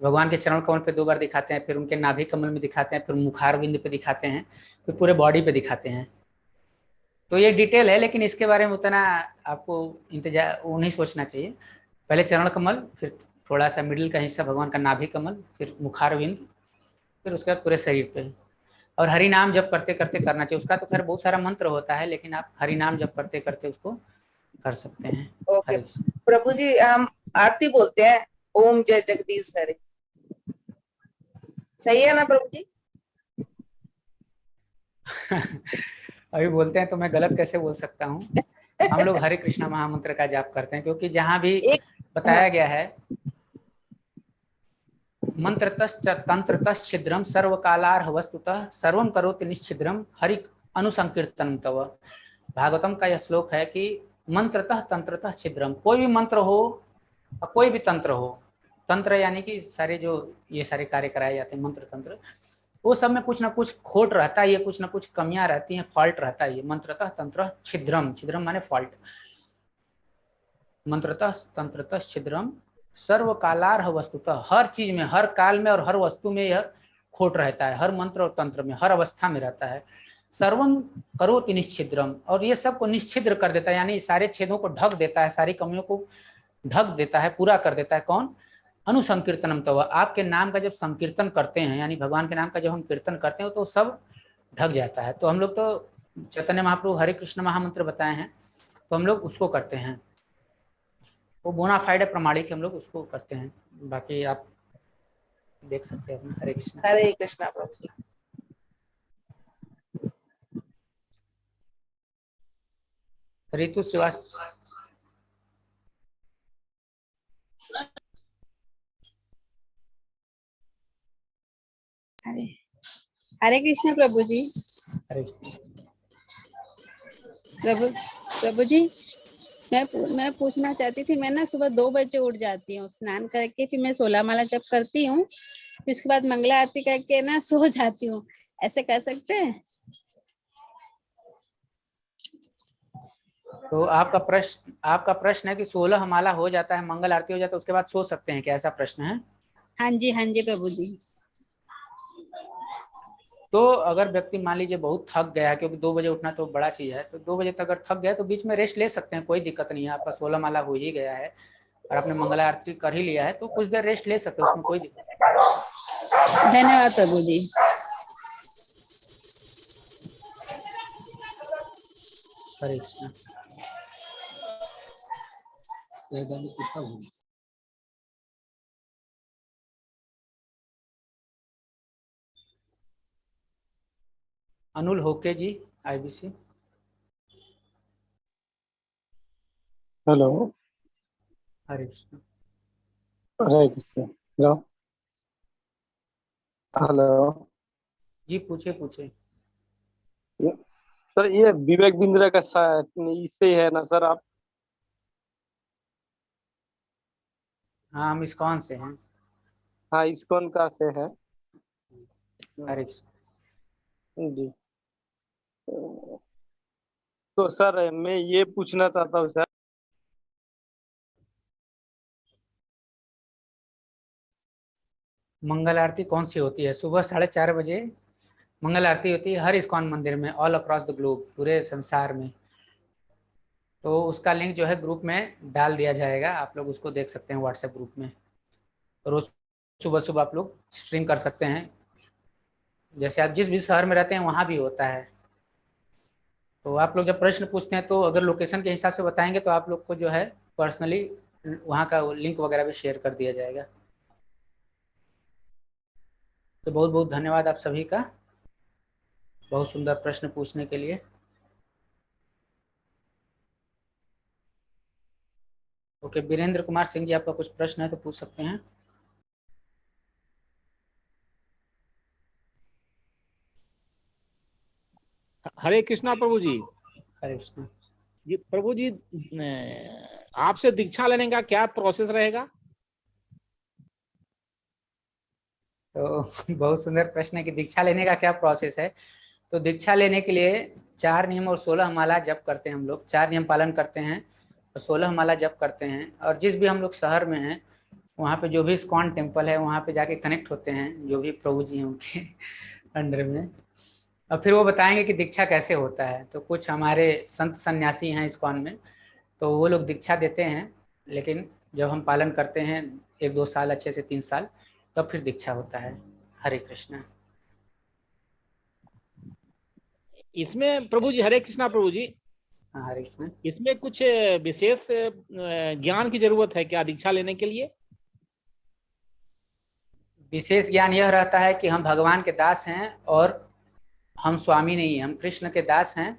भगवान के चरण कमल पे 2 बार दिखाते हैं, फिर उनके नाभि कमल में दिखाते हैं, फिर मुखार बिंद पे दिखाते हैं, फिर पूरे बॉडी पे दिखाते हैं। तो ये डिटेल है, लेकिन इसके बारे में उतना आपको इंतजार वो नहीं सोचना चाहिए। पहले चरण कमल, फिर थोड़ा सा मिडिल का हिस्सा भगवान का नाभि कमल, फिर मुखार बिंद, फिर उसके बाद पूरे शरीर पे। और हरि नाम जप करते करते करना चाहिए। उसका तो खैर बहुत सारा मंत्र होता है, लेकिन आप हरि नाम जप करते करते उसको कर सकते हैं। ओके प्रभु जी, हम आरती बोलते हैं ओम जय जगदीश हरे, सही है ना प्रभु जी? अभी बोलते हैं तो मैं गलत कैसे बोल सकता हूँ? हम लोग हरे कृष्णा महामंत्र का जाप करते हैं, क्योंकि जहां भी बताया गया है मंत्रतश्च तंत्रतश्च छिद्रम सर्वकालार्ह वस्तुतः सर्वम करोति निश्छिद्रम हरि अनुसंकीर्तनम तव। भागवतम का यह श्लोक है कि मंत्रतः तंत्रतः छिद्रम, कोई भी मंत्र हो और कोई भी तंत्र हो, तंत्र यानी कि सारे जो ये सारे कार्य कराए जाते हैं मंत्र तंत्र, वो सब में कुछ ना कुछ खोट रहता है, कुछ ना कुछ कमियां रहती हैं, फॉल्ट रहता है। मंत्रतः तंत्र छिद्रम, छिद्रम माने फॉल्ट, मंत्रतः तंत्रतः छिद्रम सर्व कालार्ह वस्तुतः, हर चीज में, हर काल में और हर वस्तु में यह खोट रहता है, हर मंत्र और तंत्र में, हर अवस्था में रहता है। सर्वम करोति निश्छिद्रम, और ये सबको निश्छिद्र कर देता है, यानी सारे छेदों को ढक देता है, सारी कमियों को ढक देता है, पूरा कर देता है। कौन? अनुसंकीर्तनम तव, आपके नाम का जब संकीर्तन करते हैं, यानी भगवान के नाम का जब हम कीर्तन करते हैं तो सब ढक जाता है। तो हम लोग तो चैतन्य महाप्रभु हरे कृष्ण महामंत्र बताए हैं, तो हम लोग उसको करते हैं, वो बोनाफाइड है, प्रमाणिक, हम लोग उसको करते हैं। बाकी आप देख सकते हैं। हरे कृष्ण। हरे कृष्णा प्रभु जी। रितु श्रीवास्तव। हरे हरे कृष्ण प्रभु जी। हरे कृष्ण। प्रभु प्रभु जी, मैं पूछना चाहती थी, मैं ना सुबह 2 बजे उठ जाती हूँ, स्नान करके फिर मैं 16 माला जप करती हूँ, फिर उसके बाद मंगला आरती करके ना सो जाती हूँ, ऐसे कर सकते हैं? तो आपका प्रश्न है कि 16 माला हो जाता है, मंगल आरती हो जाता है, उसके बाद सो सकते हैं क्या, ऐसा प्रश्न है? हाँ जी प्रभु जी। तो अगर व्यक्ति मान लीजिए बहुत थक गया, क्योंकि 2 बजे उठना तो बड़ा चीज है, तो 2 बजे तक अगर थक गया तो बीच में रेस्ट ले सकते हैं, कोई दिक्कत नहीं है। आपका 16 माला हो ही गया है और आपने मंगला आरती कर ही लिया है, तो कुछ देर रेस्ट ले सकते हैं, उसमें कोई दिक्कत धन्यवाद प्रभु जी। नहीं। हरे कृष्ण। अनुल होके जी, आईबीसी। हेलो। हरे कृष्ण। हरे कृष्ण। जाओ। हेलो। जी पूछे पूछे। सर ये विवेक बिंद्रा का इससे है ना सर आप? हाँ, हम इस्कॉन से हैं। हाँ, इस्कॉन का से है। हरे कृष्ण। जी। तो सर मैं ये पूछना चाहता हूँ सर। मंगल आरती कौन सी होती है? सुबह 4:30 बजे मंगल आरती होती है हर इस्कॉन मंदिर में, ऑल अक्रॉस द ग्लोब, पूरे संसार में। तो उसका लिंक जो है ग्रुप में डाल दिया जाएगा, आप लोग उसको देख सकते हैं व्हाट्सएप ग्रुप में। रोज सुबह सुबह आप लोग स्ट्रीम कर सकते हैं, जैसे आप जिस भी शहर में रहते हैं वहाँ भी होता है। तो आप लोग जब प्रश्न पूछते हैं तो अगर लोकेशन के हिसाब से बताएंगे तो आप लोग को जो है पर्सनली वहाँ का लिंक वगैरह भी शेयर कर दिया जाएगा। तो बहुत बहुत धन्यवाद आप सभी का, बहुत सुंदर प्रश्न पूछने के लिए। ओके, वीरेंद्र कुमार सिंह जी, आपका कुछ प्रश्न है तो पूछ सकते हैं। हरे कृष्णा प्रभु जी। हरे कृष्ण। जी प्रभु जी, आपसे दीक्षा लेने का क्या प्रोसेस रहेगा? तो बहुत सुंदर प्रश्न है कि दीक्षा लेने का क्या प्रोसेस है। तो दीक्षा लेने के लिए 4 नियम और 16 माला जप करते हैं हम लोग, 4 नियम पालन करते हैं और 16 माला जप करते हैं। और जिस भी हम लोग शहर में हैं वहाँ पे जो भी इस्कॉन टेम्पल है वहाँ पे जाके कनेक्ट होते हैं, जो भी प्रभु जी हैं उनके अंडर में, और फिर वो बताएंगे कि दीक्षा कैसे होता है। तो कुछ हमारे संत सन्यासी हैं इस्कॉन में, तो वो लोग दीक्षा देते हैं, लेकिन जब हम पालन करते हैं 1-2 साल अच्छे से, 3 साल, तब फिर दीक्षा होता है। हरे कृष्ण। इसमें प्रभु जी, हरे कृष्णा प्रभु जी, हाँ हरे कृष्ण। इसमें कुछ विशेष ज्ञान की जरूरत है क्या दीक्षा लेने के लिए? विशेष ज्ञान यह रहता है कि हम भगवान के दास हैं और हम स्वामी नहीं है, हम कृष्ण के दास हैं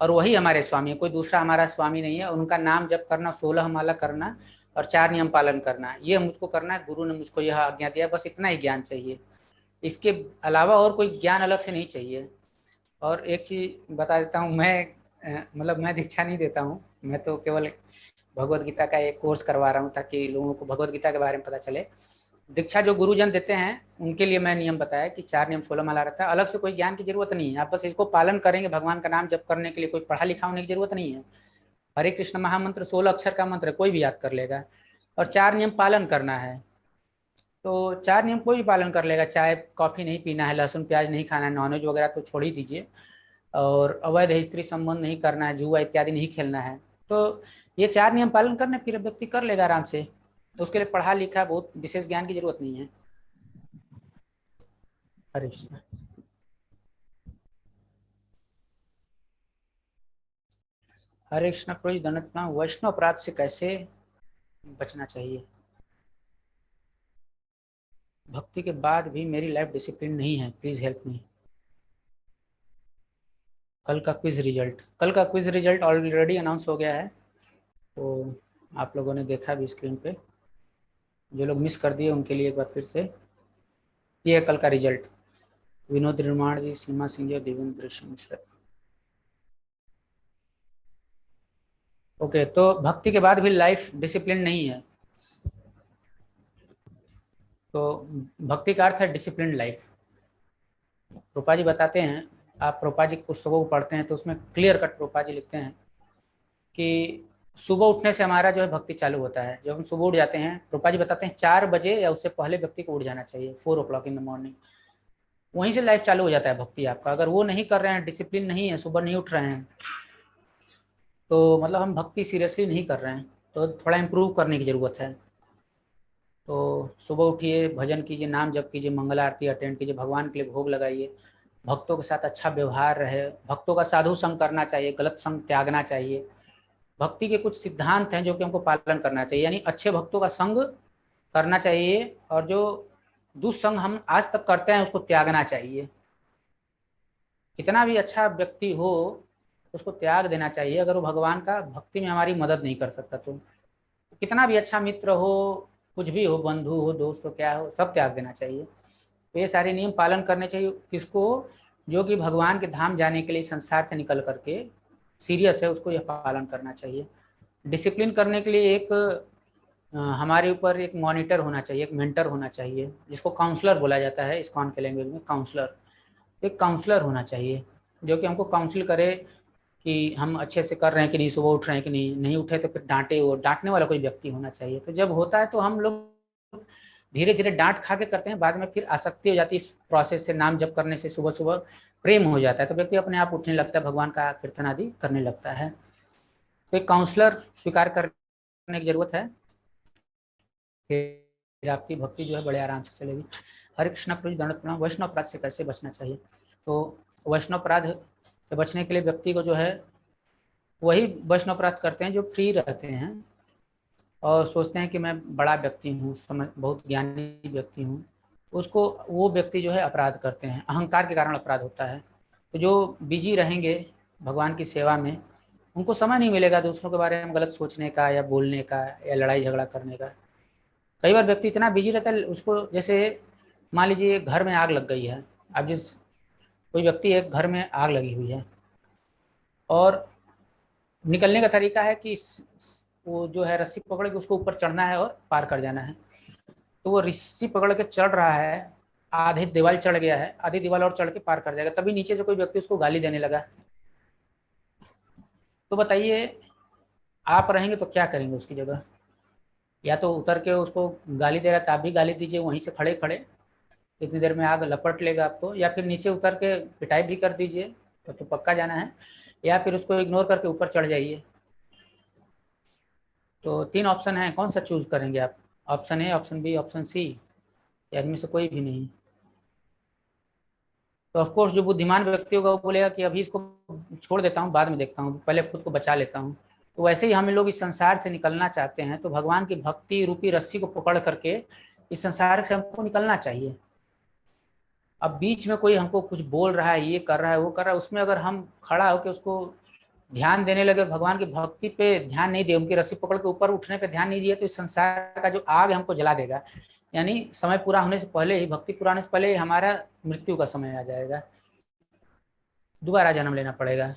और वही हमारे स्वामी है, कोई दूसरा हमारा स्वामी नहीं है। उनका नाम जप करना, 16 माला करना और 4 नियम पालन करना, ये मुझको करना है। गुरु ने मुझको यह आज्ञा दिया, बस इतना ही ज्ञान चाहिए, इसके अलावा और कोई ज्ञान अलग से नहीं चाहिए। और एक चीज बता देता हूँ, मतलब मैं दीक्षा नहीं देता हूँ, मैं तो केवल भगवत गीता का एक कोर्स करवा रहा हूँ ताकि लोगों को भगवत गीता के बारे में पता चले। दीक्षा जो गुरुजन देते हैं उनके लिए मैं नियम बताया कि 4 नियम 16 माला रहता है, अलग से कोई ज्ञान की जरूरत नहीं है। आप बस इसको पालन करेंगे, भगवान का नाम जप करने के लिए कोई पढ़ा लिखा होने की जरूरत नहीं है। हरे कृष्ण महामंत्र 16 अक्षर का मंत्र कोई भी याद कर लेगा, और 4 नियम पालन करना है। तो 4 नियम कोई भी पालन कर लेगा, चाय कॉफी नहीं पीना है, लहसुन प्याज नहीं खाना है, नॉनवेज वगैरह तो छोड़ ही दीजिए, और अवैध स्त्री संबंध नहीं करना है, जुआ इत्यादि नहीं खेलना है। तो ये 4 नियम पालन करने फिर व्यक्ति कर लेगा आराम से। तो उसके लिए पढ़ा लिखा बहुत विशेष ज्ञान की जरूरत नहीं है। हरे कृष्ण। हरे कृष्ण प्रभु दंडवत, वैष्णव अपराध से कैसे बचना चाहिए? भक्ति के बाद भी मेरी लाइफ डिसिप्लिन नहीं है, प्लीज हेल्प मी। कल का क्विज रिजल्ट ऑलरेडी अनाउंस हो गया है, तो आप लोगों ने देखा भी स्क्रीन पे। जो लोग मिस कर दिए उनके लिए एक बार फिर से, ये है कल का रिजल्ट। विनोद निर्माण जी, सीमा सिंह जी और देवेंद्र सिंह सर। ओके, तो भक्ति के बाद भी लाइफ डिसिप्लिन नहीं है, तो भक्ति का अर्थ है डिसिप्लिन लाइफ। रूपा जी बताते हैं, आप रूपा जी की पुस्तकों को पढ़ते हैं तो उसमें क्लियर कट रूपा जी लिखते हैं कि सुबह उठने से हमारा जो है भक्ति चालू होता है। जब हम सुबह उठ जाते हैं, रूपा जी बताते हैं 4 बजे या उससे पहले व्यक्ति को उठ जाना चाहिए, 4 o'clock इन द मॉर्निंग। वहीं से लाइफ चालू हो जाता है भक्ति आपका। अगर वो नहीं कर रहे हैं, डिसिप्लिन नहीं है, सुबह नहीं उठ रहे हैं, तो मतलब हम भक्ति सीरियसली नहीं कर रहे हैं, तो थोड़ा इम्प्रूव करने की ज़रूरत है। तो सुबह उठिए, भजन कीजिए, नाम जप कीजिए, मंगल आरती अटेंड कीजिए, भगवान के लिए भोग लगाइए, भक्तों के साथ अच्छा व्यवहार रहे, भक्तों का साधु संग करना चाहिए, गलत संग त्यागना चाहिए। भक्ति के कुछ सिद्धांत हैं जो कि हमको पालन करना चाहिए, यानी अच्छे भक्तों का संग करना चाहिए और जो दुष्संग हम आज तक करते हैं उसको त्यागना चाहिए। कितना भी अच्छा व्यक्ति हो उसको त्याग देना चाहिए अगर वो भगवान का भक्ति में हमारी मदद नहीं कर सकता। तो कितना भी अच्छा मित्र हो, कुछ भी हो, बंधु हो, दोस्त हो, क्या हो, सब त्याग देना चाहिए। तो ये सारे नियम पालन करने चाहिए किसको, जो कि भगवान के धाम जाने के लिए संसार से निकल करके सीरियस है, उसको यह पालन करना चाहिए। डिसिप्लिन करने के लिए एक हमारे ऊपर एक मॉनिटर होना चाहिए, एक मेंटर होना चाहिए, जिसको काउंसलर बोला जाता है इस्कॉन के लैंग्वेज में, काउंसलर। एक काउंसलर होना चाहिए जो कि हमको काउंसिल करे कि हम अच्छे से कर रहे हैं कि नहीं, सुबह उठ रहे हैं कि नहीं उठे तो फिर डांटे, वो डांटने वाला कोई व्यक्ति होना चाहिए। तो जब होता है तो हम लोग धीरे धीरे डांट खा के करते हैं, बाद में फिर आसक्ति हो जाती है इस प्रोसेस से, नाम जप करने से सुबह सुबह प्रेम हो जाता है, तो व्यक्ति अपने आप उठने लगता है, भगवान का कीर्तन आदि करने लगता है। तो एक काउंसलर स्वीकार करने की जरूरत है, फिर आपकी भक्ति जो है बड़े आराम से चलेगी। हरे कृष्णा प्रभु दंडवत प्रणाम। वैष्णव अपराध से कैसे बचना चाहिए? तो वैष्णव अपराध से बचने के लिए व्यक्ति को जो है वही वैष्णव अपराध करते हैं जो फ्री रहते हैं और सोचते हैं कि मैं बड़ा व्यक्ति हूँ, बहुत ज्ञानी व्यक्ति हूँ, उसको वो व्यक्ति जो है अपराध करते हैं, अहंकार के कारण अपराध होता है। तो जो बिजी रहेंगे भगवान की सेवा में, उनको समय नहीं मिलेगा दूसरों के बारे में गलत सोचने का या बोलने का या लड़ाई झगड़ा करने का। कई बार व्यक्ति इतना बिजी रहता है, उसको जैसे मान लीजिए घर में आग लग गई है, अब जिस कोई व्यक्ति एक घर में आग लगी हुई है और निकलने का तरीका है कि वो जो है रस्सी पकड़ के उसको ऊपर चढ़ना है और पार कर जाना है। तो वो रस्सी पकड़ के चढ़ रहा है, आधी दीवार चढ़ गया है, आधी दीवार और चढ़ के पार कर जाएगा, तभी नीचे से कोई व्यक्ति उसको गाली देने लगा। तो बताइए आप रहेंगे तो क्या करेंगे उसकी जगह? या तो उतर के उसको गाली दे रहा था, आप भी गाली दीजिए वहीं से खड़े खड़े, इतनी देर में आग लपट लेगा आपको, या फिर नीचे उतर के पिटाई भी कर दीजिए तो पक्का जाना है, या फिर उसको इग्नोर करके ऊपर चढ़ जाइए। तो 3 ऑप्शन है, कौन सा चूज करेंगे आप? Option A, option B, option C, या इनमें से कोई भी नहीं? तो ऑफकोर्स जो बुद्धिमान व्यक्ति होगा वो बोलेगा कि अभी इसको छोड़ देता हूँ, बाद में देखता हूँ, पहले खुद को बचा लेता हूँ। तो वैसे ही हम लोग इस संसार से निकलना चाहते हैं तो भगवान की भक्ति रूपी रस्सी को पकड़ करके इस संसार से हमको निकलना चाहिए। अब बीच में कोई हमको कुछ बोल रहा है, ये कर रहा है, वो कर रहा है, उसमें अगर हम खड़ा होकर उसको ध्यान देने लगे, भगवान की भक्ति पे ध्यान नहीं दे, उनकी रस्सी पकड़ के ऊपर उठने पे ध्यान नहीं दिया, तो इस संसार का जो आग है हमको जला देगा। यानी समय पूरा होने से पहले ही, भक्ति पूरा होने से पहले ही हमारा मृत्यु का समय आ जाएगा, दोबारा जन्म लेना पड़ेगा,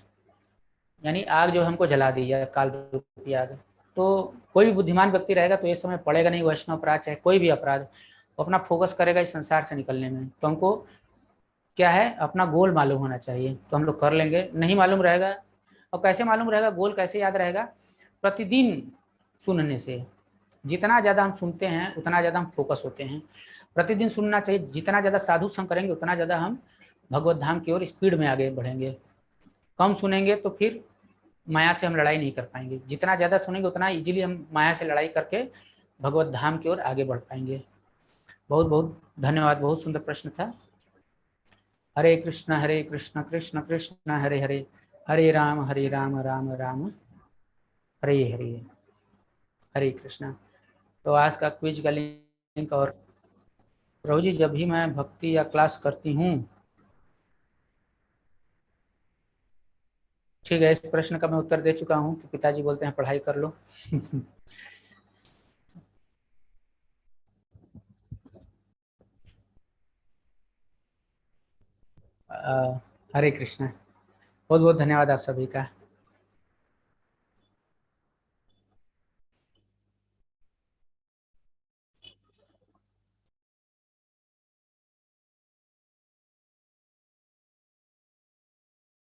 यानी आग जो हमको जला दी है, काल रूपी आग। तो कोई भी बुद्धिमान व्यक्ति रहेगा तो ये समय पड़ेगा नहीं वैष्णव अपराध चाहे कोई भी अपराध, वो अपना फोकस करेगा इस संसार से निकलने में। तो हमको क्या है, अपना गोल मालूम होना चाहिए, तो हम लोग कर लेंगे। नहीं मालूम रहेगा, और कैसे मालूम रहेगा, गोल कैसे याद रहेगा? प्रतिदिन सुनने से, जितना ज़्यादा हम सुनते हैं उतना ज़्यादा हम फोकस होते हैं। प्रतिदिन सुनना चाहिए, जितना ज़्यादा साधु संग करेंगे उतना ज़्यादा हम भगवत धाम की ओर स्पीड में आगे बढ़ेंगे। कम सुनेंगे तो फिर माया से हम लड़ाई नहीं कर पाएंगे, जितना ज़्यादा सुनेंगे उतना इजीली हम माया से लड़ाई करके भगवत धाम की ओर आगे बढ़ पाएंगे। बहुत बहुत धन्यवाद, बहुत सुंदर प्रश्न था। हरे कृष्ण कृष्ण कृष्ण हरे हरे, हरे राम राम राम हरे हरे, हरे कृष्णा। तो आज का क्विज का लिंक और प्रभु जी जब भी मैं भक्ति या क्लास करती हूँ, ठीक है, इस प्रश्न का मैं उत्तर दे चुका हूँ कि पिताजी बोलते हैं पढ़ाई कर लो। हरे कृष्णा, बहुत बहुत धन्यवाद आप सभी का।